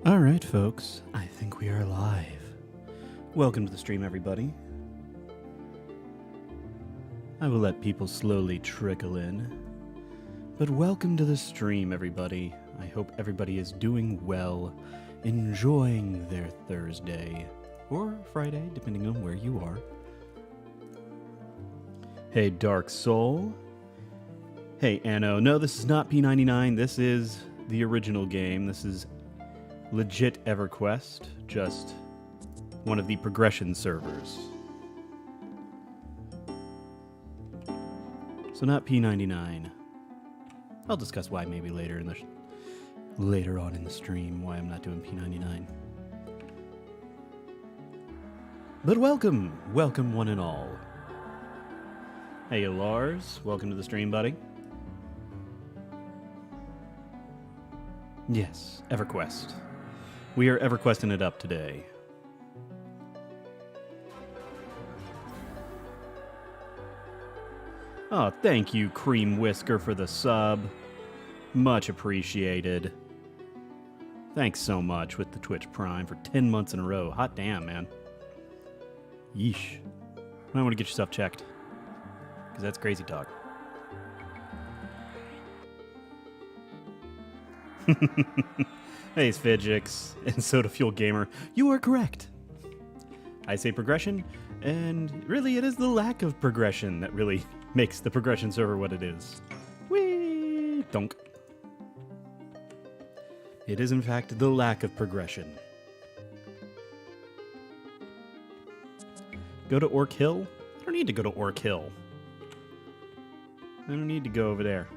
All right, folks, I think we are live. Welcome to the stream, everybody. I will let people slowly trickle in. But welcome to the stream, everybody. I hope everybody is doing well, enjoying their Thursday, or Friday, depending on where you are. Hey, Dark Soul. Hey, Anno. No, this is not P99. This is the original game. This is legit EverQuest, just one of the progression servers. So not P99. I'll discuss why maybe later in the later on in the stream why I'm not doing P99. But welcome one and all. Hey Lars, welcome to the stream, buddy. Yes, EverQuest. We are EverQuesting it up today. Oh, thank you, Cream Whisker, for the sub. Much appreciated. Thanks so much with the Twitch Prime for 10 months in a row. Hot damn, man. Yeesh. Might want to get yourself checked, because that's crazy talk. Hey, Svidgix and Soda Fuel Gamer. You are correct. I say progression, and really it is the lack of progression that really makes the progression server what it is. Whee! Donk. It is, in fact, the lack of progression. Go to Orc Hill? I don't need to go to Orc Hill. I don't need to go over there.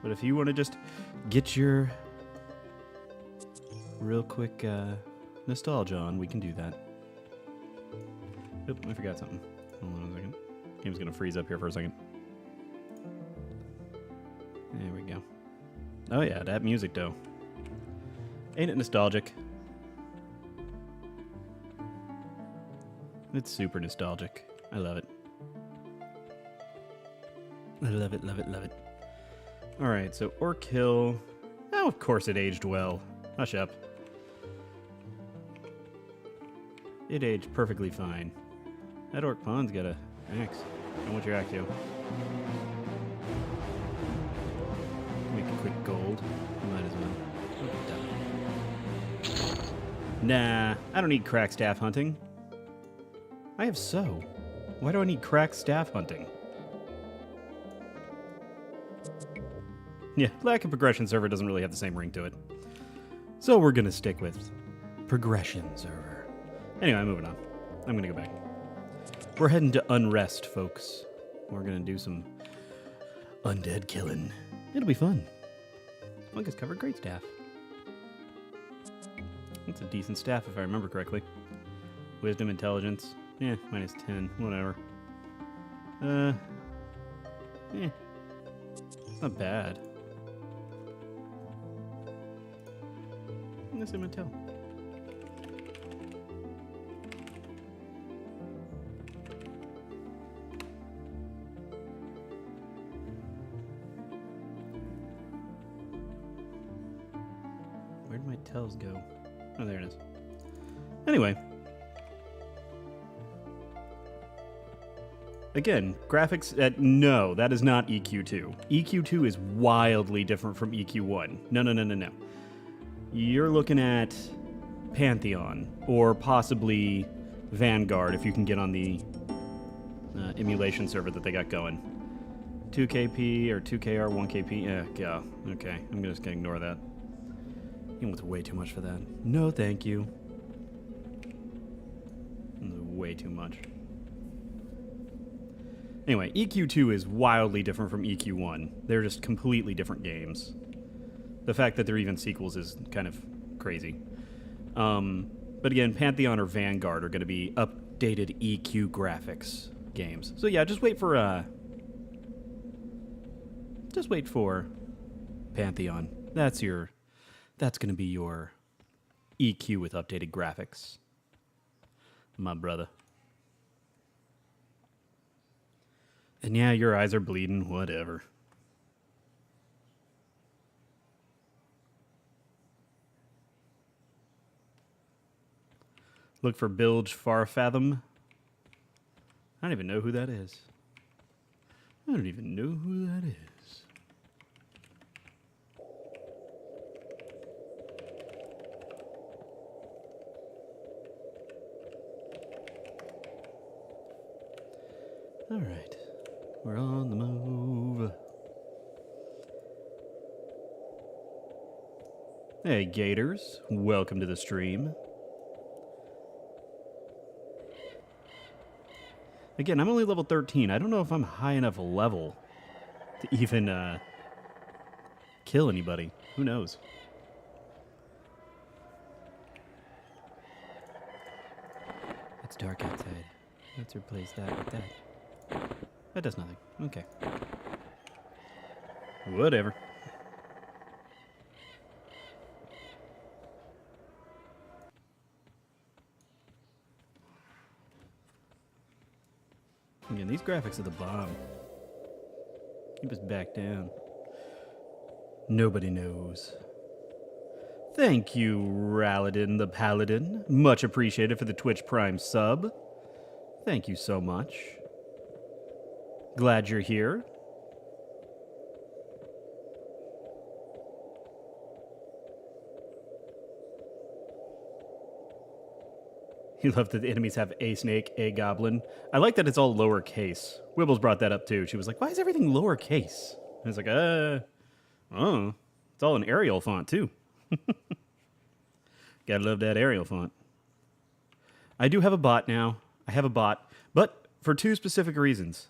But if you want to just get your real quick nostalgia on, we can do that. Oop, I forgot something. Hold on a second. Game's gonna freeze up here for a second. There we go. Oh yeah, that music though. Ain't it nostalgic? It's super nostalgic. I love it. I love it, love it, love it. Alright, so Orc Hill. Oh, of course it aged well. Hush up. It aged perfectly fine. That Orc Pond's got a axe. I want your axe, yo. Make a quick gold. Might as well. Nah, I don't need crack staff hunting. I have so. Why do I need crack staff hunting? Yeah, lack of progression server doesn't really have the same ring to it. So we're gonna stick with progression server. Anyway, moving on. I'm gonna go back. We're heading to Unrest, folks. We're gonna do some undead killing. It'll be fun. Fungus covered great staff. That's a decent staff if I remember correctly. Wisdom, intelligence. Yeah, minus 10. Whatever. It's not bad. Unless I'm gonna tell. Where'd my tells go? Oh, there it is. Anyway. Again, graphics, no, that is not EQ2. EQ2 is wildly different from EQ1. No. You're looking at Pantheon, or possibly Vanguard, if you can get on the emulation server that they got going. 2KP or 2KR, 1KP, yeah, okay, I'm just gonna ignore that. You want way too much for that. No, thank you. Way too much. Anyway, EQ2 is wildly different from EQ1. They're just completely different games. The fact that they're even sequels is kind of crazy. But again, Pantheon or Vanguard are going to be updated EQ graphics games. So yeah, just wait for Pantheon. That's going to be your EQ with updated graphics. My brother. And yeah, your eyes are bleeding, whatever. Look for Bilge Farfathom. I don't even know who that is. I don't even know who that is. All right. We're on the move. Hey, Gators. Welcome to the stream. Again, I'm only level 13. I don't know if I'm high enough level to even kill anybody. Who knows? It's dark outside. Let's replace that with that. That does nothing. Okay. Whatever. Again, these graphics are the bomb. Keep us back down. Nobody knows. Thank you, Raladin the Paladin. Much appreciated for the Twitch Prime sub. Thank you so much. Glad you're here. You love that the enemies have a snake, a goblin. I like that it's all lowercase. Wibbles brought that up too. She was like, why is everything lowercase? I was like, oh, it's all in Arial font too. Gotta love that Arial font. I do have a bot now. I have a bot, but for two specific reasons.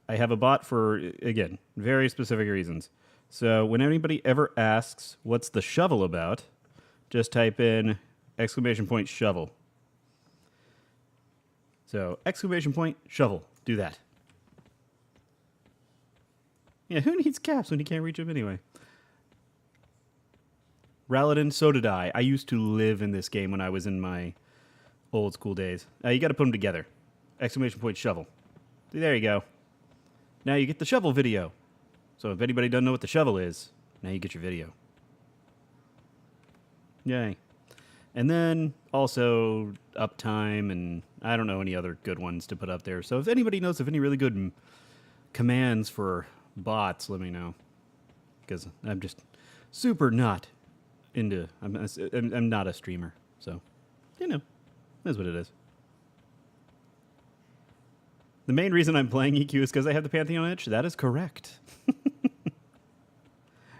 I have a bot for, again, very specific reasons. So when anybody ever asks, what's the shovel about? Just type in ! shovel. So, ! shovel. Do that. Yeah, who needs caps when you can't reach them anyway? Raladin, so did I. I used to live in this game when I was in my old school days. You got to put them together. ! shovel. There you go. Now you get the shovel video. So if anybody doesn't know what the shovel is, now you get your video. Yay. And then also uptime, and I don't know any other good ones to put up there. So if anybody knows of any really good commands for bots, let me know. Because I'm just super not into... I'm not a streamer. So, you know, that's what it is. The main reason I'm playing EQ is because I have the Pantheon itch. That is correct.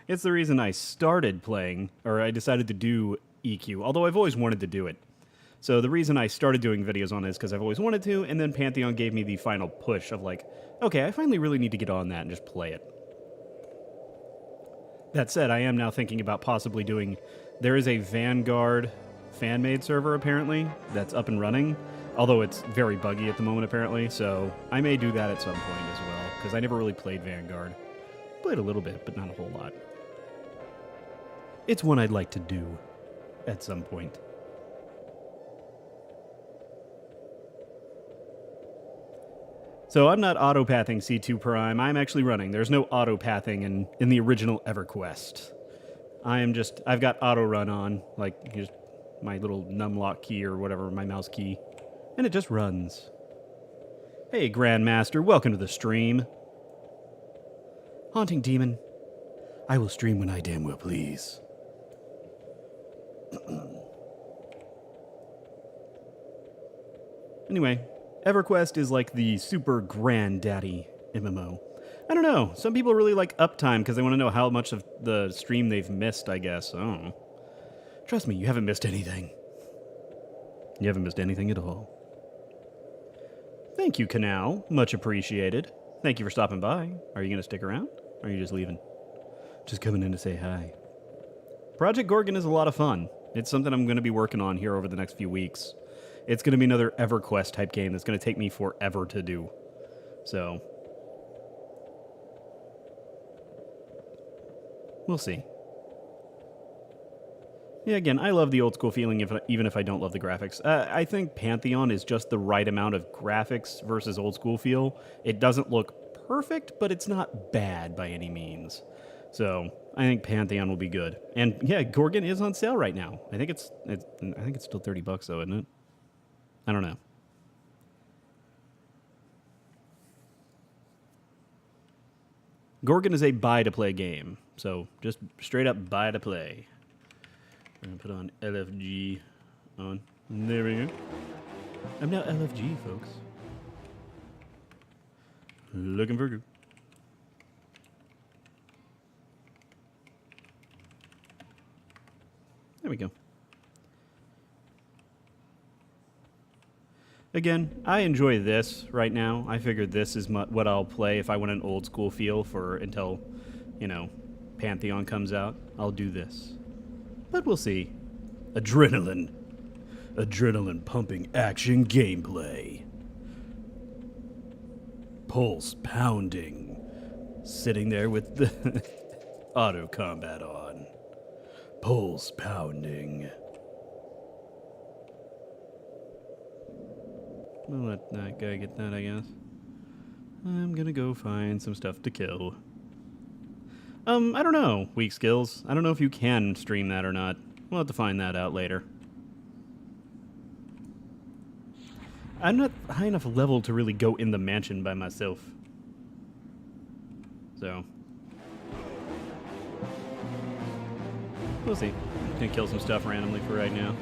It's the reason I started playing, or I decided to do EQ, although I've always wanted to do it. So the reason I started doing videos on it is because I've always wanted to, and then Pantheon gave me the final push of like, okay, I finally really need to get on that and just play it. That said, I am now thinking about possibly doing... There is a Vanguard fan-made server, apparently, that's up and running. Although it's very buggy at the moment, apparently, so I may do that at some point as well, because I never really played Vanguard. Played a little bit, but not a whole lot. It's one I'd like to do at some point. So I'm not autopathing C2 Prime, I'm actually running. There's no autopathing in the original EverQuest. I've got auto run on, like just my little numlock key or whatever, my mouse key. And it just runs. Hey, Grandmaster, welcome to the stream. Haunting Demon, I will stream when I damn well please. Anyway, EverQuest is like the super granddaddy MMO. I don't know, some people really like uptime because they want to know how much of the stream they've missed, I guess. I don't know. Trust me, you haven't missed anything. You haven't missed anything at all. Thank you, Canal. Much appreciated. Thank you for stopping by. Are you going to stick around? Or are you just leaving? Just coming in to say hi. Project Gorgon is a lot of fun. It's something I'm going to be working on here over the next few weeks. It's going to be another EverQuest type game that's going to take me forever to do. So, we'll see. Yeah, again, I love the old school feeling even if I don't love the graphics. I think Pantheon is just the right amount of graphics versus old school feel. It doesn't look perfect, but it's not bad by any means. So I think Pantheon will be good. And yeah, Gorgon is on sale right now. I think it's still $30 though, isn't it? I don't know. Gorgon is a buy-to-play game, so just straight up buy-to-play. We're going to put on LFG on. There we go. I'm now LFG, folks. Looking for group. There we go. Again, I enjoy this right now. I figured this is what I'll play if I want an old school feel for until, you know, Pantheon comes out. I'll do this. But we'll see. Adrenaline. Adrenaline pumping action gameplay. Pulse pounding. Sitting there with the auto combat on. Pulse pounding. We'll let that guy get that, I guess. I'm gonna go find some stuff to kill. I don't know, weak skills. I don't know if you can stream that or not. We'll have to find that out later. I'm not high enough level to really go in the mansion by myself. So. We'll see. I'm gonna kill some stuff randomly for right now.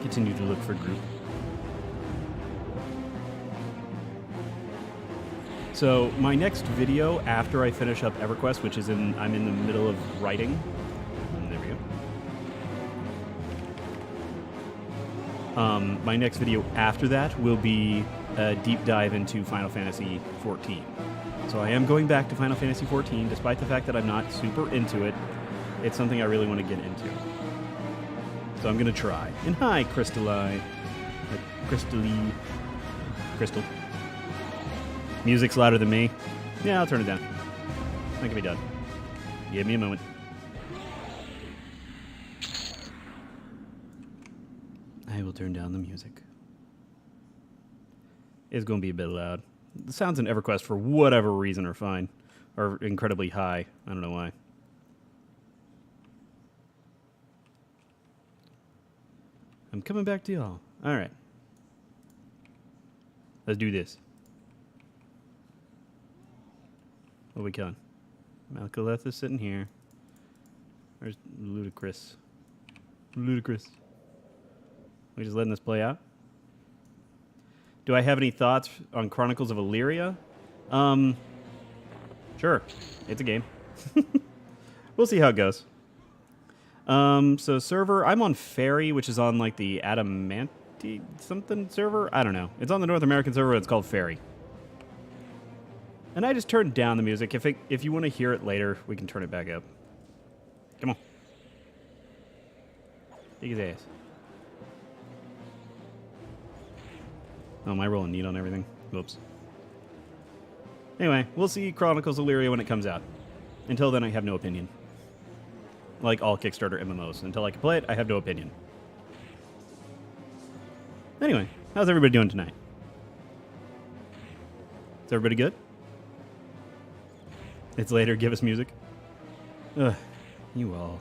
Continue to look for group. So my next video after I finish up EverQuest, which is I'm in the middle of writing. And there we go. My next video after that will be a deep dive into Final Fantasy XIV. So I am going back to Final Fantasy XIV, despite the fact that I'm not super into it. It's something I really want to get into. So I'm going to try. And hi, Crystal. Music's louder than me. Yeah, I'll turn it down. That can be done. Give me a moment. I will turn down the music. It's going to be a bit loud. The sounds in EverQuest, for whatever reason, are fine. Are incredibly high. I don't know why. I'm coming back to y'all. Alright. Let's do this. What are we killing? Malcoleth is sitting here. Where's Ludicrous? Ludicrous. We just letting this play out? Do I have any thoughts on Chronicles of Illyria? Sure. It's a game. We'll see how it goes. So server, I'm on Fairy, which is on like the Adamanti something server? I don't know. It's on the North American server, it's called Fairy. And I just turned down the music. If you want to hear it later, we can turn it back up. Come on. Take his ass. Oh, am I rolling neat on everything? Whoops. Anyway, we'll see Chronicles of Illyria when it comes out. Until then, I have no opinion. Like all Kickstarter MMOs. Until I can play it, I have no opinion. Anyway, how's everybody doing tonight? Is everybody good? It's later, give us music. Ugh, you all.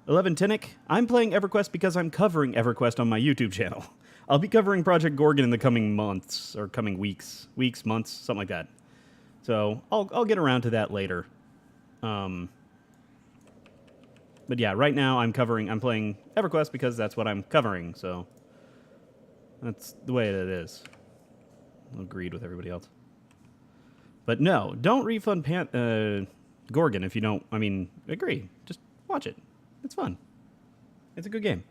Tinic, I'm playing EverQuest because I'm covering EverQuest on my YouTube channel. I'll be covering Project Gorgon in the coming months, or coming weeks. Weeks, months, something like that. So, I'll get around to that later. But yeah, right now I'm playing EverQuest because that's what I'm covering, so... That's the way it is. I agreed with everybody else. But no, don't refund Gorgon if you don't, agree. Just watch it. It's fun. It's a good game.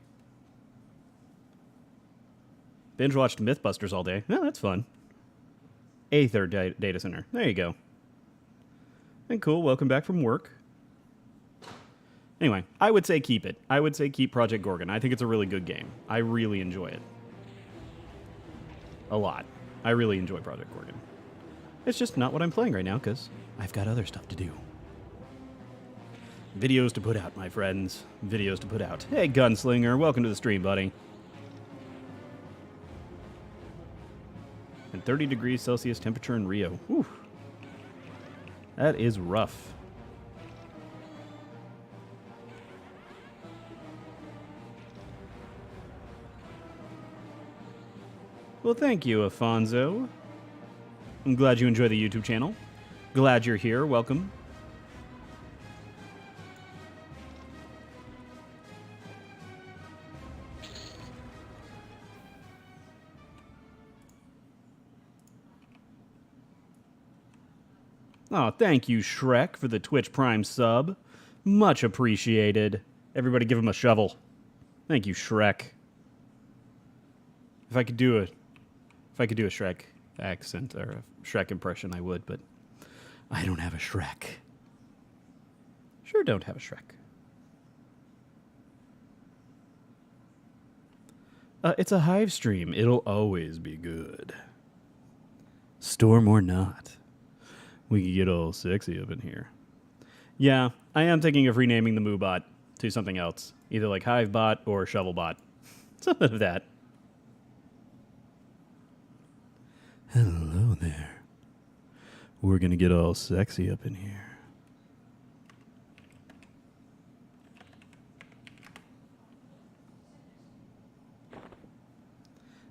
Binge watched Mythbusters all day. Well, that's fun. Aether Data Center. There you go. And cool, welcome back from work. Anyway, I would say keep it. I would say keep Project Gorgon. I think it's a really good game. I really enjoy it. A lot. I really enjoy Project Gorgon. It's just not what I'm playing right now, because I've got other stuff to do. Videos to put out, my friends. Videos to put out. Hey, Gunslinger, welcome to the stream, buddy. And 30 degrees Celsius temperature in Rio. Whew. That is rough. Well, thank you, Afonso. I'm glad you enjoy the YouTube channel. Glad you're here. Welcome. Oh, thank you, Shrek, for the Twitch Prime sub. Much appreciated. Everybody give him a shovel. Thank you, Shrek. If I could do a Shrek accent or a Shrek impression, I would, but I don't have a Shrek. Sure don't have a Shrek. It's a Hive stream. It'll always be good. Storm or not. We can get all sexy up in here. Yeah, I am thinking of renaming the MooBot to something else. Either like HiveBot or ShovelBot. Something of that. Hello there. We're gonna get all sexy up in here.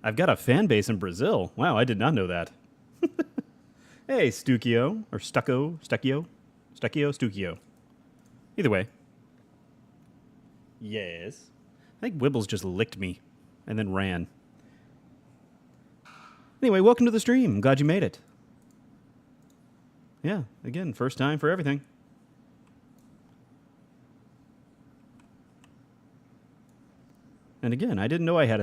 I've got a fan base in Brazil. Wow, I did not know that. Hey, Stukio, or Stuckio. Either way. Yes. I think Wibbles just licked me and then ran. Anyway, welcome to the stream. I'm glad you made it. Yeah, again, first time for everything. And again, I didn't know I had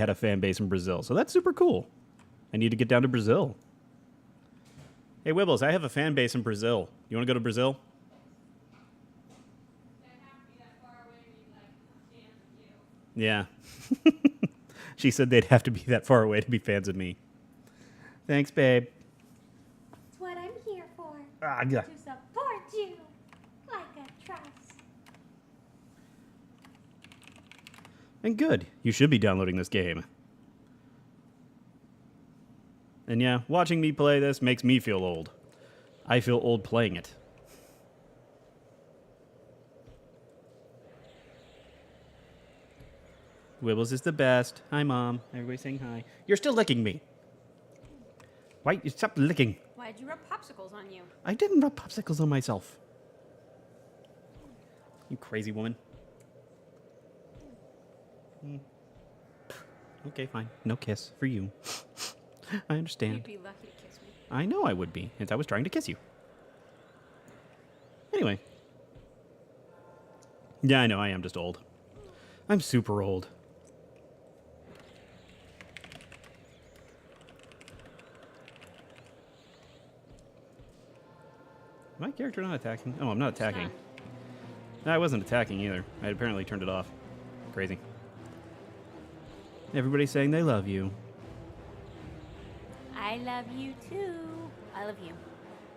a fan base in Brazil, so that's super cool. I need to get down to Brazil. Hey, Wibbles, I have a fan base in Brazil. You want to go to Brazil? Yeah. She said they'd have to be that far away to be fans of me. Thanks, babe. It's what I'm here for. Yeah. To support you like a trust. And good. You should be downloading this game. And yeah, watching me play this makes me feel old. I feel old playing it. Wibbles is the best. Hi, Mom. Everybody saying hi. You're still licking me. Why? You stop licking. Why'd you rub popsicles on you? I didn't rub popsicles on myself. You crazy woman. Okay, fine. No kiss for you. I understand. You'd be lucky to kiss me. I know I would be, if I was trying to kiss you. Anyway. Yeah, I know, I am just old. I'm super old. Is my character not attacking? Oh, I'm not attacking. No, I wasn't attacking either. I had apparently turned it off. Crazy. Everybody's saying they love you. I love you too. I love you.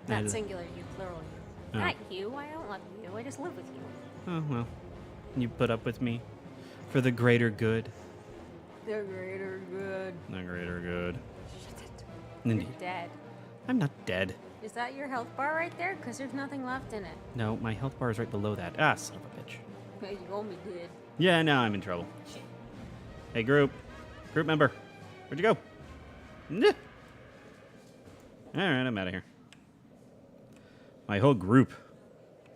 Not singular you, plural you. Oh. Not you. I don't love you. I just live with you. Oh, well. You put up with me for the greater good. The greater good. The greater good. Shut it. Indeed. You're dead. I'm not dead. Is that your health bar right there? Because there's nothing left in it. No, my health bar is right below that. Ah, son of a bitch. Hey, you only did. Yeah, now I'm in trouble. Shit. Hey, group. Group member. Where'd you go? Nah. Alright, I'm out of here. My whole group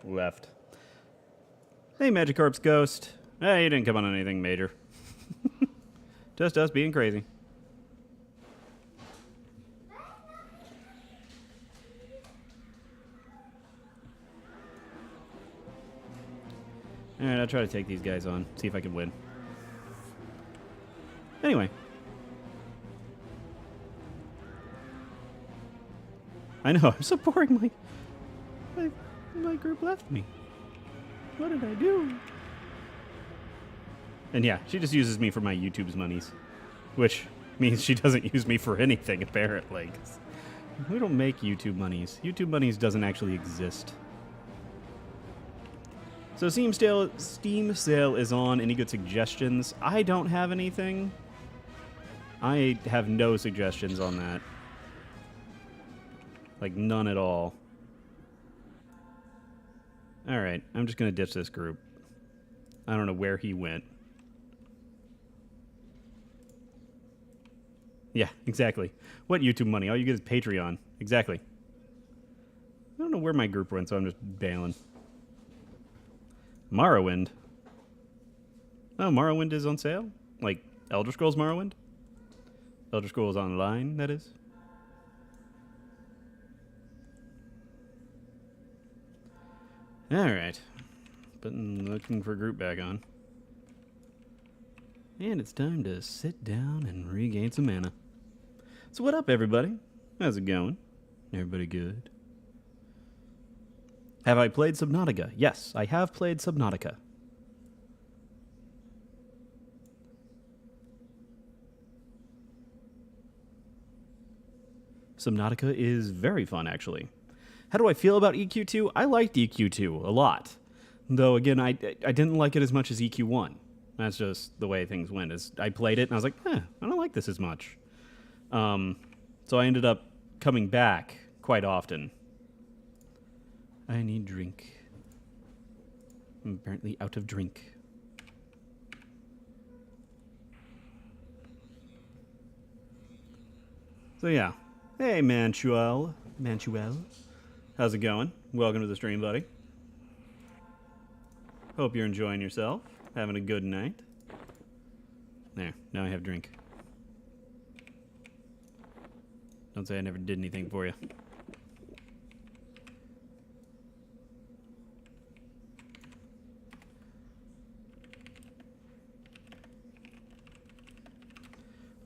left. Hey, Magikarp's ghost. Hey, you didn't come on anything major. Just us being crazy. Alright, I'll try to take these guys on. See if I can win. Anyway. I know, I'm so boring. My group left me. What did I do? And yeah, she just uses me for my YouTube's monies. Which means she doesn't use me for anything, apparently. We don't make YouTube monies. YouTube monies doesn't actually exist. So Steam sale is on. Any good suggestions? I don't have anything. I have no suggestions on that. Like, none at all. Alright, I'm just going to ditch this group. I don't know where he went. Yeah, exactly. What YouTube money? All you get is Patreon. Exactly. I don't know where my group went, so I'm just bailing. Morrowind. Oh, Morrowind is on sale? Like Elder Scrolls Morrowind? Elder Scrolls Online, that is. Alright. Looking for group back on. And it's time to sit down and regain some mana. So what up, everybody? How's it going? Everybody good? Have I played Subnautica? Yes, I have played Subnautica. Subnautica is very fun, actually. How do I feel about EQ2? I liked EQ2 a lot. Though, again, I didn't like it as much as EQ1. That's just the way things went. Is I played it, and I was like, I don't like this as much. So I ended up coming back quite often. I need drink. I'm apparently out of drink. So yeah. Hey, Manchuel. How's it going? Welcome to the stream, buddy. Hope you're enjoying yourself. Having a good night. There. Now I have drink. Don't say I never did anything for you.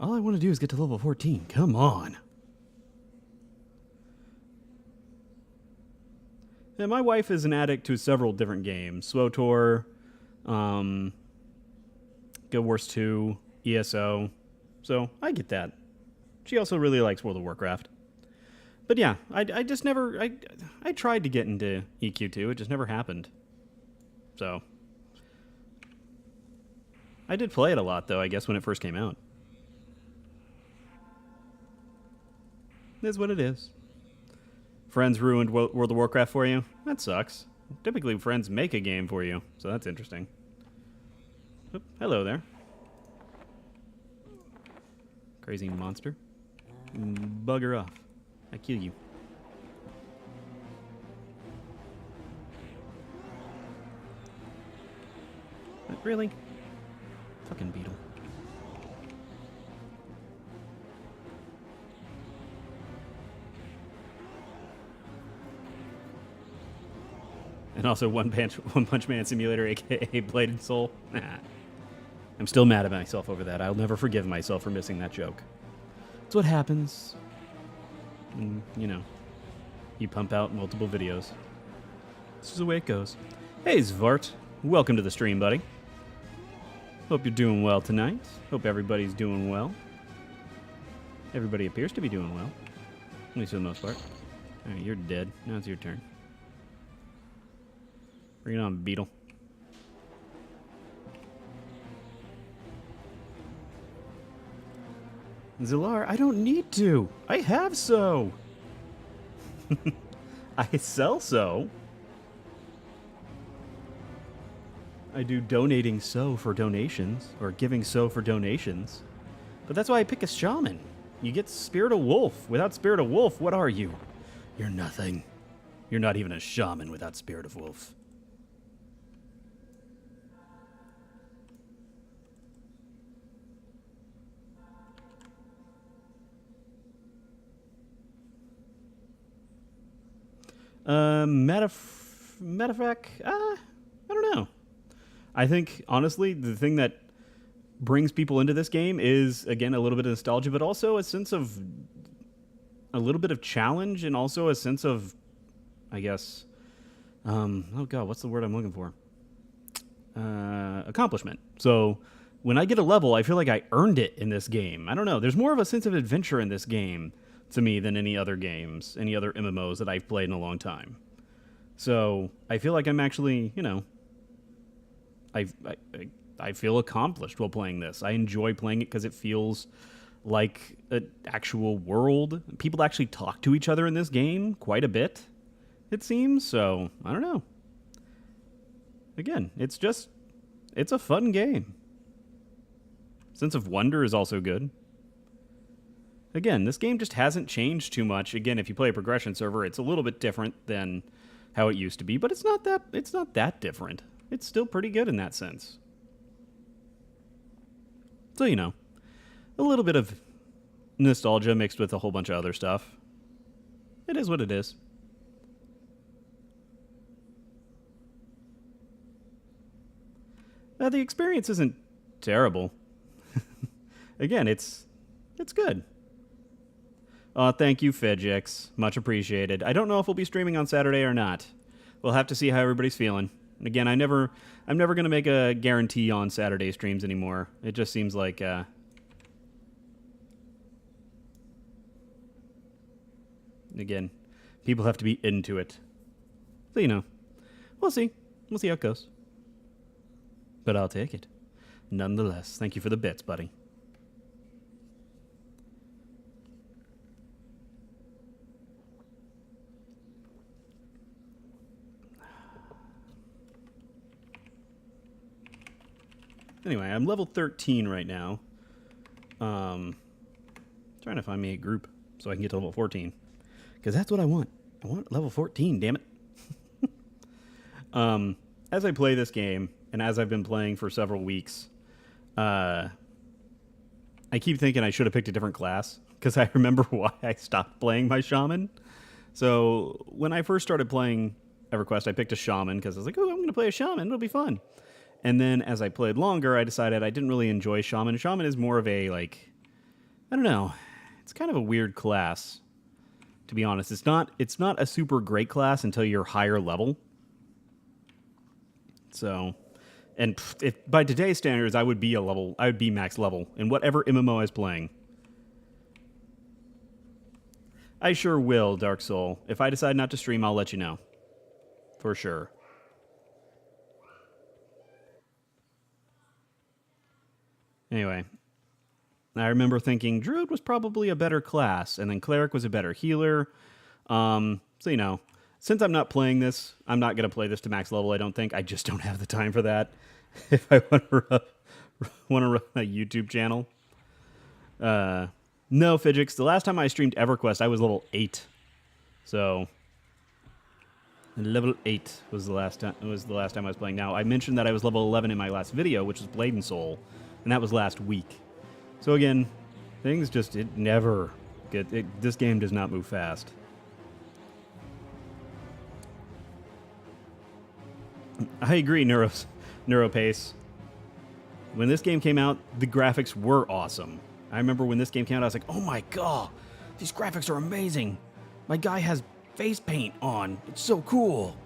All I want to do is get to level 14. Come on. Yeah, my wife is an addict to several different games. SWOTOR, Guild Wars 2, ESO. So, I get that. She also really likes World of Warcraft. But yeah, I just never... I tried to get into EQ2. It just never happened. So... I did play it a lot, though, I guess, when it first came out. It is what it is. Friends ruined World of Warcraft for you? That sucks. Typically, friends make a game for you, so that's interesting. Oop, hello there. Crazy monster. Bugger off. I kill you. Really? Fucking beetle. And also One Punch Man Simulator, a.k.a. Bladed Soul. Nah. I'm still mad at myself over that. I'll never forgive myself for missing that joke. It's what happens. And, you know, you pump out multiple videos. This is the way it goes. Hey, Zvart. Welcome to the stream, buddy. Hope you're doing well tonight. Hope everybody's doing well. Everybody appears to be doing well. At least for the most part. Alright, you're dead. Now it's your turn. Bring it on, beetle. Zilar, I don't need to. I have so. I sell so. I do donating so for donations, or giving so for donations. But that's why I pick a shaman. You get Spirit of Wolf. Without Spirit of Wolf, what are you? You're nothing. You're not even a shaman without Spirit of Wolf. Matter of fact, I don't know. I think, honestly, the thing that brings people into this game is, again, a little bit of nostalgia, but also a sense of a little bit of challenge and also a sense of, I guess, oh god, what's the word I'm looking for? Accomplishment. So when I get a level, I feel like I earned it in this game. I don't know. There's more of a sense of adventure in this game to me than any other games, any other MMOs that I've played in a long time. So I feel like I'm actually, you know, I feel accomplished while playing this. I enjoy playing it because it feels like an actual world. People actually talk to each other in this game quite a bit, it seems. So, I don't know. Again, it's a fun game. Sense of wonder is also good. Again, this game just hasn't changed too much. Again, if you play a progression server, it's a little bit different than how it used to be, but it's not that different. It's still pretty good in that sense. So, you know, a little bit of nostalgia mixed with a whole bunch of other stuff. It is what it is. The experience isn't terrible. Again, it's good. Thank you, Fidgix. Much appreciated. I don't know if we'll be streaming on Saturday or not. We'll have to see how everybody's feeling. Again, I'm never going to make a guarantee on Saturday streams anymore. It just seems like again, people have to be into it. So, you know, we'll see. We'll see how it goes. But I'll take it. Nonetheless, thank you for the bits, buddy. Anyway, I'm level 13 right now. Trying to find me a group so I can get to level 14. Because that's what I want. I want level 14, damn it. As I play this game, and as I've been playing for several weeks, I keep thinking I should have picked a different class. Because I remember why I stopped playing my shaman. So when I first started playing EverQuest, I picked a shaman because I was like, oh, I'm going to play a shaman. It'll be fun. And then as I played longer, I decided I didn't really enjoy shaman. Shaman is more of a, like, I don't know. It's kind of a weird class, to be honest. It's not a super great class until you're higher level. So, and if by today's standards, I would be max level in whatever MMO I was playing. I sure will, Dark Soul. If I decide not to stream, I'll let you know. For sure. Anyway, I remember thinking Druid was probably a better class, and then Cleric was a better healer. So, you know, since I'm not playing this, I'm not going to play this to max level, I don't think. I just don't have the time for that if I want to run a YouTube channel. No, Fidgix, the last time I streamed EverQuest, I was level 8. So, level 8 was the last time I was playing. Now, I mentioned that I was level 11 in my last video, which was Blade and Soul. And that was last week. So again, things just, it never get, this game does not move fast. I agree, Neuropace. When this game came out, the graphics were awesome. I remember when this game came out, I was like, oh my god, these graphics are amazing. My guy has face paint on. It's so cool.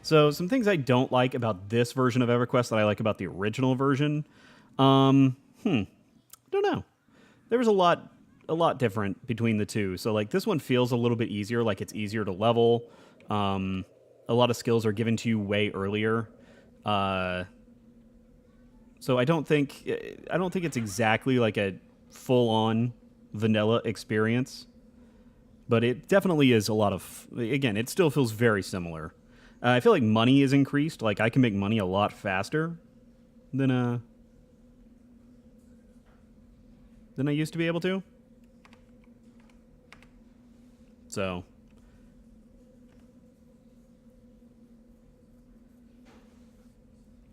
So, some things I don't like about this version of EverQuest that I like about the original version. Don't know. There was a lot different between the two. So, like, this one feels a little bit easier, like it's easier to level. A lot of skills are given to you way earlier. So I don't think it's exactly like a full-on vanilla experience, but it definitely is a lot of. Again, it still feels very similar. I feel like money is increased. Like, I can make money a lot faster than I used to be able to. So,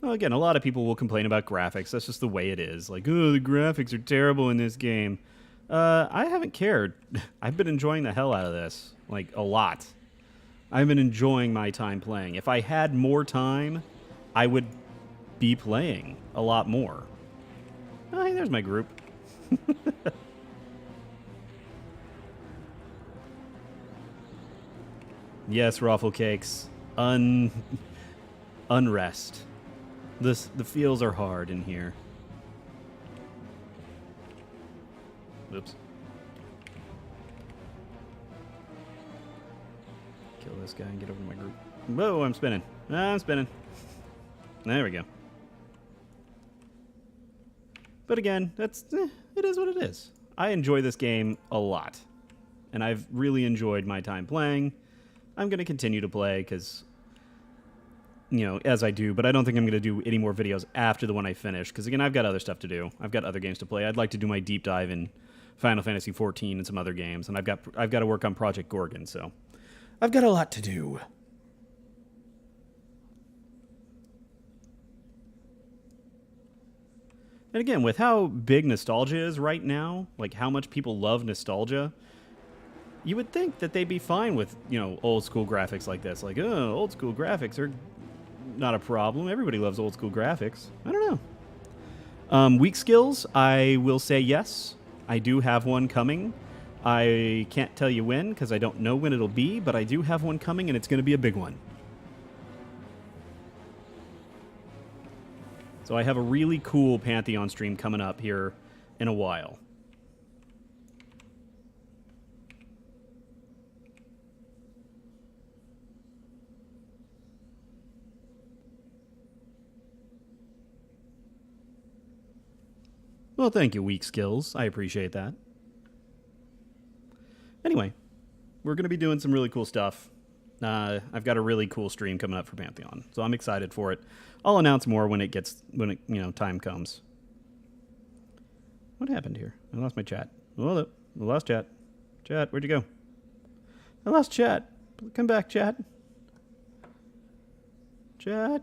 well, again, a lot of people will complain about graphics. That's just the way it is. Like, oh, the graphics are terrible in this game. I haven't cared. I've been enjoying the hell out of this. Like, a lot. I've been enjoying my time playing. If I had more time, I would be playing a lot more. Oh, hey, there's my group. Yes, Raffle Cakes. Unrest. The feels are hard in here. Oops. Kill this guy and get over to my group. Whoa, I'm spinning. I'm spinning. There we go. But again, it is what it is. I enjoy this game a lot. And I've really enjoyed my time playing. I'm going to continue to play because as I do, but I don't think I'm going to do any more videos after the one I finish, because, again, I've got other stuff to do. I've got other games to play. I'd like to do my deep dive in Final Fantasy XIV and some other games, and I've got to work on Project Gorgon, so I've got a lot to do. And again, with how big nostalgia is right now, like how much people love nostalgia, you would think that they'd be fine with, old school graphics like this. Like, oh, old school graphics are not a problem. Everybody loves old school graphics. I don't know. Weak skills, I will say yes. I do have one coming. I can't tell you when because I don't know when it'll be, but I do have one coming and it's going to be a big one. So I have a really cool Pantheon stream coming up here in a while. Well, thank you, Weak Skills. I appreciate that. Anyway, we're going to be doing some really cool stuff. I've got a really cool stream coming up for Pantheon, so I'm excited for it. I'll announce more when time comes. What happened here? I lost my chat. Hold up. I lost chat. Chat, where'd you go? I lost chat. Come back, chat. Chat.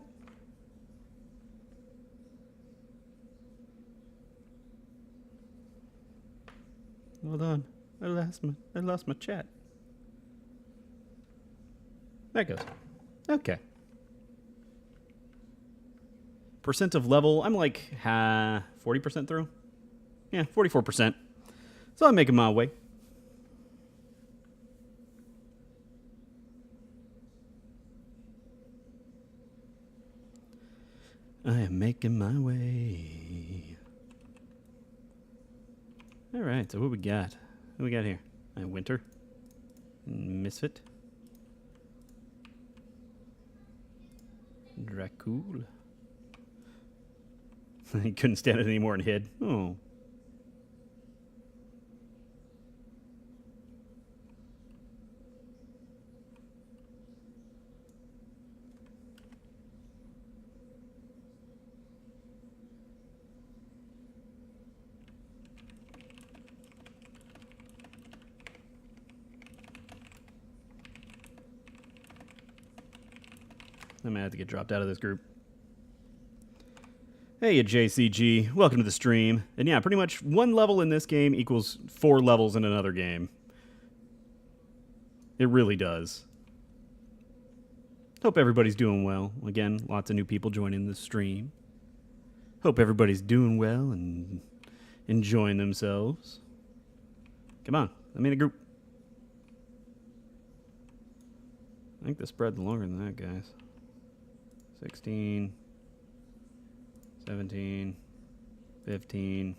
Hold on. I lost my chat. There it goes. Okay. Percent of level, I'm like 40% through. Yeah, 44%. So I'm making my way. I am making my way. All right, so what we got? What we got here? Winter. Misfit. Dracul. He couldn't stand it anymore and hid. Oh. I might have to get dropped out of this group. Hey, JCG. Welcome to the stream. And yeah, pretty much one level in this game equals 4 levels in another game. It really does. Hope everybody's doing well. Again, lots of new people joining the stream. Hope everybody's doing well and enjoying themselves. Come on, I'm in a group. I think the spread's longer than that, guys. 16, 17, 15,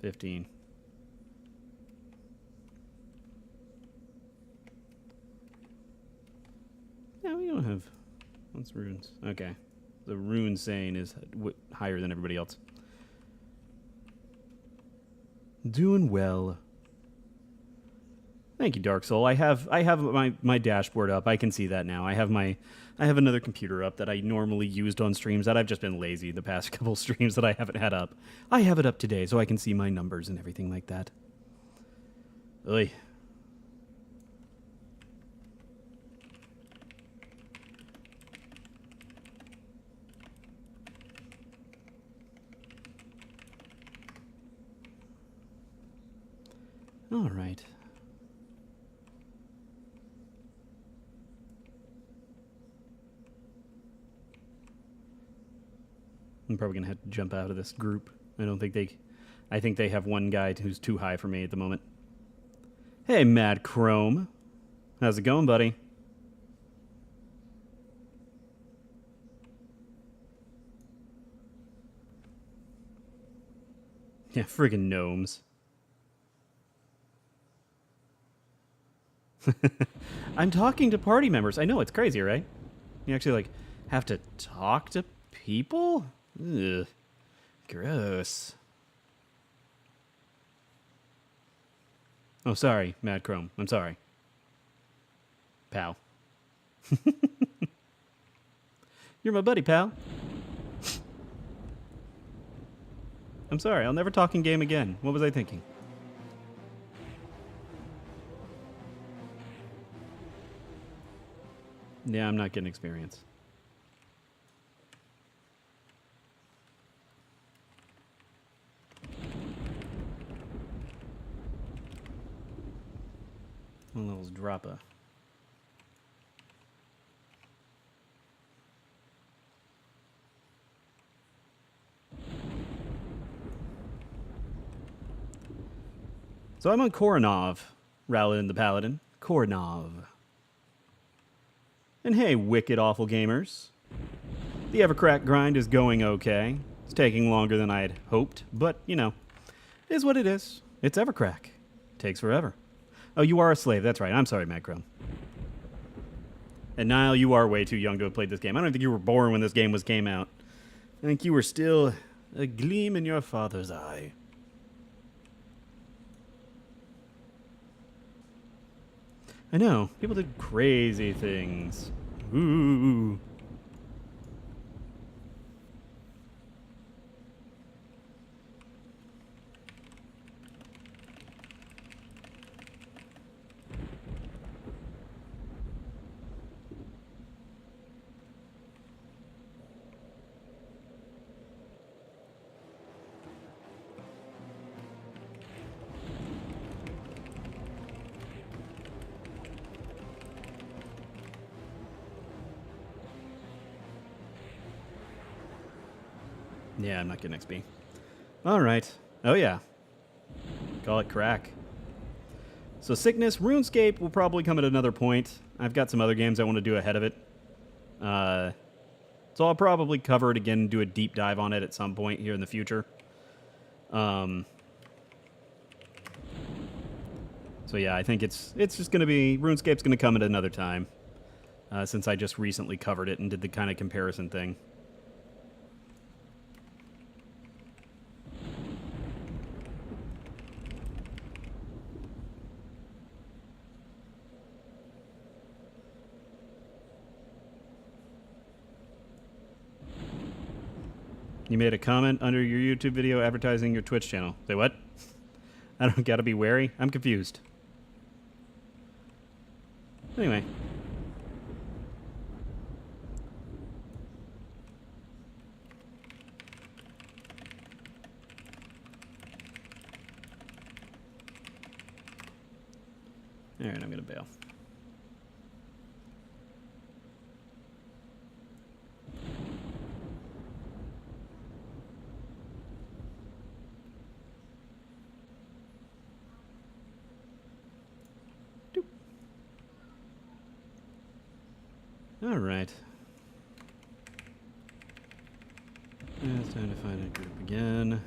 15. Yeah, we don't have... What's runes? Okay. The rune saying is higher than everybody else. Doing well. Thank you, Dark Soul. I have my dashboard up. I can see that now. I have another computer up that I normally used on streams that I've just been lazy the past couple streams that I haven't had up. I have it up today so I can see my numbers and everything like that. Oy. All right. I'm probably gonna have to jump out of this group. I think they have one guy who's too high for me at the moment. Hey, Mad Chrome. How's it going, buddy? Yeah, friggin' gnomes. I'm talking to party members. I know, it's crazy, right? You actually, have to talk to people? Ugh. Gross. Oh, sorry, Mad Chrome. I'm sorry. Pal. You're my buddy, pal. I'm sorry, I'll never talk in game again. What was I thinking? Yeah, I'm not getting experience. One level's dropper. So I'm on Koronov, rather than the Paladin. Koronov. And hey, wicked awful gamers. The EverQuest grind is going okay. It's taking longer than I had hoped, but, you know, it is what it is. It's EverQuest. Takes forever. Oh, you are a slave. That's right. I'm sorry, Macron. And Niall, you are way too young to have played this game. I don't think you were born when this game came out. I think you were still a gleam in your father's eye. I know. People did crazy things. Ooh. Yeah, I'm not getting XP. All right. Oh, yeah. Call it crack. So Sickness, RuneScape will probably come at another point. I've got some other games I want to do ahead of it. So I'll probably cover it again and do a deep dive on it at some point here in the future. So yeah, I think it's just going to be... RuneScape's going to come at another time. Since I just recently covered it and did the kind of comparison thing. You made a comment under your YouTube video advertising your Twitch channel. Say what? I don't gotta be wary? I'm confused. Anyway. Alright, I'm gonna bail. All right. Yeah, it's time to find a group again.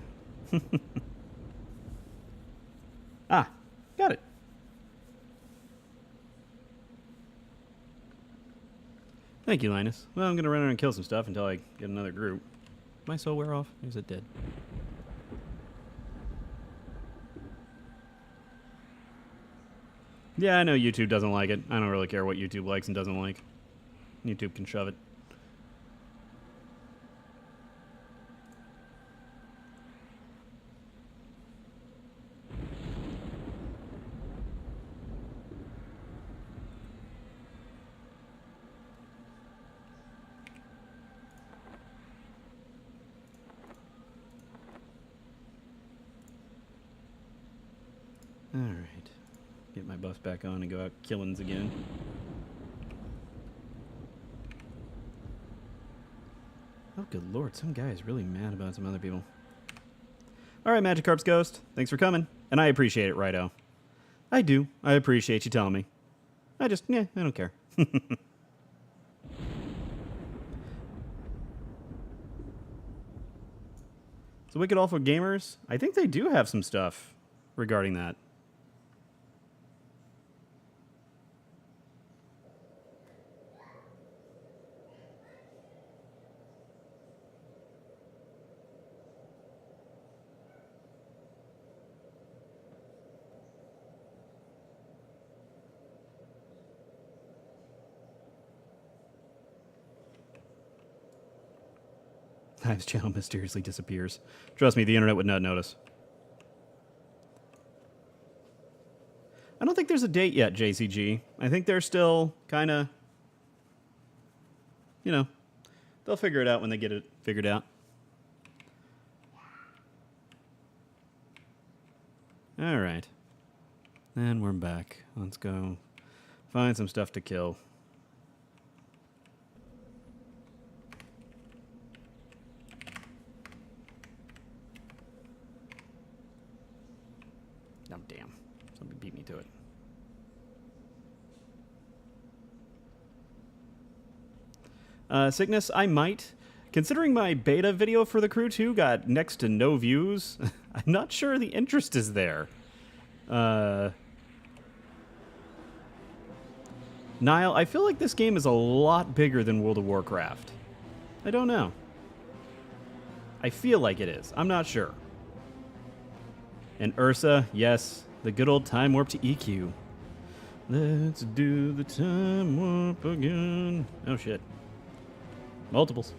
Ah, got it. Thank you, Linus. Well, I'm going to run around and kill some stuff until I get another group. My soul wear off? Or is it dead? Yeah, I know YouTube doesn't like it. I don't really care what YouTube likes and doesn't like. YouTube can shove it. Alright. Get my buff back on and go out killings again. Oh, good lord. Some guy is really mad about some other people. Alright, Magikarp's Ghost. Thanks for coming. And I appreciate it, Righto. I do. I appreciate you telling me. I don't care. So Wicked Awful Gamers, I think they do have some stuff regarding that. Hive's channel mysteriously disappears. Trust me, the internet would not notice. I don't think there's a date yet, JCG. I think they're still kind of, you know, they'll figure it out when they get it figured out. All right. And we're back. Let's go find some stuff to kill. Oh, damn. Somebody beat me to it. Sickness, I might. Considering my beta video for the Crew 2 got next to no views, I'm not sure the interest is there. Niall, I feel like this game is a lot bigger than World of Warcraft. I don't know. I feel like it is. I'm not sure. And Ursa, yes, the good old time warp to EQ. Let's do the time warp again. Oh, shit. Multiples.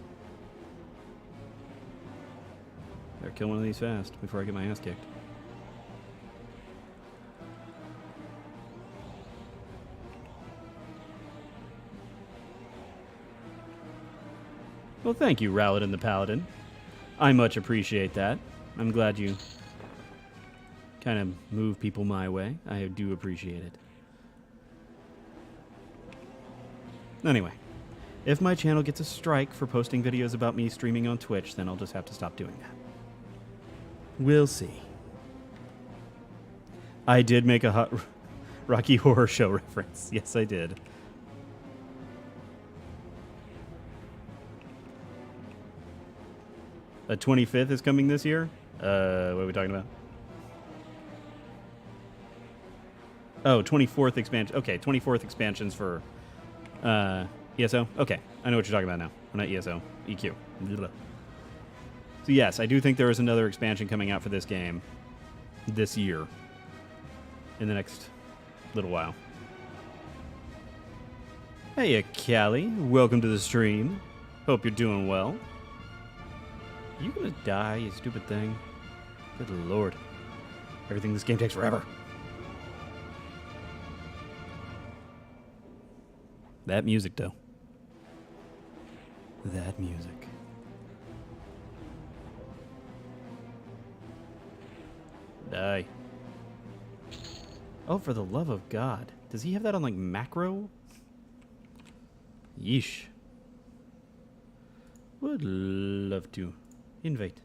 Better kill one of these fast before I get my ass kicked. Well, thank you, Raladin the Paladin. I much appreciate that. I'm glad you kind of move people my way. I do appreciate it. Anyway, if my channel gets a strike for posting videos about me streaming on Twitch, then I'll just have to stop doing that. We'll see. I did make a hot Rocky Horror Show reference. Yes, I did. A 25th is coming this year? What are we talking about? Oh, 24th expansion. Okay, 24th expansions for ESO? Okay, I know what you're talking about now. Or not ESO, EQ. Blah. So yes, I do think there is another expansion coming out for this game this year. In the next little while. Hey, Callie. Welcome to the stream. Hope you're doing well. You gonna die, you stupid thing? Good lord. Everything in this game takes forever. That music, though. That music. Die. Oh, for the love of God. Does he have that on, like, macro? Yeesh. Would love to. Invite.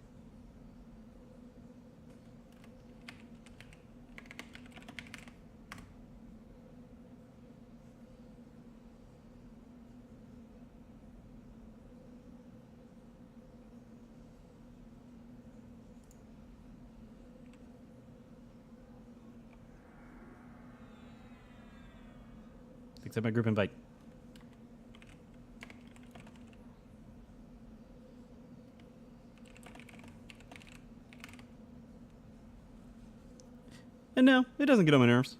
Accept my group invite. And no, it doesn't get on my nerves.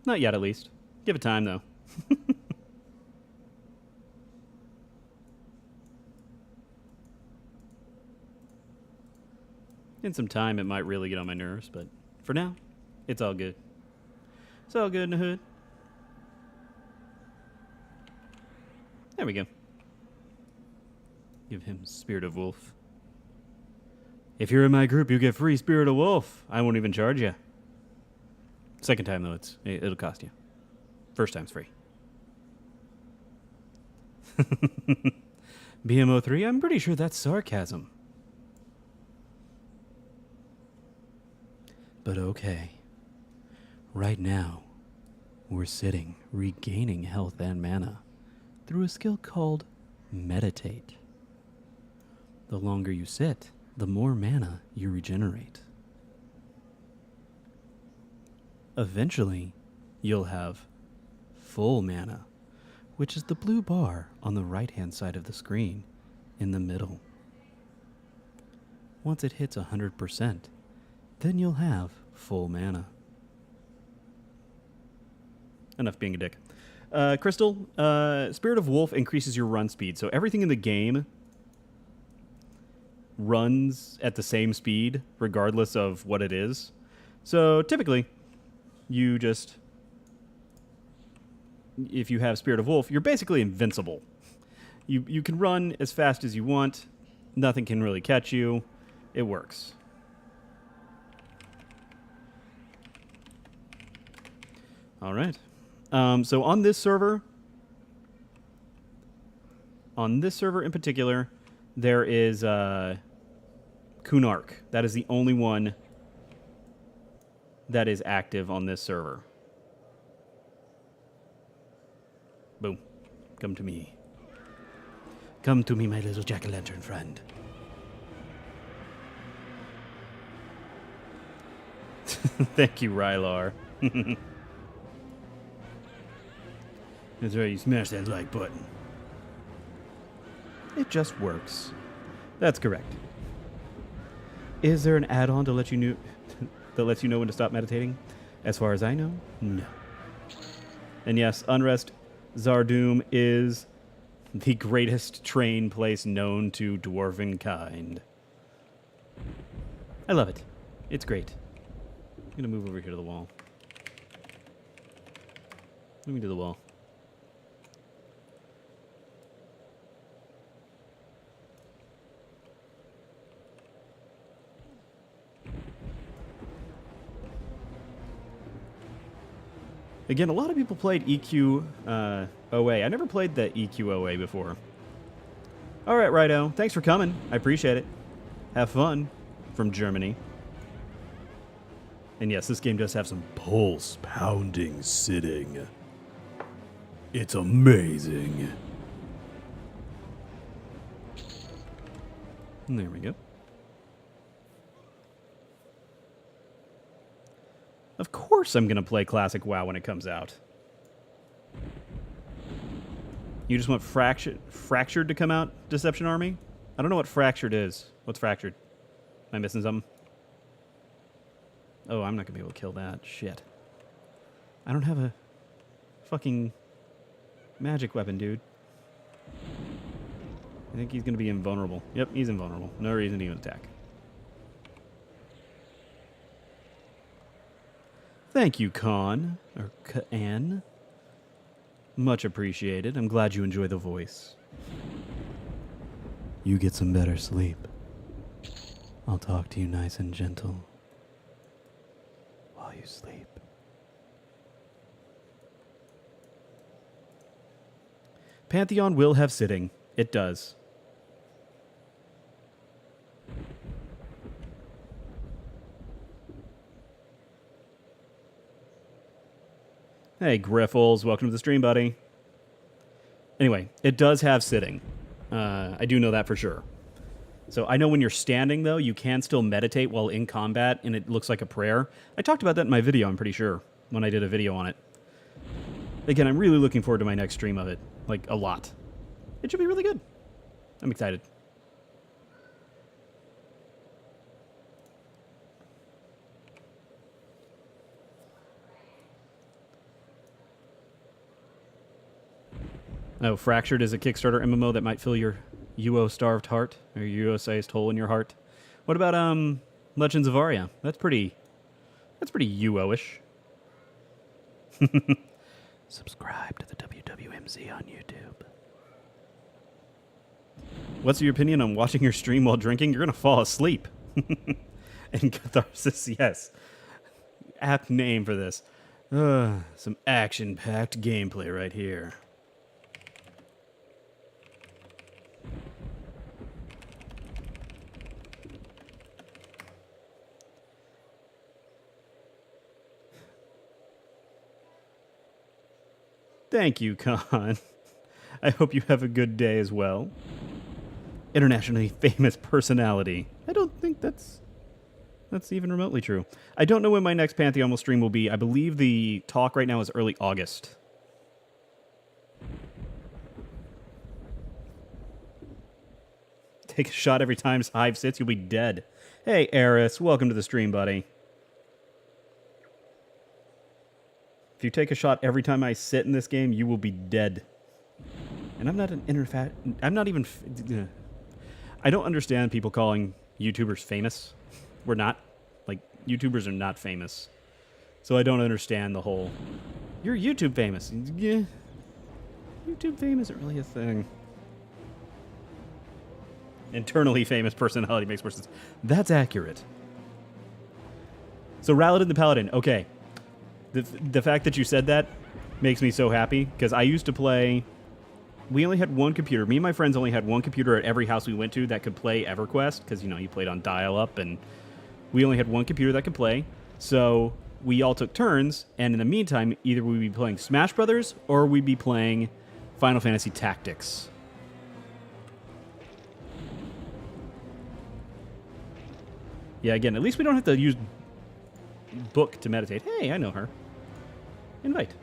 Not yet, at least. Give it time, though. In some time, it might really get on my nerves, but for now, it's all good. It's all good in the hood. There we go. Give him Spirit of Wolf. If you're in my group, you get free Spirit of Wolf. I won't even charge you. Second time, though, it'll cost you. First time's free. BMO3, I'm pretty sure that's sarcasm. But okay. Right now, we're sitting, regaining health and mana through a skill called Meditate. The longer you sit, the more mana you regenerate. Eventually, you'll have full mana, which is the blue bar on the right-hand side of the screen in the middle. Once it hits 100%, then you'll have full mana. Enough being a dick. Crystal, Spirit of Wolf increases your run speed, so everything in the game runs at the same speed regardless of what it is. So typically, you just, if you have Spirit of Wolf, you're basically invincible. You can run as fast as you want. Nothing can really catch you. It works. All right. So on this server in particular, there is Kunark. That is the only one that is active on this server. Boom. Come to me. Come to me, my little jack-o'-lantern friend. Thank you, Rylar. That's right, you smash that like button. It just works. That's correct. Is there an add-on to let you know that lets you know when to stop meditating? As far as I know, no. And yes, Unrest Zardoom is the greatest train place known to dwarven kind. I love it. It's great. I'm gonna move over here to the wall. Move me to the wall. Again, a lot of people played EQ OA. I never played the EQ OA before. All right, Righto. Thanks for coming. I appreciate it. Have fun. From Germany. And yes, this game does have some pulse-pounding sitting. It's amazing. And there we go. Of course I'm going to play Classic WoW when it comes out. You just want Fractured to come out, Deception Army? I don't know what Fractured is. What's Fractured? Am I missing something? Oh, I'm not going to be able to kill that. Shit. I don't have a fucking magic weapon, dude. I think he's going to be invulnerable. Yep, he's invulnerable. No reason to even attack. Thank you, Khan, or Ka'an. Much appreciated. I'm glad you enjoy the voice. You get some better sleep. I'll talk to you nice and gentle while you sleep. Pantheon will have sitting. It does. Hey, Griffles. Welcome to the stream, buddy. Anyway, it does have sitting. I do know that for sure. So I know when you're standing, though, you can still meditate while in combat, and it looks like a prayer. I talked about that in my video, I'm pretty sure, when I did a video on it. Again, I'm really looking forward to my next stream of it. Like, a lot. It should be really good. I'm excited. Oh, Fractured is a Kickstarter MMO that might fill your UO-starved heart, or your UO-sized hole in your heart. What about Legends of Aria? That's pretty UO-ish. Subscribe to the WWMZ on YouTube. What's your opinion on watching your stream while drinking? You're gonna fall asleep. And Catharsis, yes. Apt name for this. Some action-packed gameplay right here. Thank you, Khan. I hope you have a good day as well. Internationally famous personality. I don't think that's even remotely true. I don't know when my next Pantheon stream will be. I believe the talk right now is early August. Take a shot every time Hive sits, you'll be dead. Hey, Eris, welcome to the stream, buddy. If you take a shot every time I sit in this game, you will be dead. And I'm not an I don't understand people calling YouTubers famous. We're not. Like, YouTubers are not famous. So I don't understand the whole, you're YouTube famous. Yeah. YouTube fame isn't really a thing. Internally famous personality makes more sense. That's accurate. So Raladin the Paladin, okay. The fact that you said that makes me so happy, because I used to play... We only had one computer. Me and my friends only had one computer at every house we went to that could play EverQuest, because, you know, you played on dial-up, and we only had one computer that could play. So we all took turns, and in the meantime, either we'd be playing Smash Brothers, or we'd be playing Final Fantasy Tactics. Yeah, again, at least we don't have to use book to meditate. Hey, I know her. Invite.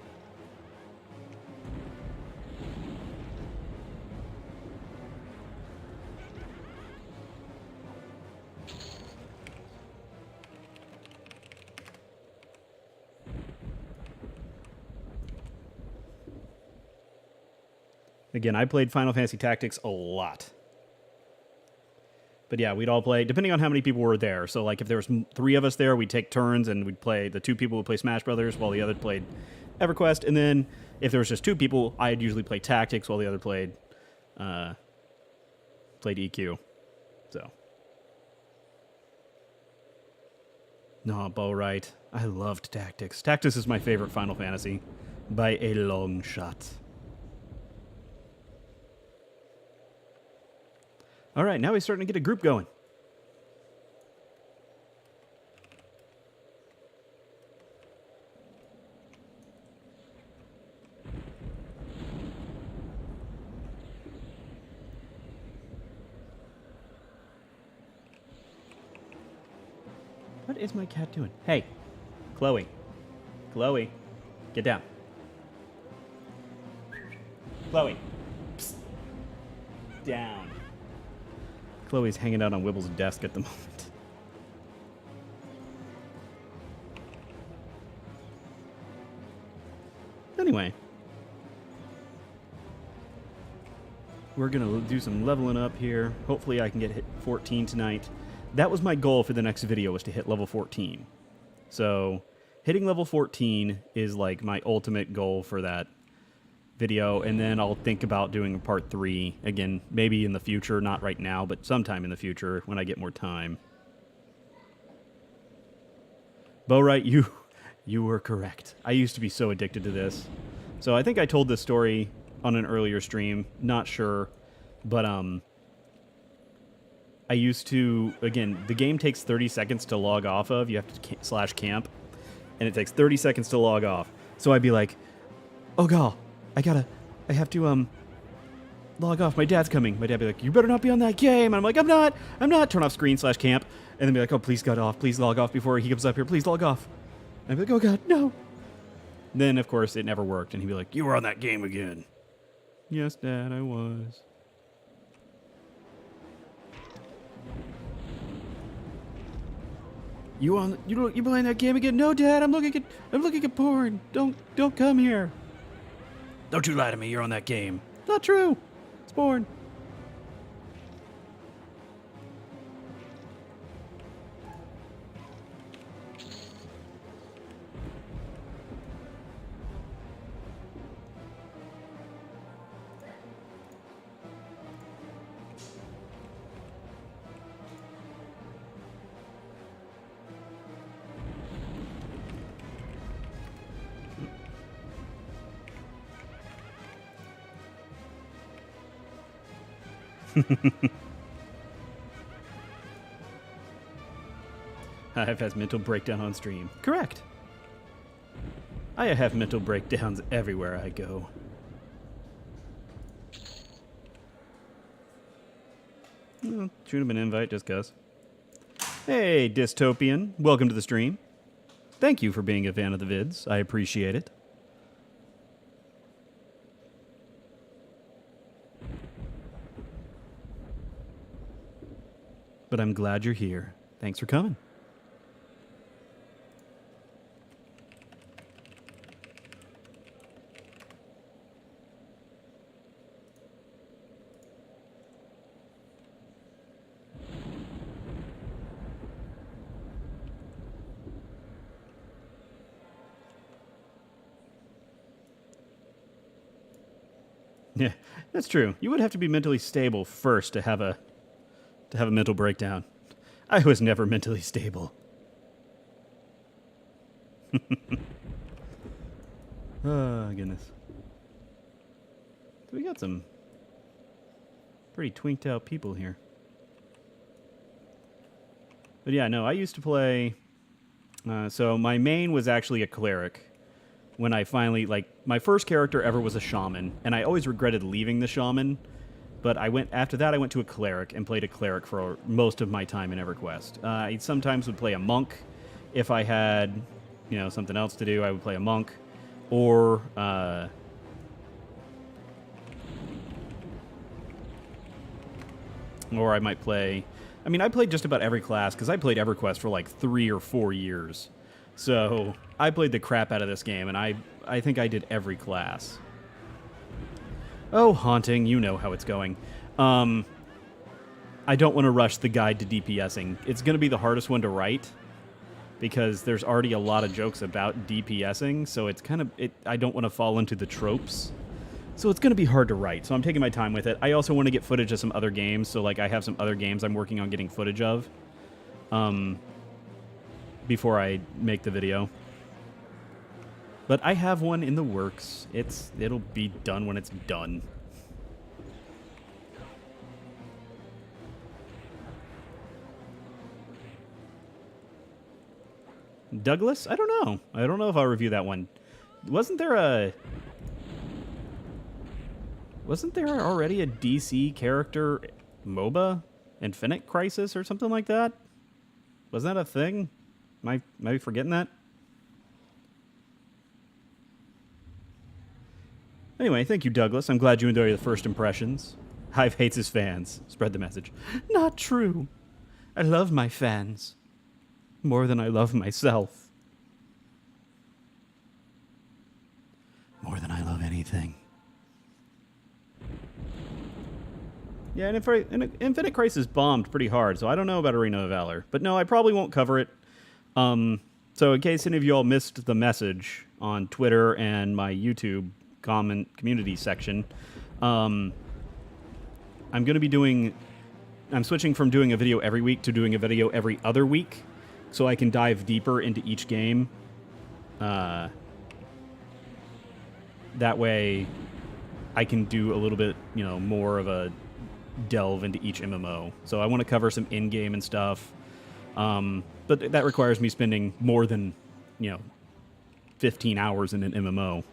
Again, I played Final Fantasy Tactics a lot. But yeah, we'd all play, depending on how many people were there. So, like, if there was 3 of us there, we'd take turns, and we'd play, the 2 people would play Smash Brothers, while the other played EverQuest. And then, if there was just 2 people, I'd usually play Tactics, while the other played EQ. So. No, Bo, right. I loved Tactics. Tactics is my favorite Final Fantasy. By a long shot. All right, now he's starting to get a group going. What is my cat doing? Hey, Chloe. Chloe, get down. Chloe. Psst. Down. Chloe's hanging out on Wibble's desk at the moment. Anyway. We're going to do some leveling up here. Hopefully I can get hit 14 tonight. That was my goal for the next video, was to hit level 14. So, hitting level 14 is like my ultimate goal for that video, and then I'll think about doing a part 3 again, maybe in the future, not right now, but sometime in the future when I get more time. Bo-Right, you were correct. I used to be so addicted to this. So I think I told this story on an earlier stream, not sure, but I used to, again, the game takes 30 seconds to log off of. You have to /camp, and it takes 30 seconds to log off. So I'd be like, oh god, I have to, log off. My dad's coming. My dad'd be like, you better not be on that game. And I'm like, I'm not. Turn off screen /camp. And then be like, oh, please get off. Please log off before he comes up here. Please log off. And I'd be like, oh god, no. Then, of course, it never worked. And he'd be like, you were on that game again. Yes, Dad, I was. You playing that game again? No, Dad, I'm looking at porn. Don't come here. Don't you lie to me, you're on that game. Not true. It's porn. I have had mental breakdown on stream. Correct. I have mental breakdowns everywhere I go. Well, shoot him an invite, just cuz. Hey, Dystopian. Welcome to the stream. Thank you for being a fan of the vids. I appreciate it. But I'm glad you're here. Thanks for coming. Yeah, that's true. You would have to be mentally stable first to have a mental breakdown. I was never mentally stable. Oh, goodness. We got some pretty twinked out people here. But yeah, no, I used to play... so my main was actually a cleric. When I finally, my first character ever was a shaman, and I always regretted leaving the shaman, but after that I went to a cleric and played a cleric for most of my time in EverQuest. I sometimes would play a monk. If I had, something else to do, I would play a monk. Or, I might play... I played just about every class, because I played EverQuest for 3 or 4 years. So, I played the crap out of this game, and I think I did every class. Oh, haunting, you know how it's going. I don't want to rush the guide to DPSing. It's going to be the hardest one to write, because there's already a lot of jokes about DPSing, so it's kind of... I don't want to fall into the tropes. So it's going to be hard to write, so I'm taking my time with it. I also want to get footage of some other games, so I have some other games I'm working on getting footage of. Before I make the video. But I have one in the works. It'll be done when it's done. Douglas? I don't know. I don't know if I'll review that one. Wasn't there already a DC character MOBA? Infinite Crisis or something like that? Was that a thing? Am I forgetting that? Anyway, thank you, Douglas. I'm glad you enjoyed the first impressions. Hive hates his fans. Spread the message. Not true. I love my fans. More than I love myself. More than I love anything. Yeah, and Infinite Crisis bombed pretty hard, so I don't know about Arena of Valor. But no, I probably won't cover it. So in case any of you all missed the message on Twitter and my YouTube community section, I'm switching from doing a video every week to doing a video every other week, so I can dive deeper into each game. That way, I can do a little bit, more of a delve into each MMO. So I want to cover some in-game and stuff. But that requires me spending more than, 15 hours in an MMO.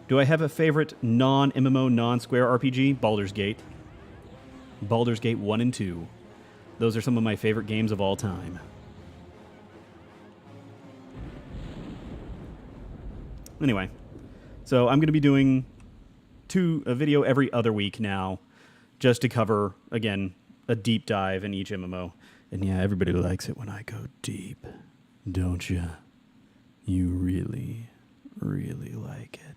Do I have a favorite non-MMO, non-Square RPG? Baldur's Gate. Baldur's Gate 1 and 2. Those are some of my favorite games of all time. Anyway, so I'm going to be doing a video every other week now, just to cover, again, a deep dive in each MMO. And yeah, everybody likes it when I go deep, don't ya? You really, really like it.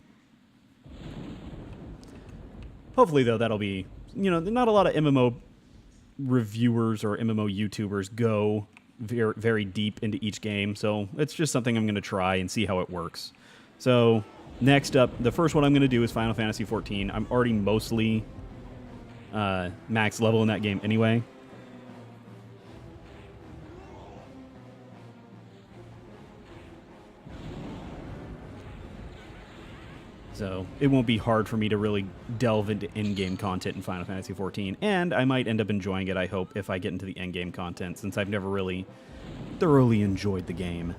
Hopefully, though, that'll be, not a lot of MMO reviewers or MMO YouTubers go very, very deep into each game, so it's just something I'm going to try and see how it works. So, next up, the first one I'm going to do is Final Fantasy XIV. I'm already mostly max level in that game anyway. So it won't be hard for me to really delve into in-game content in Final Fantasy XIV, and I might end up enjoying it, I hope, if I get into the in-game content, since I've never really thoroughly enjoyed the game.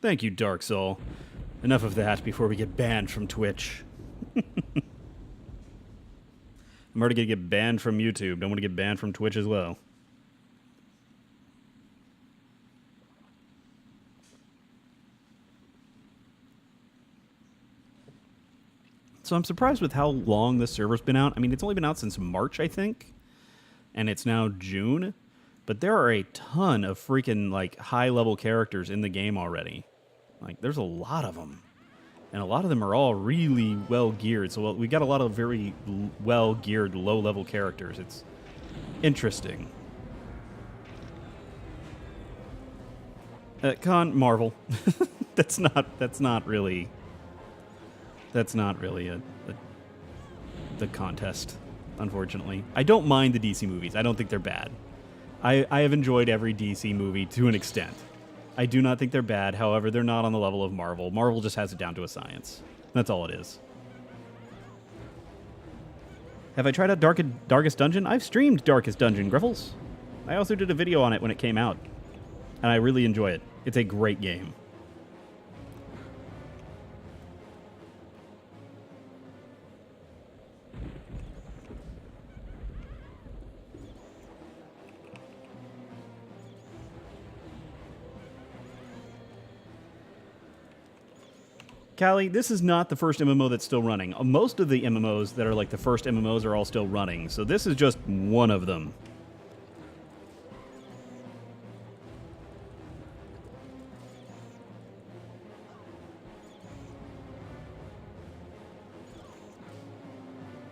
Thank you, Dark Soul. Enough of that before we get banned from Twitch. I'm already going to get banned from YouTube. Don't want to get banned from Twitch as well. So I'm surprised with how long this server's been out. I mean, it's only been out since March, I think. And it's now June. But there are a ton of freaking, high-level characters in the game already. There's a lot of them. And a lot of them are all really well geared. So we got a lot of very well geared, low level characters. It's interesting. Marvel. that's not really the contest, unfortunately. I don't mind the DC movies. I don't think they're bad. I have enjoyed every DC movie to an extent. I do not think they're bad. However, they're not on the level of Marvel. Marvel just has it down to a science. That's all it is. Have I tried out Darkest Dungeon? I've streamed Darkest Dungeon, Griffles. I also did a video on it when it came out. And I really enjoy it. It's a great game. Callie, this is not the first MMO that's still running. Most of the MMOs that are like the first MMOs are all still running, so this is just one of them.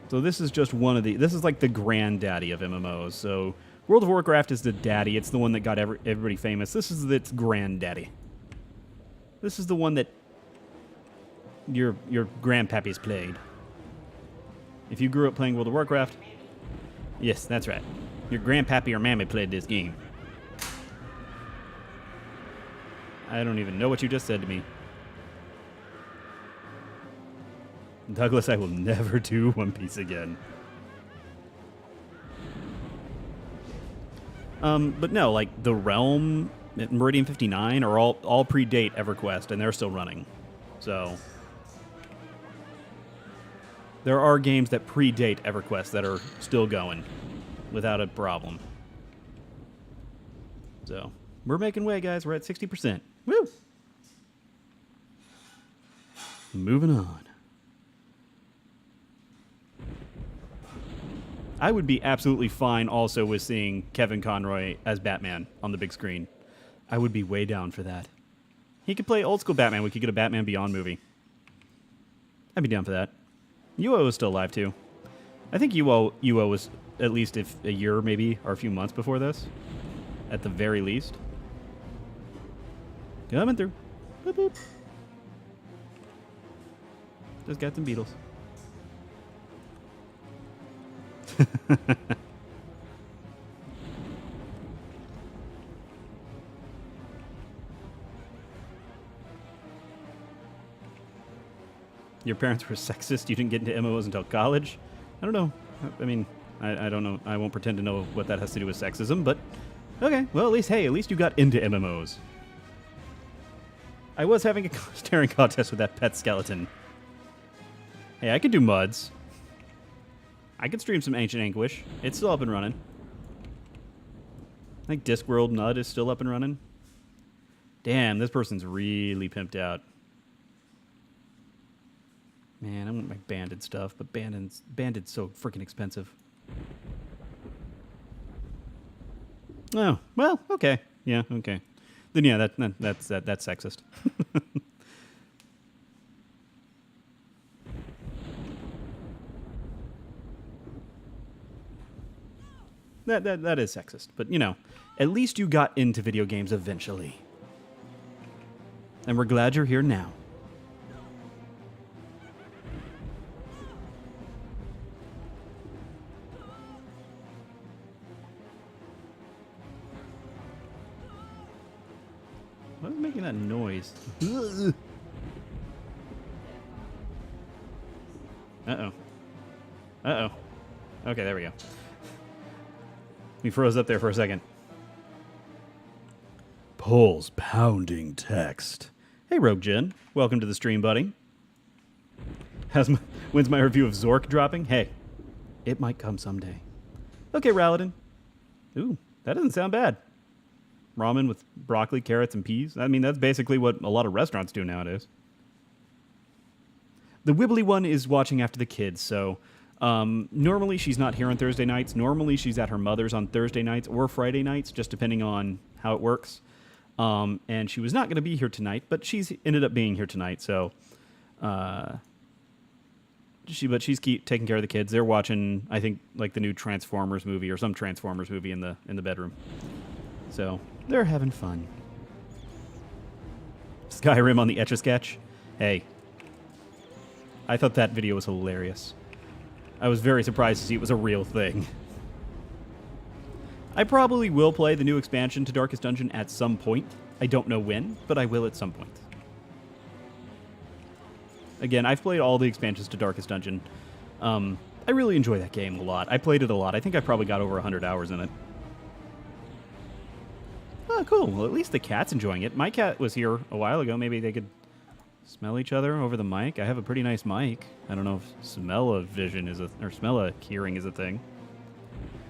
So this is just one of the... This is like the granddaddy of MMOs. So World of Warcraft is the daddy. It's the one that got everybody famous. This is its granddaddy. This is the one that your grandpappies played. If you grew up playing World of Warcraft, yes, that's right. Your grandpappy or mammy played this game. I don't even know what you just said to me. Douglas, I will never do One Piece again. But no, like The Realm, Meridian 59 are all predate EverQuest, and they're still running. So there are games that predate EverQuest that are still going without a problem. So we're making way, guys. We're at 60%. Woo! Moving on. I would be absolutely fine also with seeing Kevin Conroy as Batman on the big screen. I would be way down for that. He could play old school Batman. We could get a Batman Beyond movie. I'd be down for that. Yuo is still alive too. I think Yuo was at least a year maybe or a few months before this. At the very least. Coming through. Boop, boop. Just got some Beatles. Your parents were sexist. You didn't get into MMOs until college. I don't know. I mean, I don't know. I won't pretend to know what that has to do with sexism, but okay. Well, at least you got into MMOs. I was having a staring contest with that pet skeleton. Hey, I could do MUDs. I could stream some Ancient Anguish. It's still up and running. I think Discworld Nud is still up and running. Damn, this person's really pimped out. Man, I want my banded stuff, but banded's so freaking expensive. Oh, well, okay. Yeah, okay. Then yeah, that's sexist. That is sexist, but you know, at least you got into video games eventually. And we're glad you're here now. What is making that noise? Uh-oh. Uh-oh. Okay, there we go. We froze up there for a second. Pulse pounding text. Hey, Rogue Jen. Welcome to the stream, buddy. When's my review of Zork dropping? Hey, it might come someday. Okay, Raladin. Ooh, that doesn't sound bad. Ramen with broccoli, carrots, and peas. I mean, that's basically what a lot of restaurants do nowadays. The Wibbly one is watching after the kids, so... normally she's not here on Thursday nights. Normally she's at her mother's on Thursday nights or Friday nights, just depending on how it works. And she was not going to be here tonight, but she's ended up being here tonight. So But she's taking care of the kids. They're watching, I think, like the new Transformers movie or some Transformers movie in the bedroom. So they're having fun. Skyrim on the Etch-a-Sketch. Hey, I thought that video was hilarious. I was very surprised to see it was a real thing. I probably will play the new expansion to Darkest Dungeon at some point. I don't know when, but I will at some point. Again, I've played all the expansions to Darkest Dungeon. I really enjoy that game a lot. I played it a lot. I think I probably got over 100 hours in it. Oh, cool. Well, at least the cat's enjoying it. My cat was here a while ago. Maybe they could smell each other over the mic. I have a pretty nice mic. I don't know if smell-o-vision is or smell-o-hearing is a thing.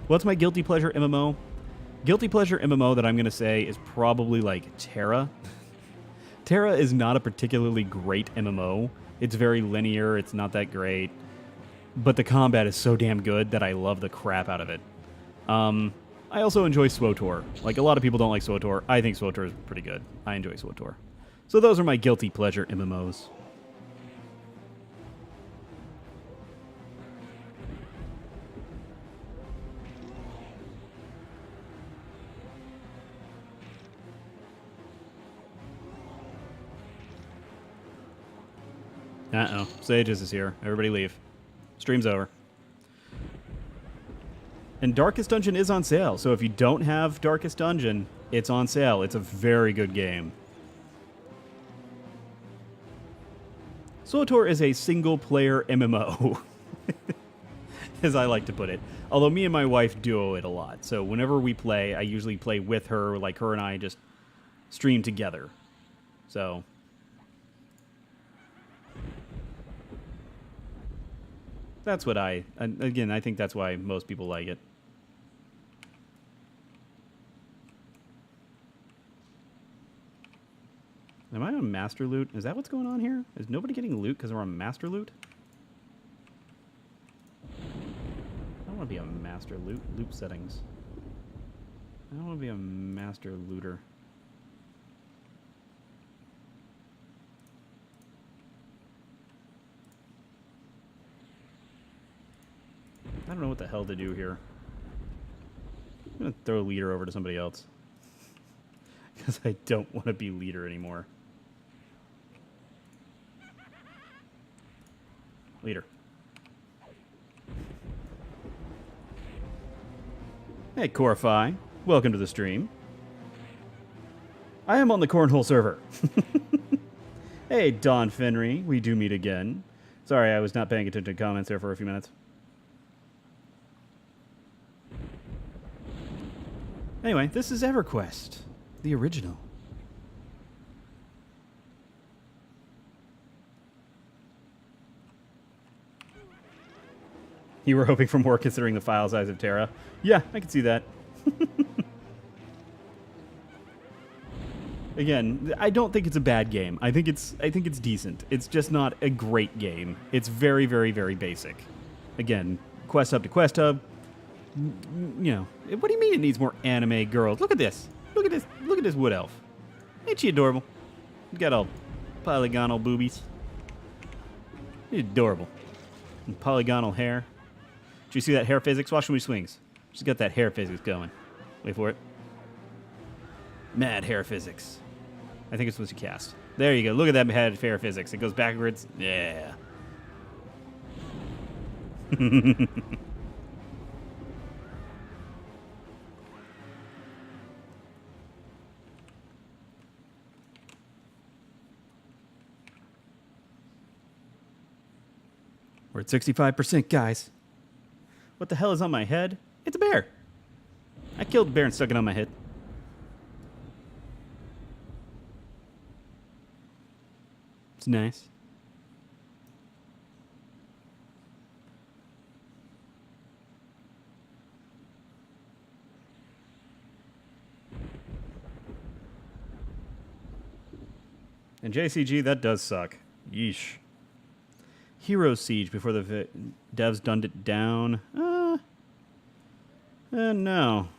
What's my guilty pleasure MMO? Guilty pleasure MMO that I'm going to say is probably like Terra. Terra is not a particularly great MMO. It's very linear. It's not that great. But the combat is so damn good that I love the crap out of it. I also enjoy SWTOR. Like, a lot of people don't like SWTOR. I think SWTOR is pretty good. I enjoy SWTOR. So those are my guilty pleasure MMOs. Uh-oh. Sages is here. Everybody leave. Stream's over. And Darkest Dungeon is on sale, so if you don't have Darkest Dungeon, it's on sale. It's a very good game. SWTOR is a single-player MMO, as I like to put it. Although me and my wife duo it a lot, so whenever we play, I usually play with her, like her and I just stream together. So that's what again, I think that's why most people like it. Am I on master loot? Is that what's going on here? Is nobody getting loot because we're on master loot? I don't want to be a master loot settings. I don't want to be a master looter. I don't know what the hell to do here. I'm going to throw leader over to somebody else. Because I don't want to be leader anymore. Leader. Hey, Corify. Welcome to the stream. I am on the Cornhole server. Hey, Don Fenry. We do meet again. Sorry, I was not paying attention to comments there for a few minutes. Anyway, this is EverQuest, the original. You were hoping for more considering the file size of Terra. Yeah, I can see that. Again, I don't think it's a bad game. I think it's decent. It's just not a great game. It's very, very, very basic. Again, quest hub to quest hub. You know, what do you mean it needs more anime girls? Look at this. Look at this. Look at this wood elf. Ain't she adorable? Got all polygonal boobies. She's adorable. And polygonal hair. Did you see that hair physics? Watch when she swings. She's got that hair physics going. Wait for it. Mad hair physics. I think it's supposed to cast. There you go. Look at that mad hair physics. It goes backwards. Yeah. We're at 65%, guys. What the hell is on my head? It's a bear. I killed the bear and stuck it on my head. It's nice. And JCG, that does suck. Yeesh. Hero Siege before the devs dumbed it down. No.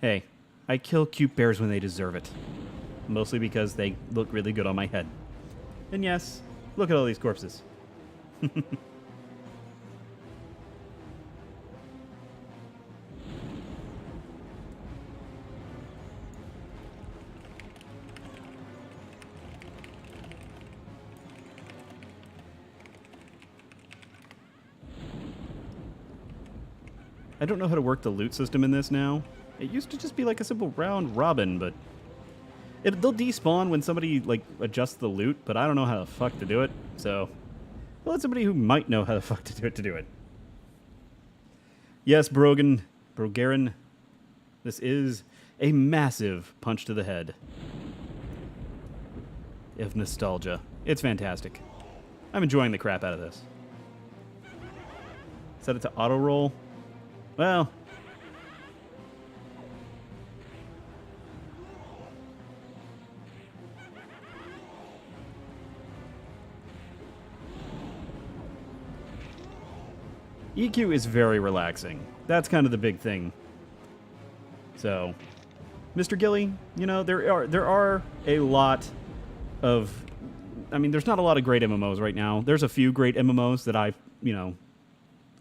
Hey, I kill cute bears when they deserve it. Mostly because they look really good on my head. And yes, look at all these corpses. I don't know how to work the loot system in this now. It used to just be like a simple round robin, but they'll despawn when somebody like adjusts the loot, but I don't know how the fuck to do it. So, well, let somebody who might know how the fuck to do it. Yes, Brogarin, this is a massive punch to the head of nostalgia. It's fantastic. I'm enjoying the crap out of this. Set it to auto roll. Well, EQ is very relaxing. That's kind of the big thing. So, Mr. Gilly, you know, there are a lot of, I mean, there's not a lot of great MMOs right now. There's a few great MMOs that I, you know,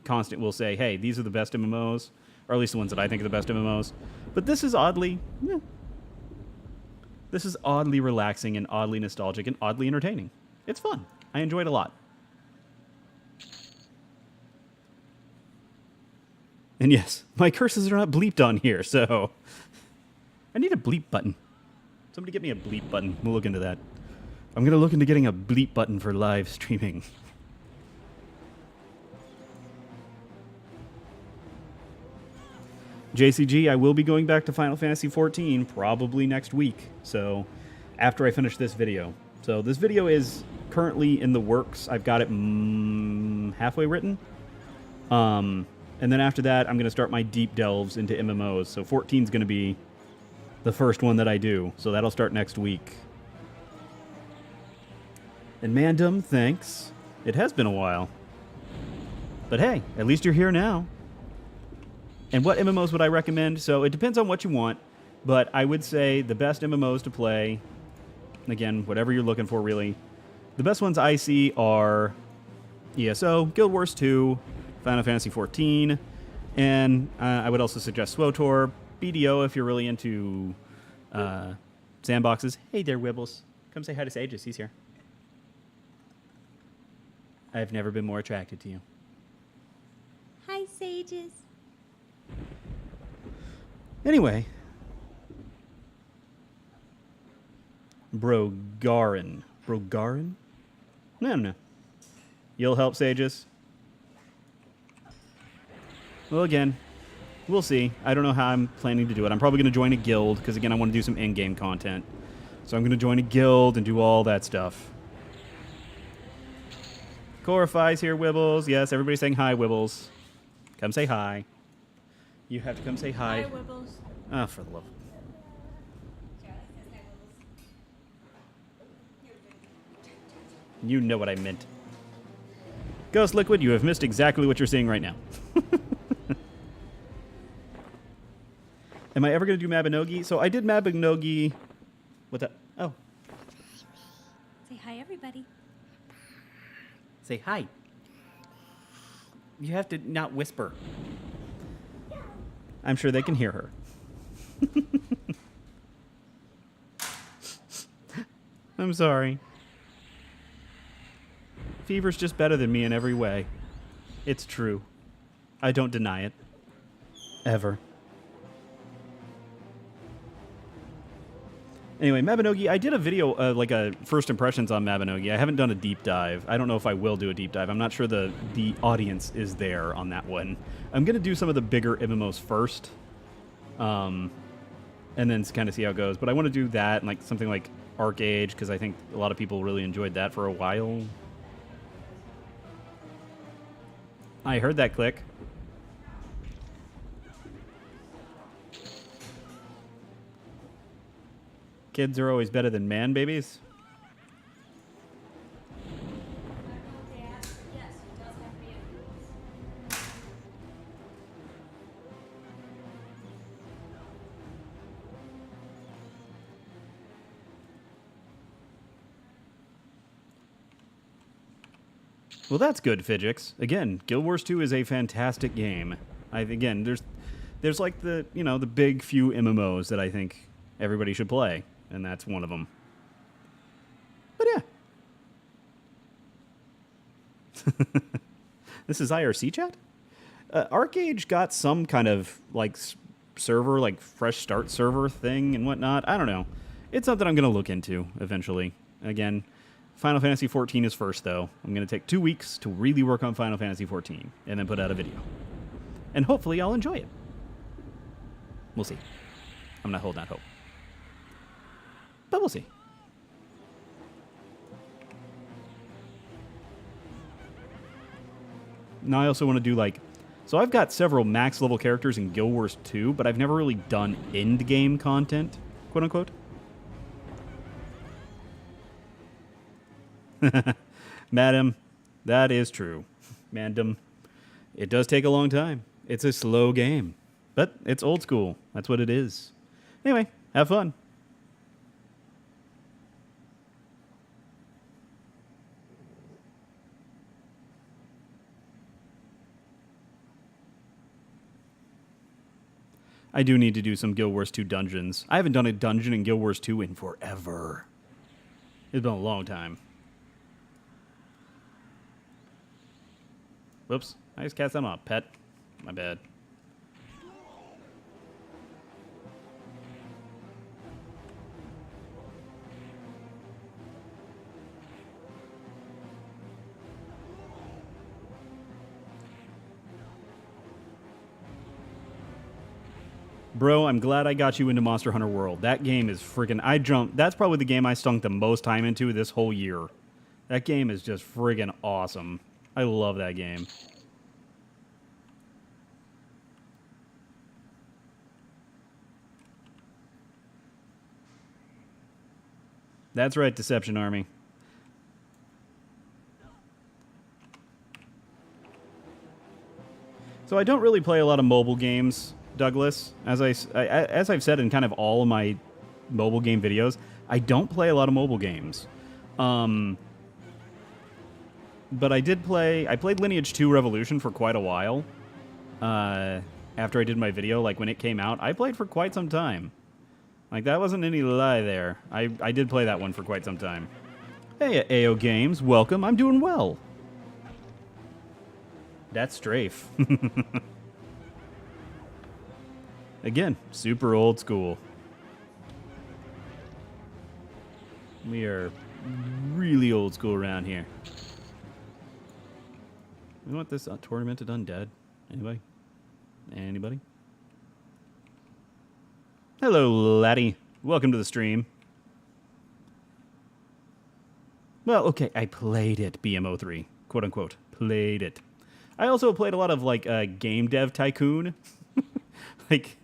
constant will say, hey, these are the best MMOs, or at least the ones that I think are the best MMOs. But this is oddly, this is oddly relaxing and oddly nostalgic and oddly entertaining. It's fun. I enjoy it a lot. And yes, my curses are not bleeped on here, so I need a bleep button. Somebody get me a bleep button. We'll look into that. I'm going to look into getting a bleep button for live streaming. JCG, I will be going back to Final Fantasy XIV probably next week, so after I finish this video. So this video is currently in the works. I've got it halfway written. And then after that, I'm going to start my deep delves into MMOs. So 14 is going to be the first one that I do. So that'll start next week. And Mandem, thanks. It has been a while. But hey, at least you're here now. And what MMOs would I recommend? So it depends on what you want, but I would say the best MMOs to play, again, whatever you're looking for, really. The best ones I see are ESO, Guild Wars 2, Final Fantasy XIV, and I would also suggest SWOTOR, BDO if you're really into sandboxes. Hey there, Wibbles. Come say hi to Sages. He's here. I've never been more attracted to you. Hi, Sages. Anyway. Brogarin. Brogarin? No. You'll help, Sages? Well, again, we'll see. I don't know how I'm planning to do it. I'm probably going to join a guild, because, again, I want to do some in-game content. So I'm going to join a guild and do all that stuff. Corify's here, Wibbles. Yes, everybody's saying hi, Wibbles. Come say hi. You have to come say hi. Hi, Wibbles. Ah, for the love. You know what I meant. Ghost Liquid, you have missed exactly what you're seeing right now. Am I ever going to do Mabinogi? So I did Mabinogi. What's that? Oh. Say hi, everybody. Say hi. You have to not whisper. I'm sure they can hear her. I'm sorry. Fever's just better than me in every way. It's true. I don't deny it. Ever. Anyway, Mabinogi, I did a video, like a first impressions on Mabinogi. I haven't done a deep dive. I don't know if I will do a deep dive. I'm not sure the audience is there on that one. I'm going to do some of the bigger MMOs first. And then kind of see how it goes. But I want to do that and like something like Arcade, because I think a lot of people really enjoyed that for a while. I heard that click. Kids are always better than man babies. Well, that's good, Fidgix. Again, Guild Wars 2 is a fantastic game. Again, there's like the big few MMOs that I think everybody should play, and that's one of them. But yeah. This is IRC chat? Arcade got some kind of like server, like fresh start server thing and whatnot. I don't know. It's something I'm going to look into eventually. Again, Final Fantasy XIV is first, though. I'm going to take 2 weeks to really work on Final Fantasy XIV and then put out a video. And hopefully I'll enjoy it. We'll see. I'm not holding out hope. But we'll see. Now I also want to do like... So I've got several max level characters in Guild Wars 2, but I've never really done end game content, quote unquote. Madam, that is true. Mandem, it does take a long time. It's a slow game, but it's old school. That's what it is. Anyway, have fun. I do need to do some Guild Wars 2 dungeons. I haven't done a dungeon in Guild Wars 2 in forever. It's been a long time. Whoops. I just cast that on a pet. My bad. Bro, I'm glad I got you into Monster Hunter World. That game is freaking... That's probably the game I stunk the most time into this whole year. That game is just friggin' awesome. I love that game. That's right, Deception Army. So I don't really play a lot of mobile games, Douglas. As I've said in kind of all of my mobile game videos, I don't play a lot of mobile games. But I played Lineage 2 Revolution for quite a while. After I did my video, like when it came out, I played for quite some time. Like, that wasn't any lie there. I did play that one for quite some time. Hey, AO Games, welcome. I'm doing well. That's Strafe. Again, super old school. We are really old school around here. We want this Tormented Undead. Anybody? Anybody? Hello, laddie. Welcome to the stream. Well, okay, I played it, BMO3. Quote unquote. Played it. I also played a lot of, like, Game Dev Tycoon. Like,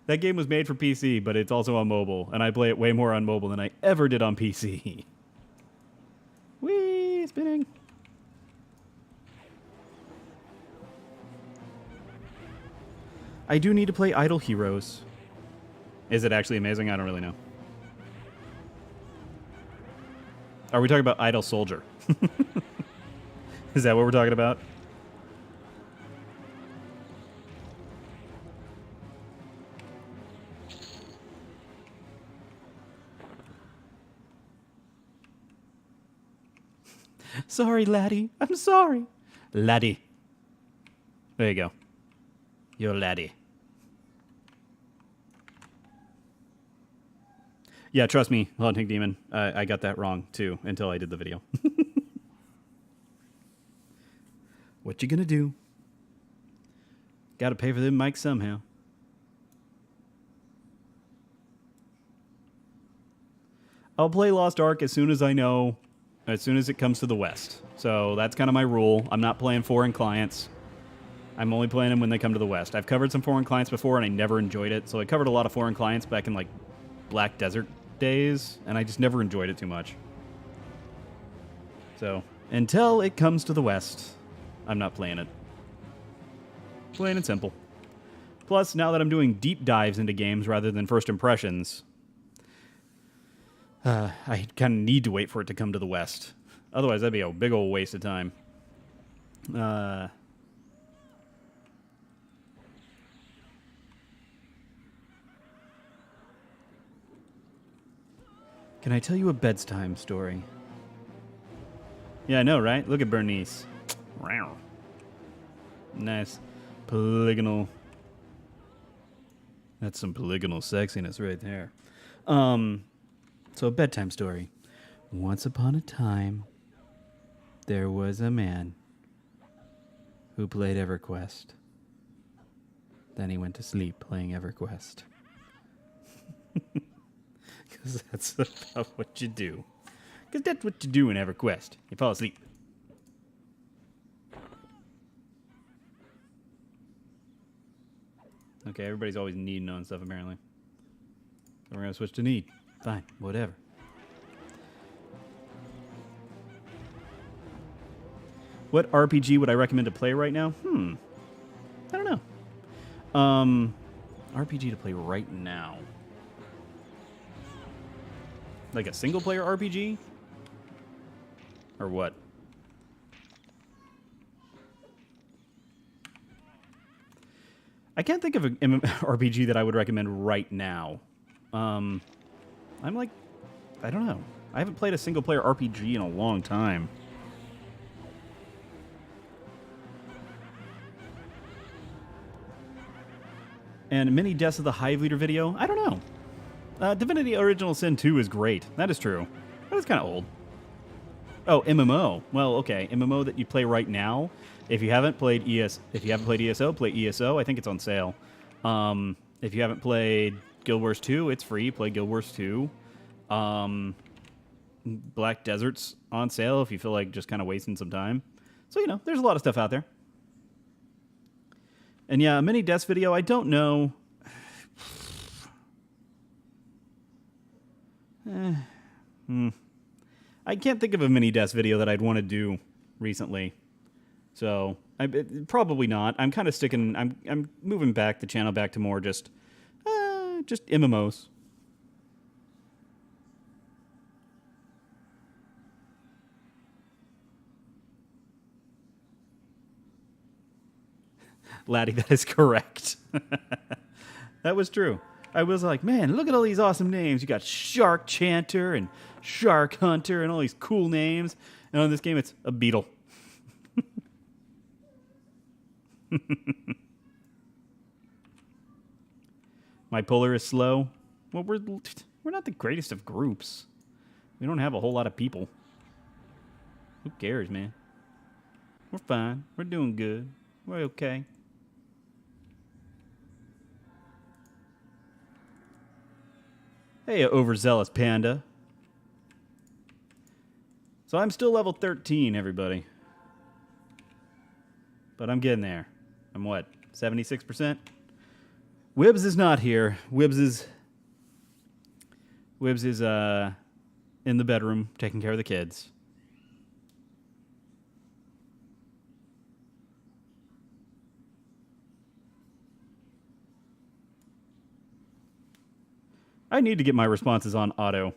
that game was made for PC, but it's also on mobile, and I play it way more on mobile than I ever did on PC. Whee! Spinning. I do need to play Idle Heroes. Is it actually amazing? I don't really know. Are we talking about Idle Soldier? Is that what we're talking about? Sorry, laddie. I'm sorry. Laddie. There you go. You're laddie. Yeah, trust me, Haunting Demon. I got that wrong, too, until I did the video. What you gonna do? Gotta pay for them mics somehow. I'll play Lost Ark as soon as I know, as soon as it comes to the West. So that's kind of my rule. I'm not playing foreign clients. I'm only playing them when they come to the West. I've covered some foreign clients before, and I never enjoyed it. So I covered a lot of foreign clients back in, like, Black Desert days, and I just never enjoyed it too much. So, until it comes to the West, I'm not playing it. Plain and simple. Plus, now that I'm doing deep dives into games rather than first impressions, I kind of need to wait for it to come to the West. Otherwise, that'd be a big old waste of time. Can I tell you a bedtime story? Yeah, I know, right? Look at Bernice. Nice. Polygonal. That's some polygonal sexiness right there. So a bedtime story. Once upon a time, there was a man who played EverQuest. Then he went to sleep playing EverQuest. Because that's about what you do. Because that's what you do in EverQuest. You fall asleep. Okay, everybody's always needing on stuff, apparently. So we're going to switch to need. Fine, whatever. What RPG would I recommend to play right now? I don't know. RPG to play right now. Like a single-player RPG? Or what? I can't think of an RPG that I would recommend right now. I'm like, I don't know. I haven't played a single-player RPG in a long time. And mini Deaths of the Hive Leader video? I don't know. Divinity Original Sin 2 is great. That is true. That is kind of old. Oh, MMO. Well, okay. MMO that you play right now. If you haven't played ESO, play ESO. I think it's on sale. If you haven't played Guild Wars 2, it's free. Play Guild Wars 2. Black Desert's on sale if you feel like just kind of wasting some time. So, you know, there's a lot of stuff out there. And yeah, a mini deaths video, I don't know. I can't think of a mini deaths video that I'd want to do recently. So, probably not. I'm kind of sticking, I'm moving back the channel back to more just MMOs. Laddie, that is correct. That was true. I was like, man, look at all these awesome names. You got Shark Chanter and Shark Hunter and all these cool names. And on this game, it's a beetle. My puller is slow. Well, we're not the greatest of groups. We don't have a whole lot of people. Who cares, man? We're fine. We're doing good. We're okay. Hey, overzealous panda. So I'm still level 13, everybody. But I'm getting there. I'm what, 76%? Wibbs is not here. Wibbs is in the bedroom taking care of the kids. I need to get my responses on auto.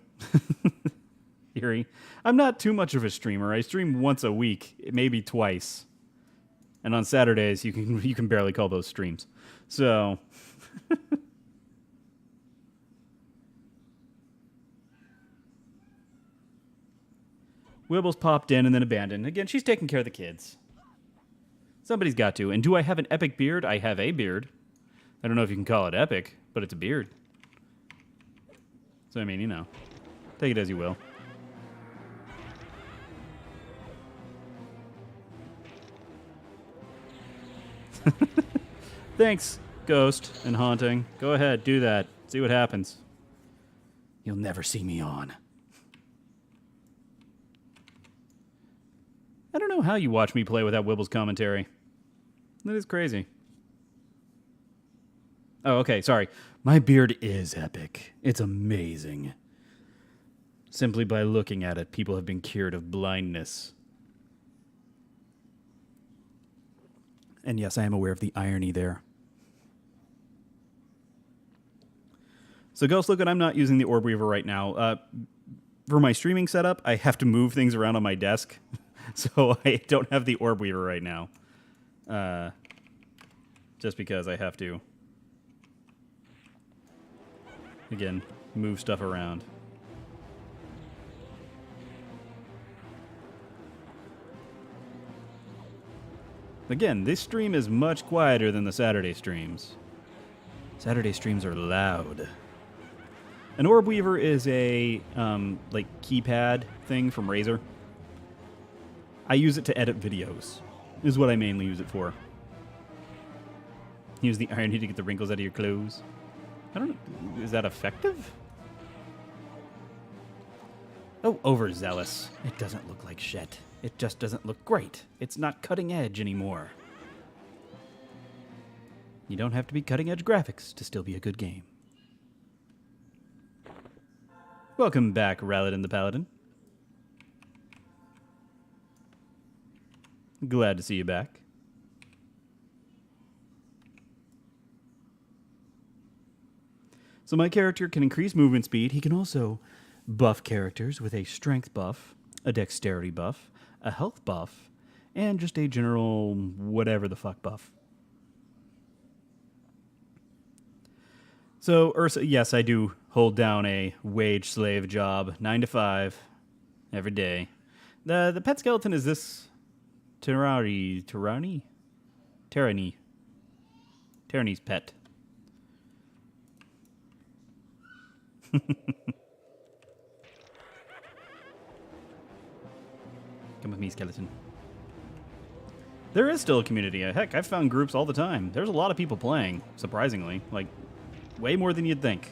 Erie. I'm not too much of a streamer. I stream once a week, maybe twice. And on Saturdays, you can barely call those streams. So Wibbles popped in and then abandoned. Again, she's taking care of the kids. Somebody's got to. And do I have an epic beard? I have a beard. I don't know if you can call it epic, but it's a beard. So, I mean, you know, take it as you will. Thanks, Ghost and Haunting. Go ahead, do that. See what happens. You'll never see me on. I don't know how you watch me play without Wibble's commentary. That is crazy. Oh, okay, sorry. My beard is epic. It's amazing. Simply by looking at it, people have been cured of blindness. And yes, I am aware of the irony there. So, Ghost, look, I'm not using the Orb Weaver right now. For my streaming setup, I have to move things around on my desk So I don't have the Orb Weaver right now. Just because I have to, again, move stuff around. Again, this stream is much quieter than the Saturday streams. Saturday streams are loud. An Orb Weaver is a, like, keypad thing from Razer. I use it to edit videos, is what I mainly use it for. Use the irony to get the wrinkles out of your clothes. I don't know, is that effective? Oh, overzealous. It doesn't look like shit. It just doesn't look great. It's not cutting edge anymore. You don't have to be cutting edge graphics to still be a good game. Welcome back, Raladin the Paladin. Glad to see you back. So my character can increase movement speed. He can also buff characters with a strength buff, a dexterity buff, a health buff, and just a general whatever the fuck buff. So, Ursa, yes, I do hold down a wage slave job, 9 to 5, every day. The pet skeleton is this Tyranny's pet. Come with me, skeleton. There is still a community. Heck, I've found groups all the time. There's a lot of people playing, surprisingly. Like, way more than you'd think.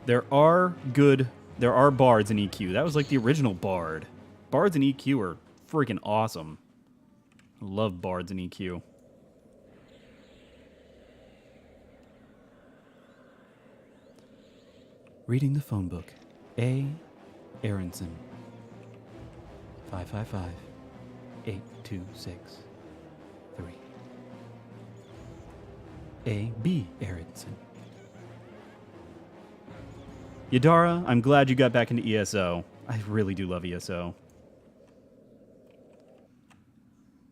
There are bards in EQ. That was like the original bard. Bards in EQ are freaking awesome. I love bards in EQ. Reading the phone book. A. Aronson. 555-826-3. A. B. Aronson. Yadara, I'm glad you got back into ESO. I really do love ESO.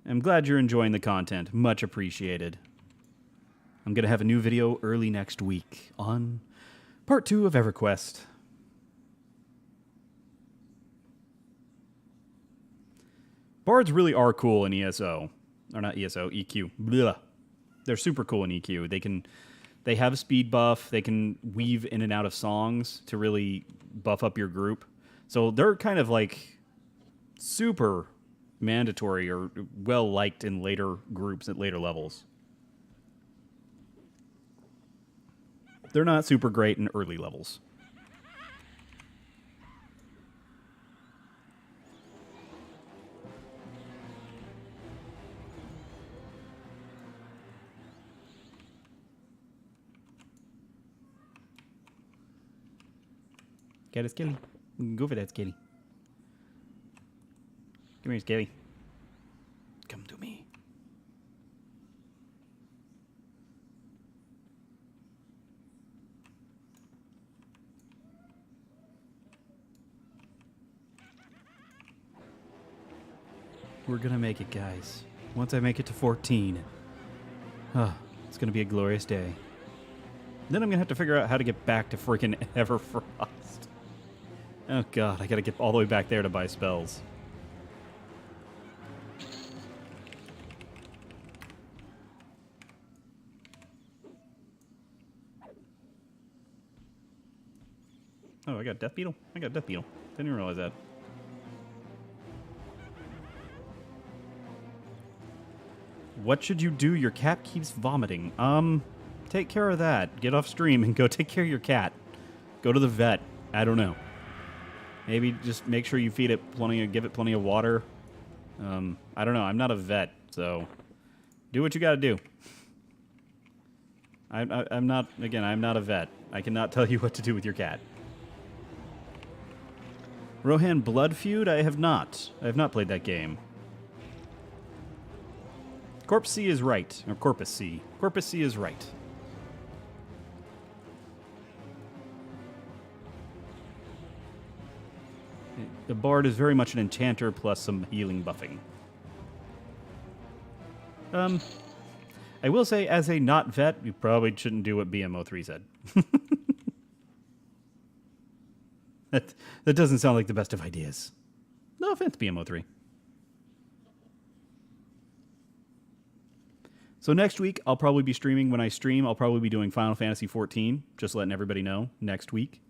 I'm glad you're enjoying the content. Much appreciated. I'm going to have a new video early next week on Part 2 of EverQuest. Bards really are cool in ESO. Or not ESO, EQ. Blah. They're super cool in EQ. They have a speed buff. They can weave in and out of songs to really buff up your group. So they're kind of like super mandatory or well-liked in later groups at later levels. They're not super great in early levels. Get it, Skelly. Go for that, Skelly. Come here, Skelly. Come to me. We're gonna make it, guys. Once I make it to 14, it's gonna be a glorious day. Then I'm gonna have to figure out how to get back to freaking Everfrost. Oh god, I gotta get all the way back there to buy spells. Oh, I got Death Beetle? I got Death Beetle. Didn't even realize that. What should you do? Your cat keeps vomiting. Take care of that. Get off stream and go take care of your cat. Go to the vet. I don't know. Maybe just make sure you feed it give it plenty of water. I don't know. I'm not a vet, so do what you got to do. I'm not a vet. I cannot tell you what to do with your cat. Rohan Blood Feud? I have not. I have not played that game. Corpse C is right. Or Corpus C. Corpus C is right. The bard is very much an enchanter plus some healing buffing. I will say, as a not vet, you probably shouldn't do what BMO3 said. That doesn't sound like the best of ideas. No offense, BMO3. So next week, I'll probably be streaming. When I stream, I'll probably be doing Final Fantasy XIV. Just letting everybody know next week.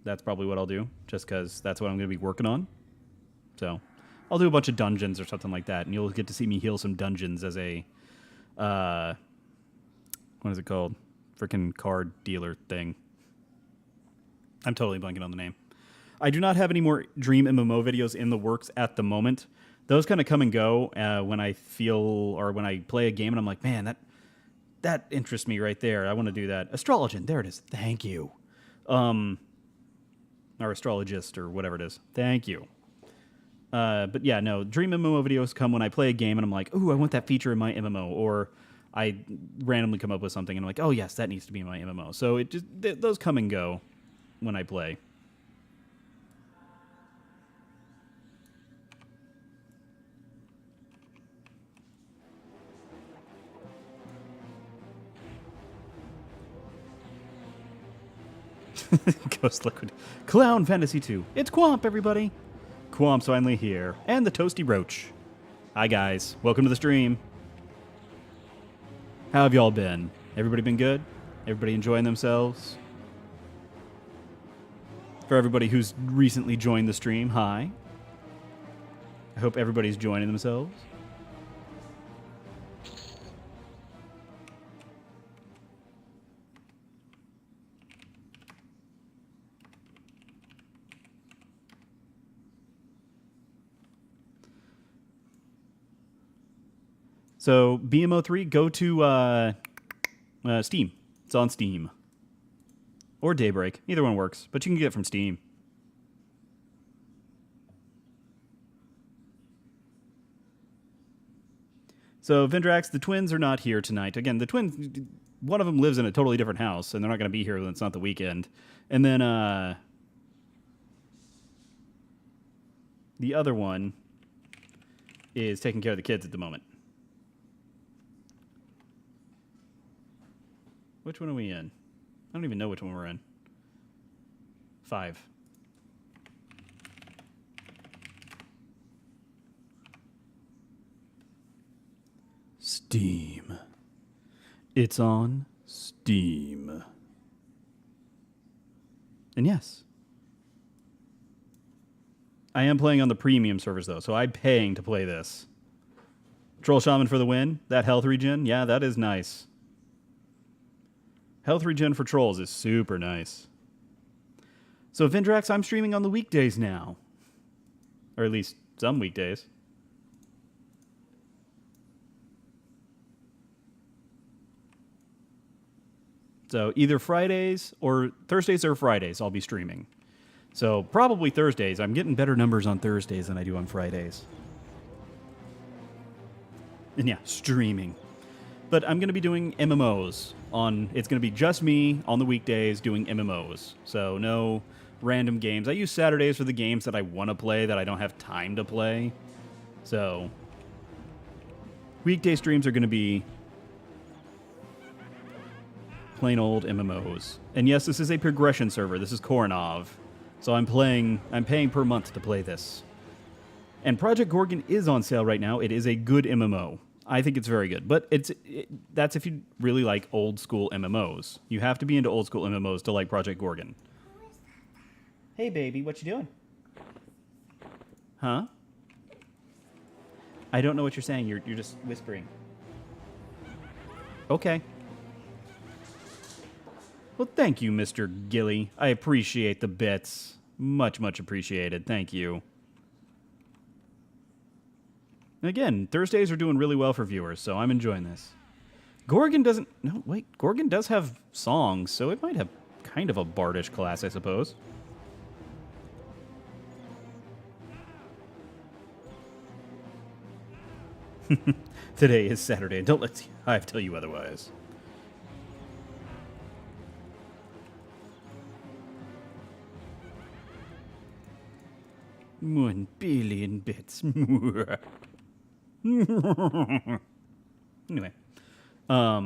That's probably what I'll do, just because that's what I'm going to be working on. So I'll do a bunch of dungeons or something like that, and you'll get to see me heal some dungeons as a, what is it called? Freaking card dealer thing. I'm totally blanking on the name. I do not have any more Dream MMO videos in the works at the moment. Those kind of come and go when I feel, or when I play a game and I'm like, man, that interests me right there. I want to do that. Astrologian, there it is. Thank you. Or astrologist, or whatever it is. Thank you. But yeah, no, Dream MMO videos come when I play a game and I'm like, ooh, I want that feature in my MMO. Or I randomly come up with something and I'm like, oh yes, that needs to be in my MMO. So it just those come and go when I play. Ghost Liquid. Clown Fantasy 2. It's Quamp, everybody. Quamp's finally here. And the Toasty Roach. Hi, guys. Welcome to the stream. How have y'all been? Everybody been good? Everybody enjoying themselves? For everybody who's recently joined the stream, hi. I hope everybody's joining themselves. So, BMO3, go to Steam. It's on Steam. Or Daybreak. Either one works, but you can get it from Steam. So, Vendrax, the twins are not here tonight. Again, the twins, one of them lives in a totally different house, and they're not going to be here when it's not the weekend. And then the other one is taking care of the kids at the moment. Which one are we in? I don't even know which one we're in. 5. Steam. It's on Steam. And yes, I am playing on the premium servers, though, so I'm paying to play this. Troll Shaman for the win. That health regen, yeah, that is nice. Health regen for trolls is super nice. So, Vendrax, I'm streaming on the weekdays now. Or at least some weekdays. So, either Fridays or Thursdays or Fridays, I'll be streaming. So, probably Thursdays. I'm getting better numbers on Thursdays than I do on Fridays. And yeah, streaming. But I'm going to be doing MMOs it's going to be just me on the weekdays doing MMOs. So no random games. I use Saturdays for the games that I want to play that I don't have time to play. So weekday streams are going to be plain old MMOs. And yes, this is a progression server. This is Koronov. So I'm paying per month to play this. And Project Gorgon is on sale right now. It is a good MMO. I think it's very good, but that's if you really like old school MMOs. You have to be into old school MMOs to like Project Gorgon. Hey, baby, what you doing? Huh? I don't know what you're saying. You're just whispering. Okay. Well, thank you, Mr. Gilly. I appreciate the bits. Much, much appreciated. Thank you. Again, Thursdays are doing really well for viewers, so I'm enjoying this. Gorgon doesn't... No, wait. Gorgon does have songs, so it might have kind of a bardish class, I suppose. Today is Saturday. Don't let Hive tell you otherwise. 1 billion bits. Anyway. Let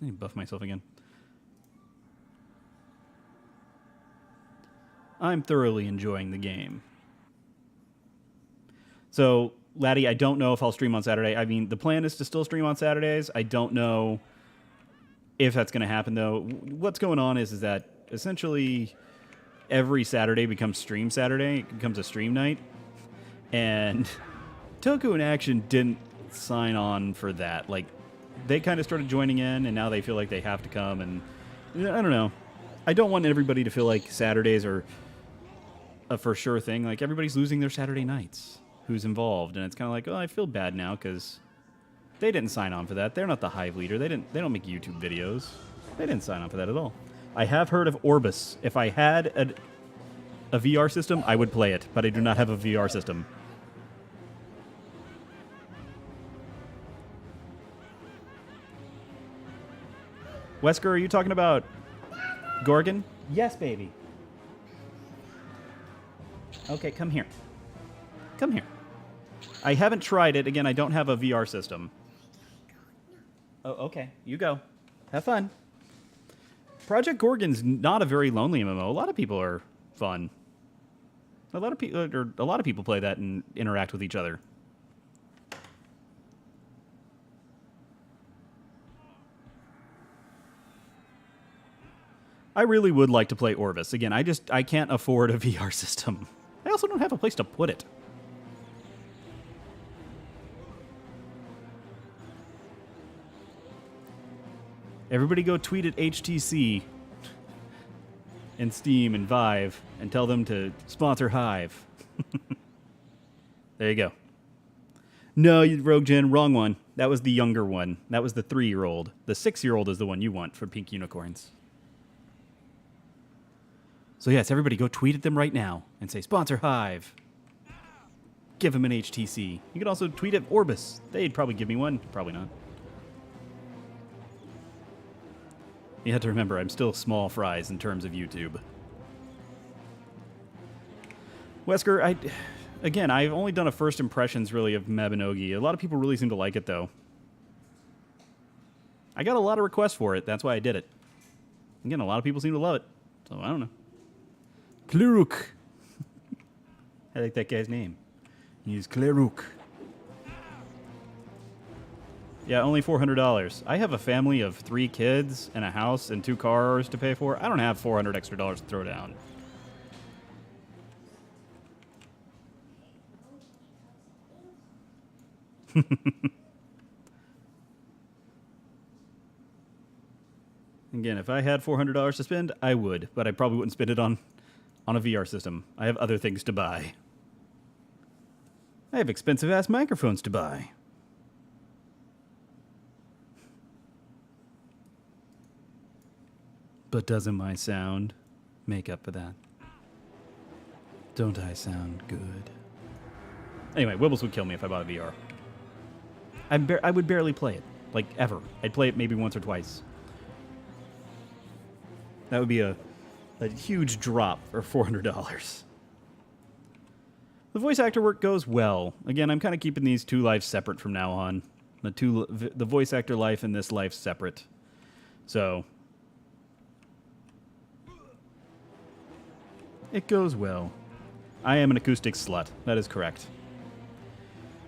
me buff myself again. I'm thoroughly enjoying the game. So, Laddie, I don't know if I'll stream on Saturday. I mean, the plan is to still stream on Saturdays. I don't know if that's going to happen, though. What's going on is that essentially every Saturday becomes Stream Saturday. It becomes a stream night. And Toku in Action didn't sign on for that. Like, they kind of started joining in, and now they feel like they have to come. And I don't know. I don't want everybody to feel like Saturdays are a for sure thing. Like, everybody's losing their Saturday nights. Who's involved? And it's kind of like, oh, I feel bad now because they didn't sign on for that. They're not the Hive leader. They don't make YouTube videos. They didn't sign on for that at all. I have heard of Orbis. If I had a VR system, I would play it, but I do not have a VR system. Wesker, are you talking about Gorgon? Yes, baby. Okay, come here. Come here. I haven't tried it. Again, I don't have a VR system. Oh, okay. You go. Have fun. Project Gorgon's not a very lonely MMO. A lot of people are fun. A lot of people play that and interact with each other. I really would like to play Orbis. Again, I can't afford a VR system. I also don't have a place to put it. Everybody go tweet at HTC and Steam and Vive and tell them to sponsor Hive. There you go. No, Rogue Gen, wrong one. That was the younger one. That was the 3-year-old. The 6-year-old is the one you want for pink unicorns. So yes, everybody go tweet at them right now and say, sponsor Hive. Give them an HTC. You could also tweet at Orbis. They'd probably give me one. Probably not. You have to remember, I'm still small fries in terms of YouTube. Wesker, I've only done a first impressions, really, of Mabinogi. A lot of people really seem to like it, though. I got a lot of requests for it. That's why I did it. Again, a lot of people seem to love it. So, I don't know. Kleruk. I like that guy's name. He's Kleruk. Yeah, only $400. I have a family of 3 kids and a house and 2 cars to pay for. I don't have $400 extra to throw down. Again, if I had $400 to spend, I would, but I probably wouldn't spend it on a VR system. I have other things to buy. I have expensive-ass microphones to buy. But doesn't my sound make up for that? Don't I sound good? Anyway, Wibbles would kill me if I bought a VR. I would barely play it. Like, ever. I'd play it maybe once or twice. That would be a huge drop for $400. The voice actor work goes well. Again, I'm kind of keeping these 2 lives separate from now on. The voice actor life and this life separate. So it goes well. I am an acoustic slut. That is correct.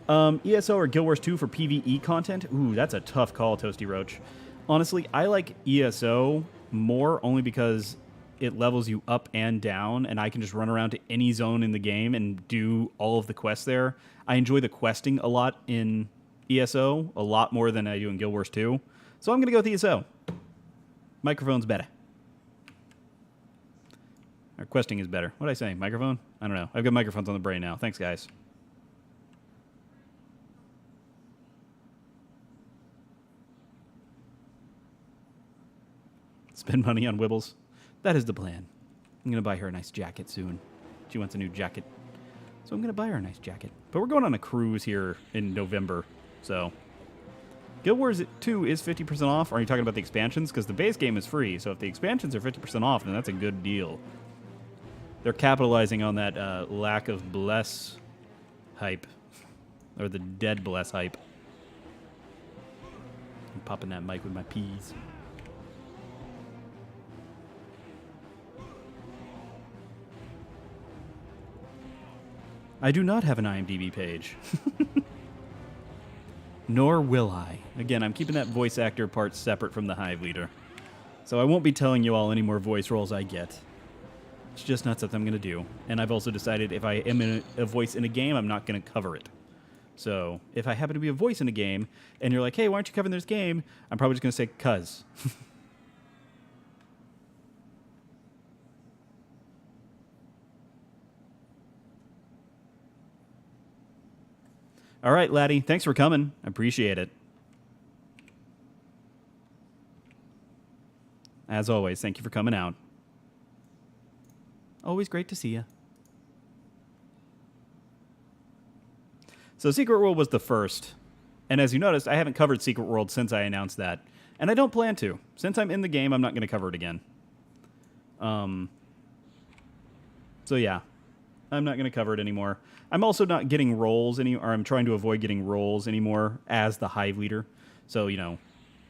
ESO or Guild Wars 2 for PvE content? Ooh, that's a tough call, Toasty Roach. Honestly, I like ESO more only because it levels you up and down, and I can just run around to any zone in the game and do all of the quests there. I enjoy the questing a lot in ESO, a lot more than I do in Guild Wars 2. So I'm going to go with ESO. Microphone's better. Or questing is better. What did I say? Microphone? I don't know. I've got microphones on the brain now. Thanks, guys. Spend money on Wibbles. That is the plan. I'm going to buy her a nice jacket soon. She wants a new jacket. So I'm going to buy her a nice jacket. But we're going on a cruise here in November. So Guild Wars 2 is 50% off. Are you talking about the expansions? Because the base game is free. So if the expansions are 50% off, then that's a good deal. They're capitalizing on that lack of bless hype. Or the dead bless hype. I'm popping that mic with my peas. I do not have an IMDb page. Nor will I. Again, I'm keeping that voice actor part separate from the Hive Leader. So I won't be telling you all any more voice roles I get. It's just not something I'm going to do. And I've also decided if I am in a voice in a game, I'm not going to cover it. So if I happen to be a voice in a game, and you're like, hey, why aren't you covering this game? I'm probably just going to say, cuz. All right, laddie. Thanks for coming. I appreciate it. As always, thank you for coming out. Always great to see you. So Secret World was the first. And as you noticed, I haven't covered Secret World since I announced that. And I don't plan to. Since I'm in the game, I'm not going to cover it again. So yeah, I'm not going to cover it anymore. I'm also not getting roles or I'm trying to avoid getting roles anymore as the Hive Leader. So, you know,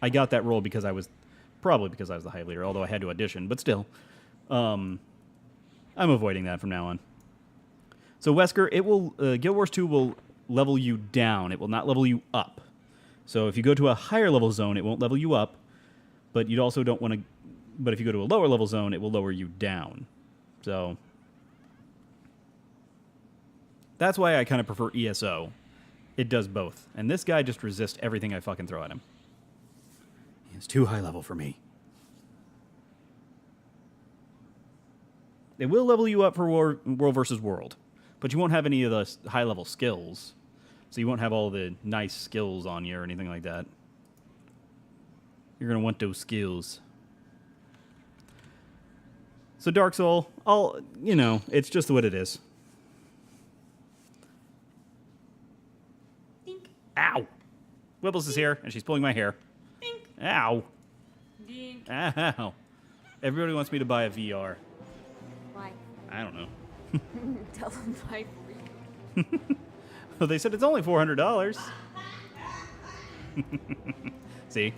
I got that role because probably because I was the Hive Leader, although I had to audition, but still. I'm avoiding that from now on. So Wesker, Guild Wars 2 will level you down. It will not level you up. So if you go to a higher level zone, it won't level you up, but you also don't want to, but if you go to a lower level zone, it will lower you down. So that's why I kind of prefer ESO. It does both. And this guy just resists everything I fucking throw at him. He's too high level for me. It will level you up for World versus World, but you won't have any of the high level skills. So you won't have all the nice skills on you or anything like that. You're going to want those skills. So Dark Soul, it's just what it is. Dink. Ow! Wibbles is here, and she's pulling my hair. Dink. Ow! Dink. Ow! Everybody wants me to buy a VR. Why? I don't know. Tell them why. Well, they said it's only $400. See?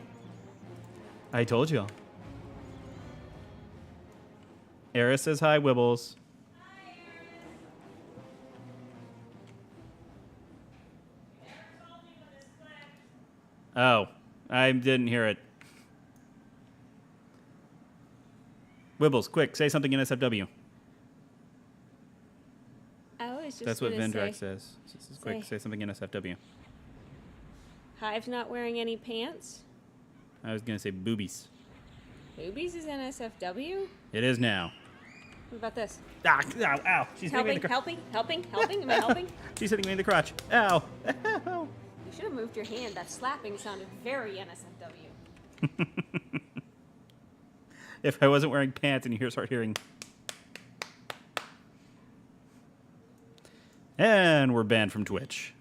I told you. Eris says hi, Wibbles. Oh, I didn't hear it. Wibbles, quick, say something in SFW. I was just That's what gonna Vendrex say, says. Quick, say something in SFW. Hive's not wearing any pants. I was going to say boobies. Boobies is NSFW? It is now. What about this? Ah, ow, ow. She's hitting me in Helping, the helping. Am I helping? She's hitting me in the crotch. Ow. Ow. You should have moved your hand. That slapping sounded very NSFW. If I wasn't wearing pants and you start hearing. And we're banned from Twitch.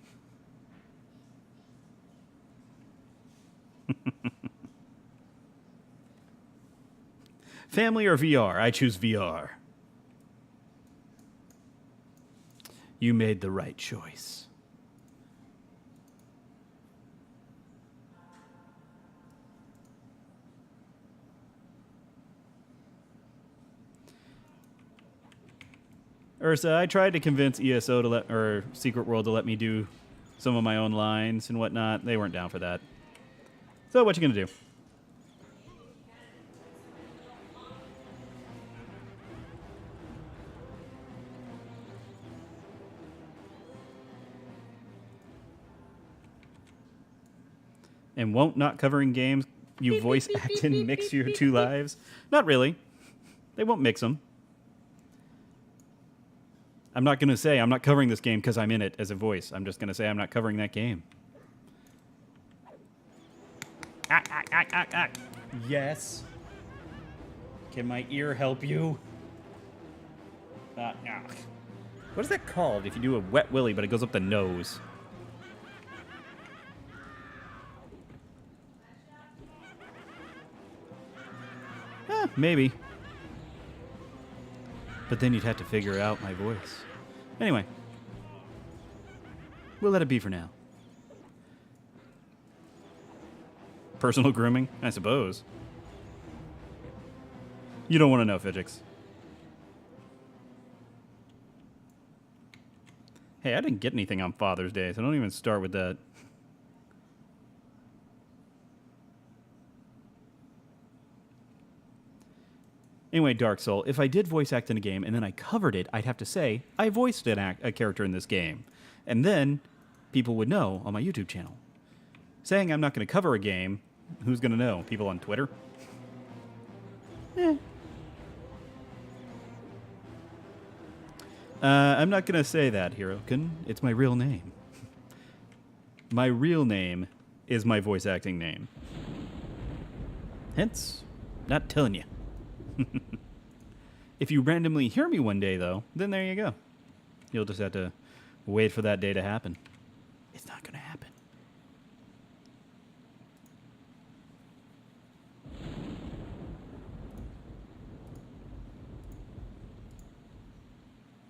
Family or VR? I choose VR. You made the right choice. Ursa, I tried to convince ESO or Secret World to let me do some of my own lines and whatnot. They weren't down for that. So what you gonna do? And won't not covering games you voice act and mix your two lives? Not really. They won't mix them. I'm not going to say I'm not covering this game because I'm in it as a voice. I'm just going to say I'm not covering that game. Yes. Can my ear help you? What is that called if you do a wet willy but it goes up the nose? Maybe. But then you'd have to figure out my voice. Anyway. We'll let it be for now. Personal grooming? I suppose. You don't want to know, Fidgix. Hey, I didn't get anything on Father's Day, so don't even start with that. Anyway, Dark Soul, if I did voice act in a game and then I covered it, I'd have to say, I voiced a character in this game. And then people would know on my YouTube channel. Saying I'm not going to cover a game, who's going to know? People on Twitter? I'm not going to say that, Hirokin. It's my real name. My real name is my voice acting name. Hence, not telling you. If you randomly hear me one day, though, then there you go. You'll just have to wait for that day to happen. It's not going to happen.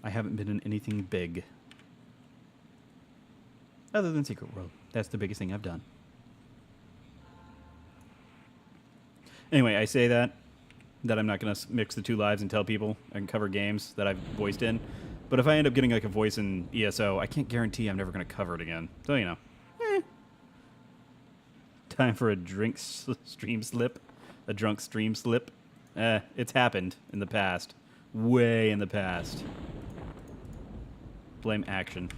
I haven't been in anything big. Other than Secret World. That's the biggest thing I've done. Anyway, I say that I'm not going to mix the two lives and tell people I can cover games that I've voiced in. But if I end up getting like a voice in ESO, I can't guarantee I'm never going to cover it again. So, you know. Time for a stream slip. A drunk stream slip. It's happened in the past. Way in the past. Blame action.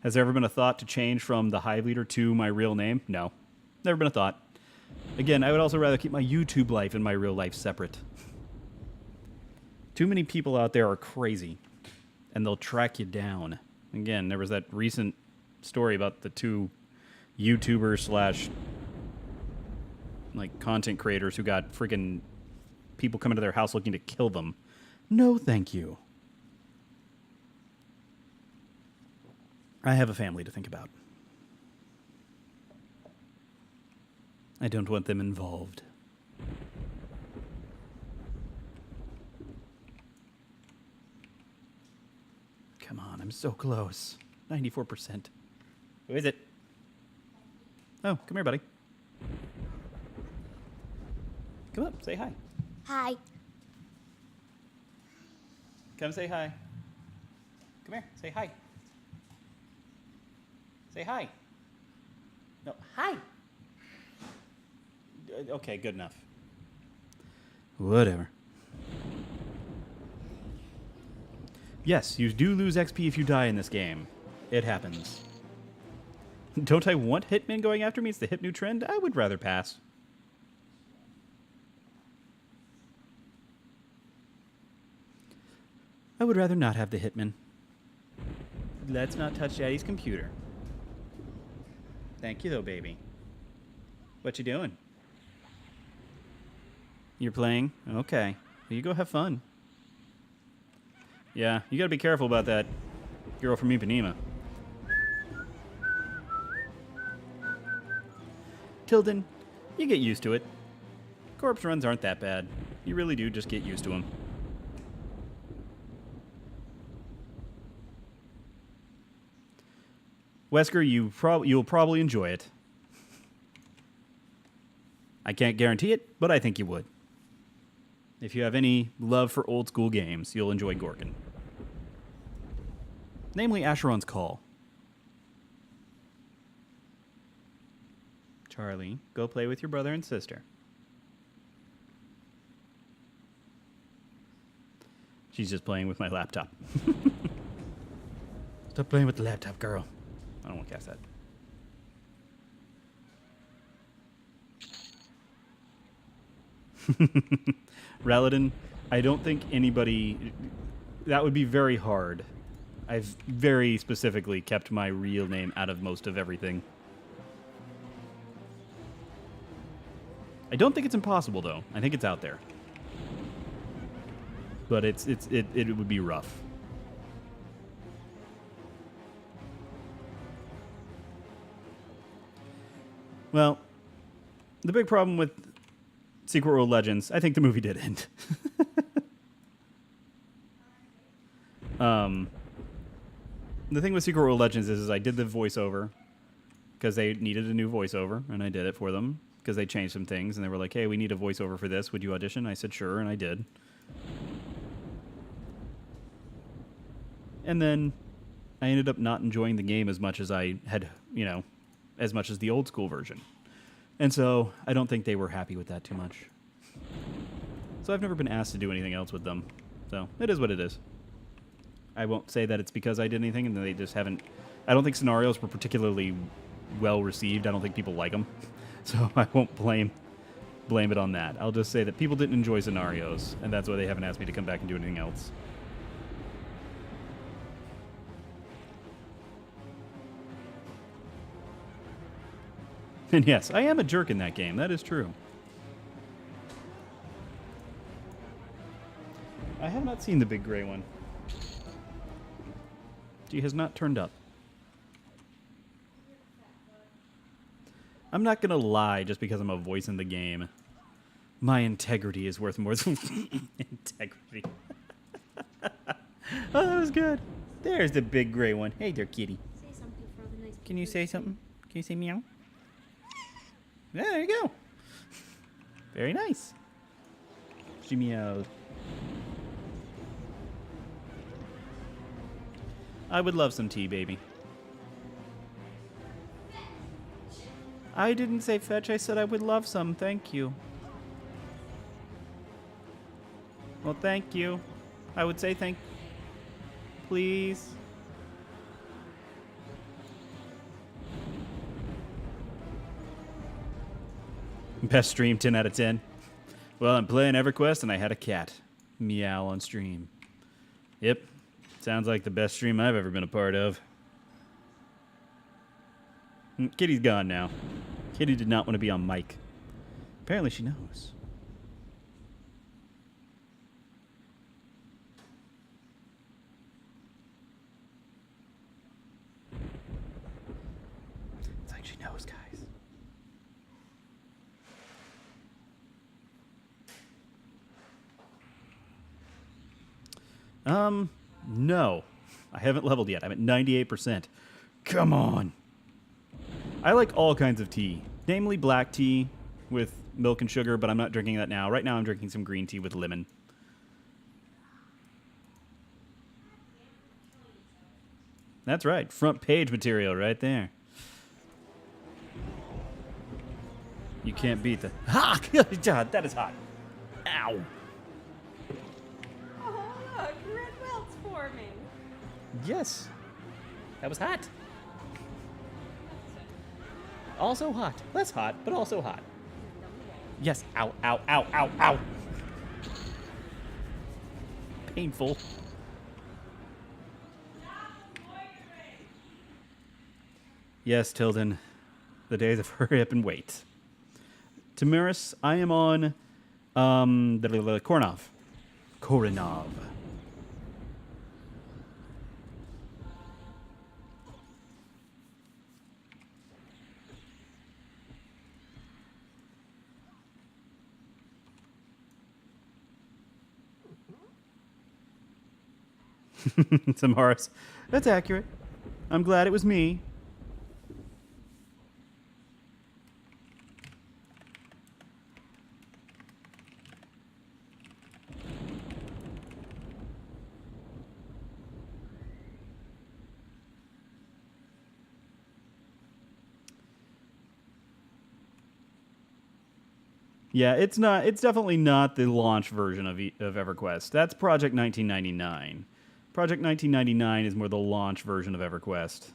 Has there ever been a thought to change from the Hive Leader to my real name? No. Never been a thought. Again, I would also rather keep my YouTube life and my real life separate. Too many people out there are crazy, and they'll track you down. Again, there was that recent story about the two YouTubers / like content creators who got freaking people coming to their house looking to kill them. No, thank you. I have a family to think about. I don't want them involved. Come on, I'm so close. 94%. Who is it? Oh, come here, buddy. Come up, say hi. Hi. Come say hi. Come here, say hi. Say hi. No, hi. Okay, good enough. Whatever. Yes, you do lose XP if you die in this game. It happens. Don't I want hitmen going after me? It's the hip new trend. I would rather pass. I would rather not have the hitman. Let's not touch Daddy's computer. Thank you, though, baby. What you doing? You're playing? Okay. Well, you go have fun. Yeah, you gotta be careful about that girl from Ipanema. Tilden, you get used to it. Corpse runs aren't that bad. You really do just get used to them. Wesker, you'll probably enjoy it. I can't guarantee it, but I think you would. If you have any love for old school games, you'll enjoy Gorgon. Namely, Asheron's Call. Charlie, go play with your brother and sister. She's just playing with my laptop. Stop playing with the laptop, girl. I don't want to cast that. Raladin, I don't think anybody... That would be very hard. I've very specifically kept my real name out of most of everything. I don't think it's impossible, though. I think it's out there. But it would be rough. Well, The big problem with Secret World Legends, I think the movie did end. The thing with Secret World Legends is I did the voiceover because they needed a new voiceover, and I did it for them because they changed some things, and they were like, hey, we need a voiceover for this. Would you audition? I said, sure, and I did. And then I ended up not enjoying the game as much as I had, as much as the old school version. And so I don't think they were happy with that too much. So I've never been asked to do anything else with them. So it is what it is. I won't say that it's because I did anything and they just haven't... I don't think scenarios were particularly well received. I don't think people like them. So I won't blame it on that. I'll just say that people didn't enjoy scenarios, and that's why they haven't asked me to come back and do anything else. And yes, I am a jerk in that game. That is true. I have not seen the big gray one. She has not turned up. I'm not going to lie just because I'm a voice in the game. My integrity is worth more than... integrity. Oh, that was good. There's the big gray one. Hey there, kitty. Say something for all the nice Can you people. say something? Can you say meow? Yeah, there you go. Very nice. She meowed. I would love some tea, baby. I didn't say fetch, I said I would love some, thank you. Well, thank you. I would say please. Best stream, 10 out of 10. Well, I'm playing EverQuest and I had a cat meow on stream. Yep. Sounds like the best stream I've ever been a part of. Kitty's gone now. Kitty did not want to be on mic. Apparently she knows. It's like she knows, guys. No. I haven't leveled yet. I'm at 98%. Come on. I like all kinds of tea, namely black tea with milk and sugar, but I'm not drinking that now. Right now I'm drinking some green tea with lemon. That's right. Front page material right there. You can't beat the... Ha! God, that is hot. Ow. Oh, look, red welt's forming. Yes. That was hot. Also hot. Less hot, but also hot. Yes. Ow, ow, ow, ow, ow. Painful. Yes, Tilden. The days of hurry up and wait. Tamiris, I am on Koronov. Koronov. Tamaris. That's accurate. I'm glad it was me. Yeah, it's not. It's definitely not the launch version of EverQuest. That's Project 1999. Project 1999 is more the launch version of EverQuest.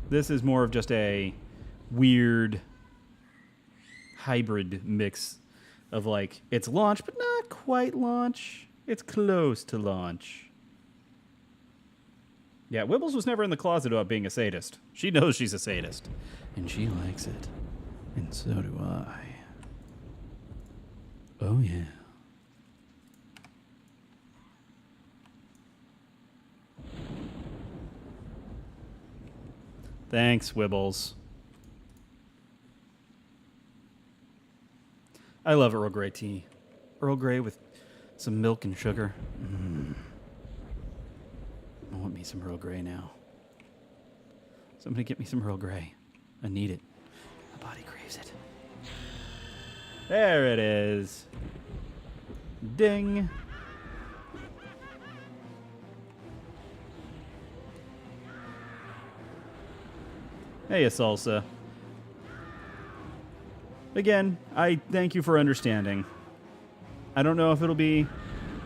This is more of just a weird hybrid mix of like, it's launch, but not quite launch. It's close to launch. Yeah, Wibbles was never in the closet about being a sadist. She knows she's a sadist. And she likes it. And so do I. Oh, yeah. Thanks, Wibbles. I love Earl Grey tea. Earl Grey with some milk and sugar. I want me some Earl Grey now. Somebody get me some Earl Grey. I need it. My body craves it. There it is. Ding. Hey, Salsa. Again, I thank you for understanding. I don't know if it'll be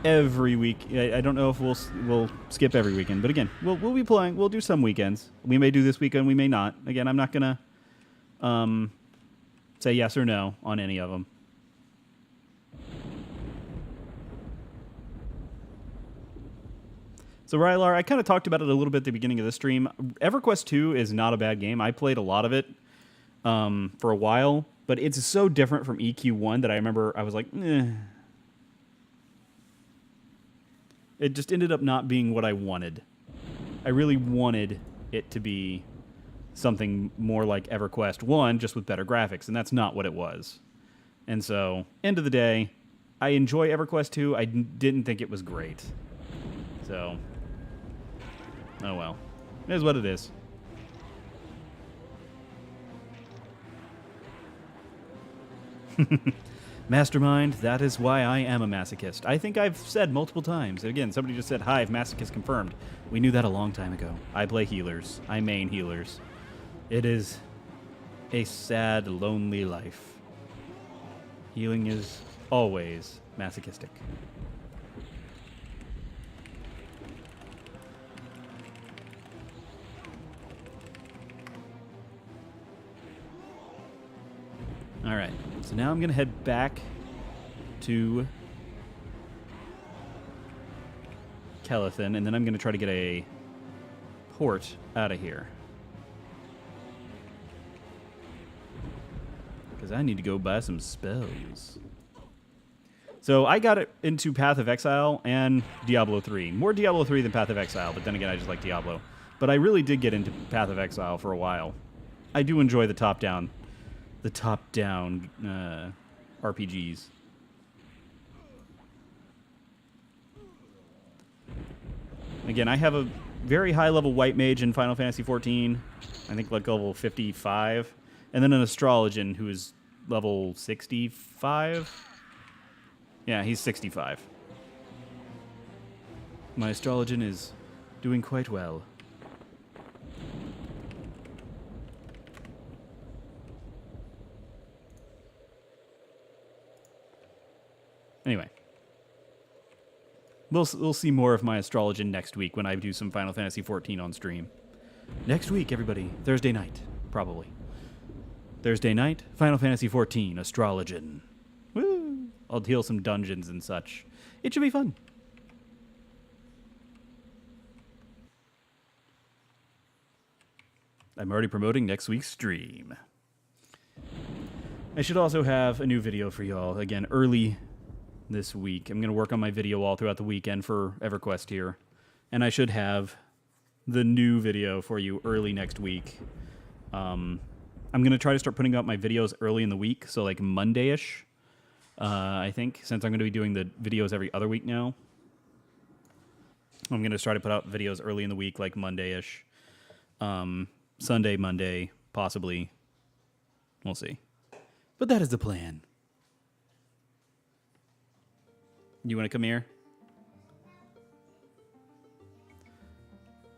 every week. I don't know if we'll skip every weekend. But again, we'll be playing. We'll do some weekends. We may do this weekend. We may not. Again, I'm not gonna say yes or no on any of them. So Rylar, I kind of talked about it a little bit at the beginning of the stream. EverQuest 2 is not a bad game. I played a lot of it for a while, but it's so different from EQ1 that I remember I was like, eh. It just ended up not being what I wanted. I really wanted it to be something more like EverQuest 1, just with better graphics, and that's not what it was. And so, end of the day, I enjoy EverQuest 2. I didn't think it was great. So, oh well. It is what it is. Mastermind, that is why I am a masochist. I think I've said multiple times. Again, somebody just said, "Hive, masochist confirmed." We knew that a long time ago. I play healers. I main healers. It is a sad, lonely life. Healing is always masochistic. All right, so now I'm going to head back to Kelethin, and then I'm going to try to get a port out of here. Because I need to go buy some spells. So I got it into Path of Exile and Diablo 3. More Diablo 3 than Path of Exile, but then again, I just like Diablo. But I really did get into Path of Exile for a while. I do enjoy the top-down RPGs. Again, I have a very high-level White Mage in Final Fantasy XIV. I think like level 55. And then an Astrologian who is level 65. Yeah, he's 65. My Astrologian is doing quite well. Anyway, we'll see more of my Astrologian next week when I do some Final Fantasy XIV on stream. Next week, everybody. Thursday night, probably. Thursday night, Final Fantasy XIV, Astrologian. Woo! I'll heal some dungeons and such. It should be fun. I'm already promoting next week's stream. I should also have a new video for y'all. Again, early this week. I'm going to work on my video all throughout the weekend for EverQuest here. And I should have the new video for you early next week. I'm going to try to start putting out my videos early in the week, so like Monday-ish, I think, since I'm going to be doing the videos every other week now. I'm going to try to put out videos early in the week, like Monday-ish. Sunday, Monday, possibly. We'll see. But that is the plan. You want to come here?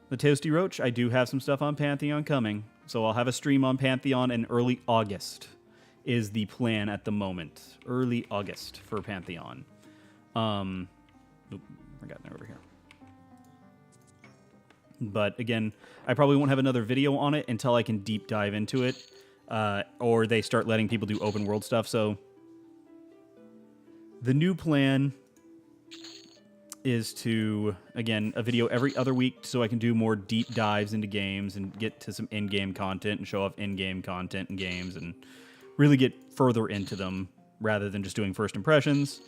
The Toasty Roach, I do have some stuff on Pantheon coming. So I'll have a stream on Pantheon in early August is the plan at the moment. Early August for Pantheon. Oop, forgot they're over here. But again, I probably won't have another video on it until I can deep dive into it. Or they start letting people do open world stuff. So the new plan is to, again, a video every other week so I can do more deep dives into games and get to some in-game content and show off in-game content in games and really get further into them rather than just doing first impressions.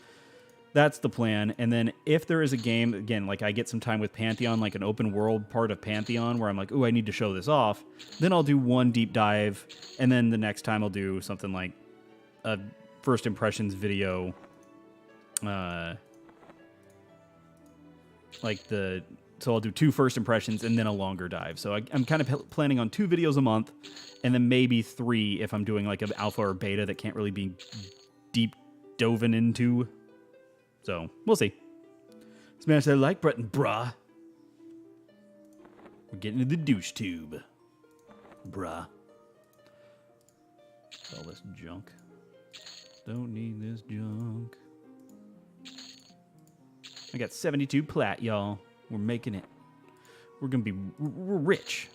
That's the plan. And then if there is a game, again, like I get some time with Pantheon, like an open world part of Pantheon where I'm like, oh, I need to show this off, then I'll do one deep dive. And then the next time I'll do something like a first impressions video. So I'll do 2 first impressions and then a longer dive. So I'm kind of planning on 2 videos a month and then maybe 3 if I'm doing like an alpha or beta that can't really be deep doven into. So, we'll see. Smash that like button, brah. We're getting to the douche tube. Bruh. All this junk. Don't need this junk. I got 72 plat, y'all. We're making it. We're rich.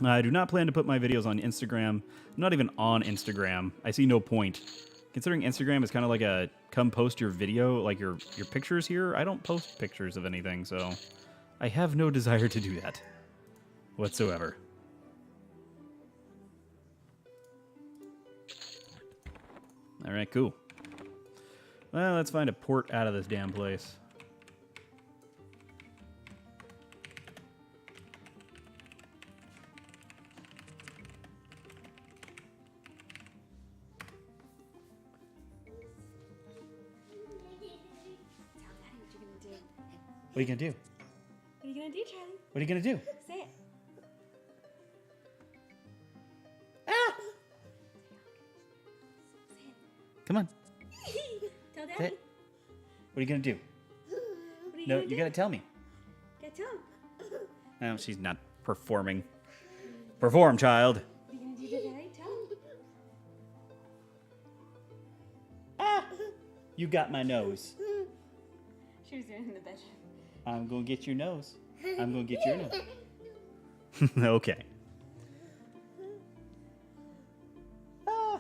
I do not plan to put my videos on Instagram. I'm not even on Instagram. I see no point. Considering Instagram is kind of like a come post your video, like your pictures here, I don't post pictures of anything, so I have no desire to do that whatsoever. All right, cool. Well, let's find a port out of this damn place. What are you gonna do? What are you gonna do, Charlie? What are you gonna do? Say it. Ah! Say Come on. it. Tell Say Daddy. it. What are you gonna do? What are you No, gonna you do? gotta tell me. Gotta tell him. No, she's not performing. Perform, child. What are you gonna do to Daddy? Tell him. Ah! You got my nose. She was doing it in the bedroom. I'm gonna get your nose. I'm gonna get your nose. Okay. Ah.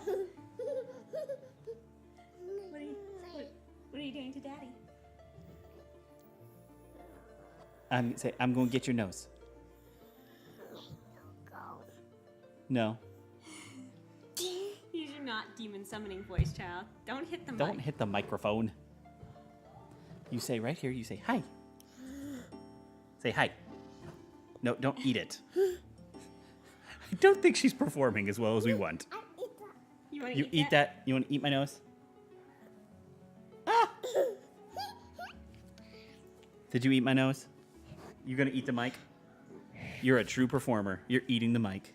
What are you doing to Daddy? I'm gonna get your nose. No. Use your not demon summoning voice, child. Don't hit the mic. Don't hit the microphone. You say right here, you say hi. Say hi. No, don't eat it. I don't think she's performing as well as we want. You want to You eat that? You want to eat my nose? Ah! Did you eat my nose? You gonna eat the mic? You're a true performer. You're eating the mic.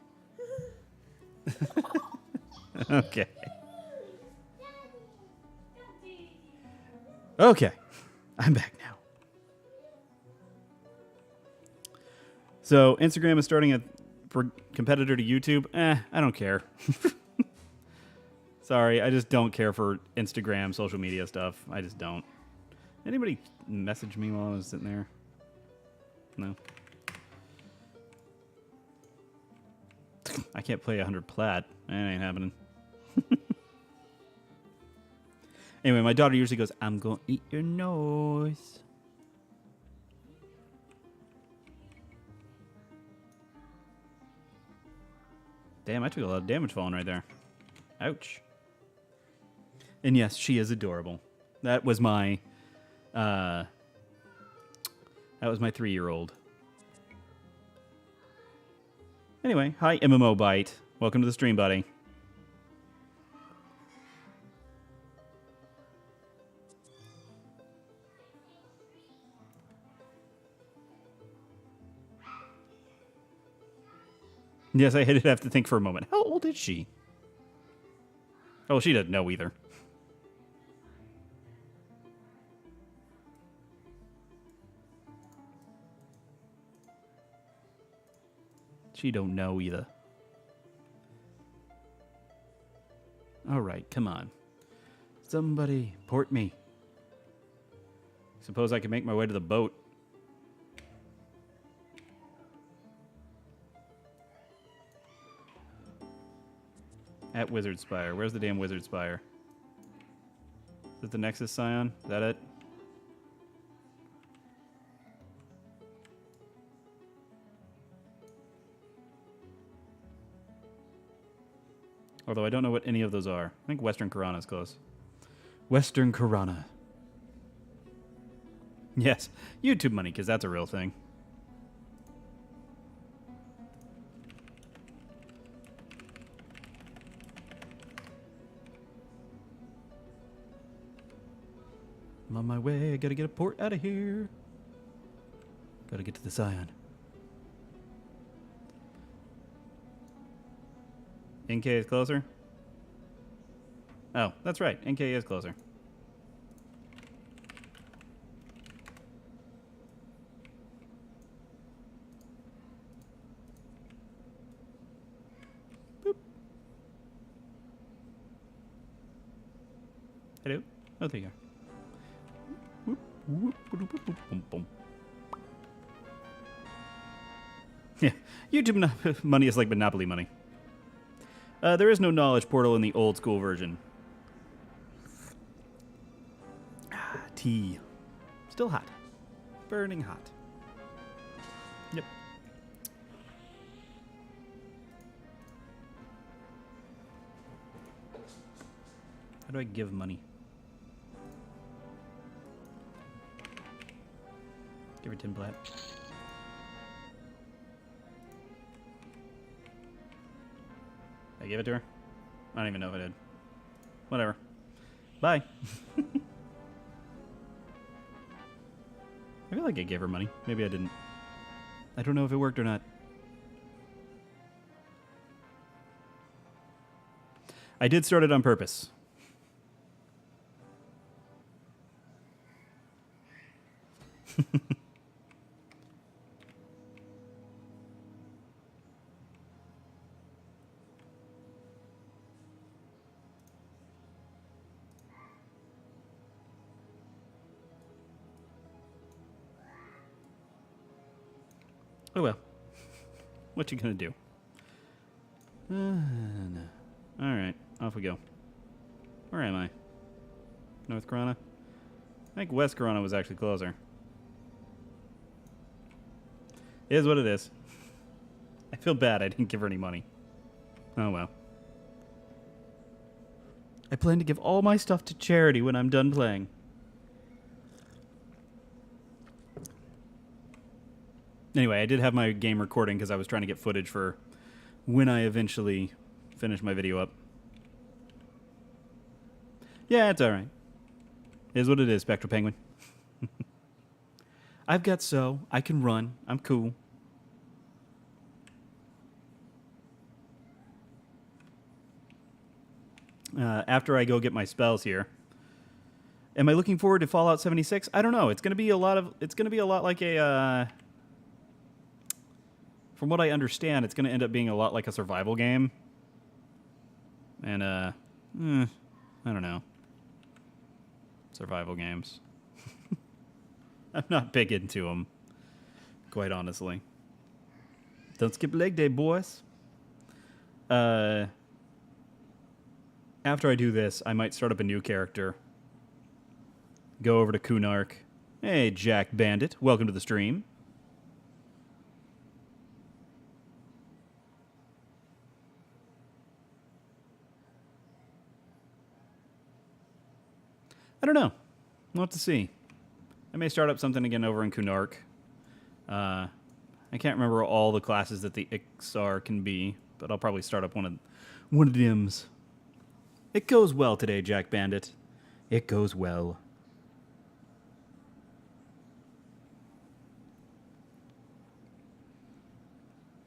Okay. Okay. I'm back now. So Instagram is starting a competitor to YouTube. I don't care. Sorry, I just don't care for Instagram, social media stuff. I just don't. Anybody message me while I was sitting there? No. I can't play 100 plat. That ain't happening. Anyway, my daughter usually goes, I'm going to eat your nose. Damn, I took a lot of damage falling right there. Ouch. And yes, she is adorable. That was my 3-year-old. Anyway, hi MMO Bite. Welcome to the stream, buddy. Yes, I did have to think for a moment. How old is she? Oh, she doesn't know either. She don't know either. All right, come on. Somebody port me. Suppose I can make my way to the boat. At Wizard Spire. Where's the damn Wizard Spire? Is it the Nexus Scion? Is that it? Although I don't know what any of those are. I think Western Karana is close. Western Karana. Yes, YouTube money, because that's a real thing. I'm on my way. I gotta get a port out of here. Gotta get to the Scion. NK is closer? Oh, that's right. NK is closer. Boop. Hello? Oh, there you are. Whoop, whoop, whoop, whoop, whoop, boom, boom. Yeah, YouTube money is like Monopoly money. There is no knowledge portal in the old school version. Tea. Still hot. Burning hot. Yep. How do I give money? Give her 10 plat. I gave it to her? I don't even know if I did. Whatever. Bye. I feel like I gave her money. Maybe I didn't. I don't know if it worked or not. I did start it on purpose. Oh well. What you gonna do? No. Alright, off we go. Where am I? North Corona? I think West Corona was actually closer. It is what it is. I feel bad I didn't give her any money. Oh well. I plan to give all my stuff to charity when I'm done playing. Anyway, I did have my game recording because I was trying to get footage for when I eventually finish my video up. Yeah, it's alright. It is what it is, Spectral Penguin. I've got I can run. I'm cool. After I go get my spells here. Am I looking forward to Fallout 76? I don't know. It's going to be a lot like a from what I understand, it's going to end up being a lot like a survival game. And I don't know. Survival games. I'm not big into them, quite honestly. Don't skip leg day, boys. After I do this, I might start up a new character. Go over to Kunark. Hey, Jack Bandit. Welcome to the stream. I don't know. We'll have to see. I may start up something again over in Kunark. I can't remember all the classes that the Ixar can be, but I'll probably start up one of them's. It goes well today, Jack Bandit. It goes well.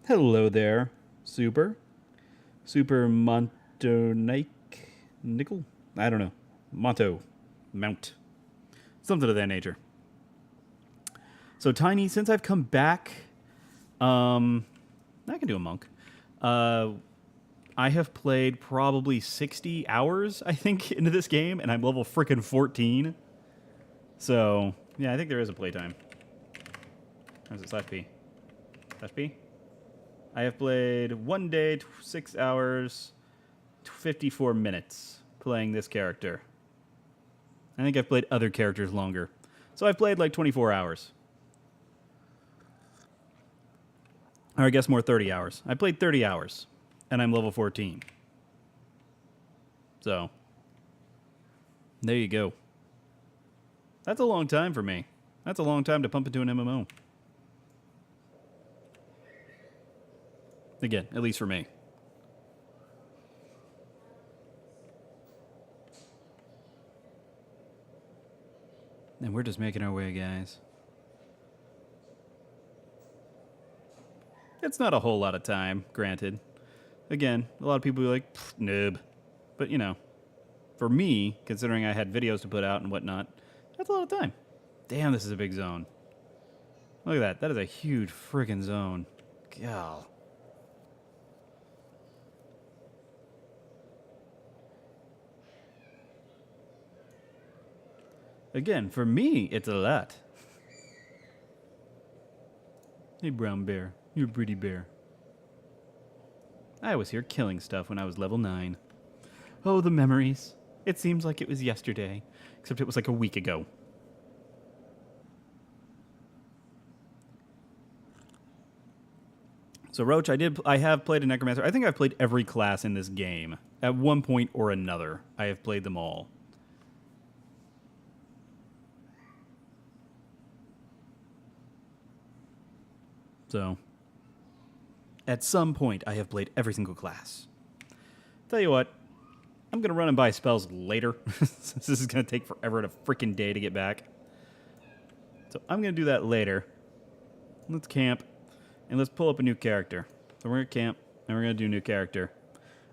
Hello there, Super Montonike Nickel? I don't know. Mount. Something of that nature. So, Tiny, since I've come back, I can do a monk. I have played probably 60 hours, I think, into this game, and I'm level frickin' 14. So, yeah, I think there is a playtime. How's it slash P? Slash P? I have played 1 day, 6 hours, 54 minutes playing this character. I think I've played other characters longer. So I've played like 24 hours. Or I guess more 30 hours. I played 30 hours, and I'm level 14. So, There you go. That's a long time for me. That's a long time to pump into an MMO. Again, at least for me. And we're just making our way, guys. It's not a whole lot of time, granted. Again, a lot of people be like, noob. But, you know, for me, considering I had videos to put out and whatnot, that's a lot of time. Damn, this is a big zone. Look at that. That is a huge friggin' zone. God. Again, for me, it's a lot. Hey, brown bear. You're a pretty bear. I was here killing stuff when I was level 9. Oh, the memories. It seems like it was yesterday, except it was like a week ago. So, Roach, I have played a Necromancer. I think I've played every class in this game. At one point or another, I have played them all. So, at some point, I have played every single class. Tell you what, I'm going to run and buy spells later, since this is going to take forever and a freaking day to get back. So I'm going to do that later. Let's camp, and let's pull up a new character. So we're going to camp, and we're going to do a new character.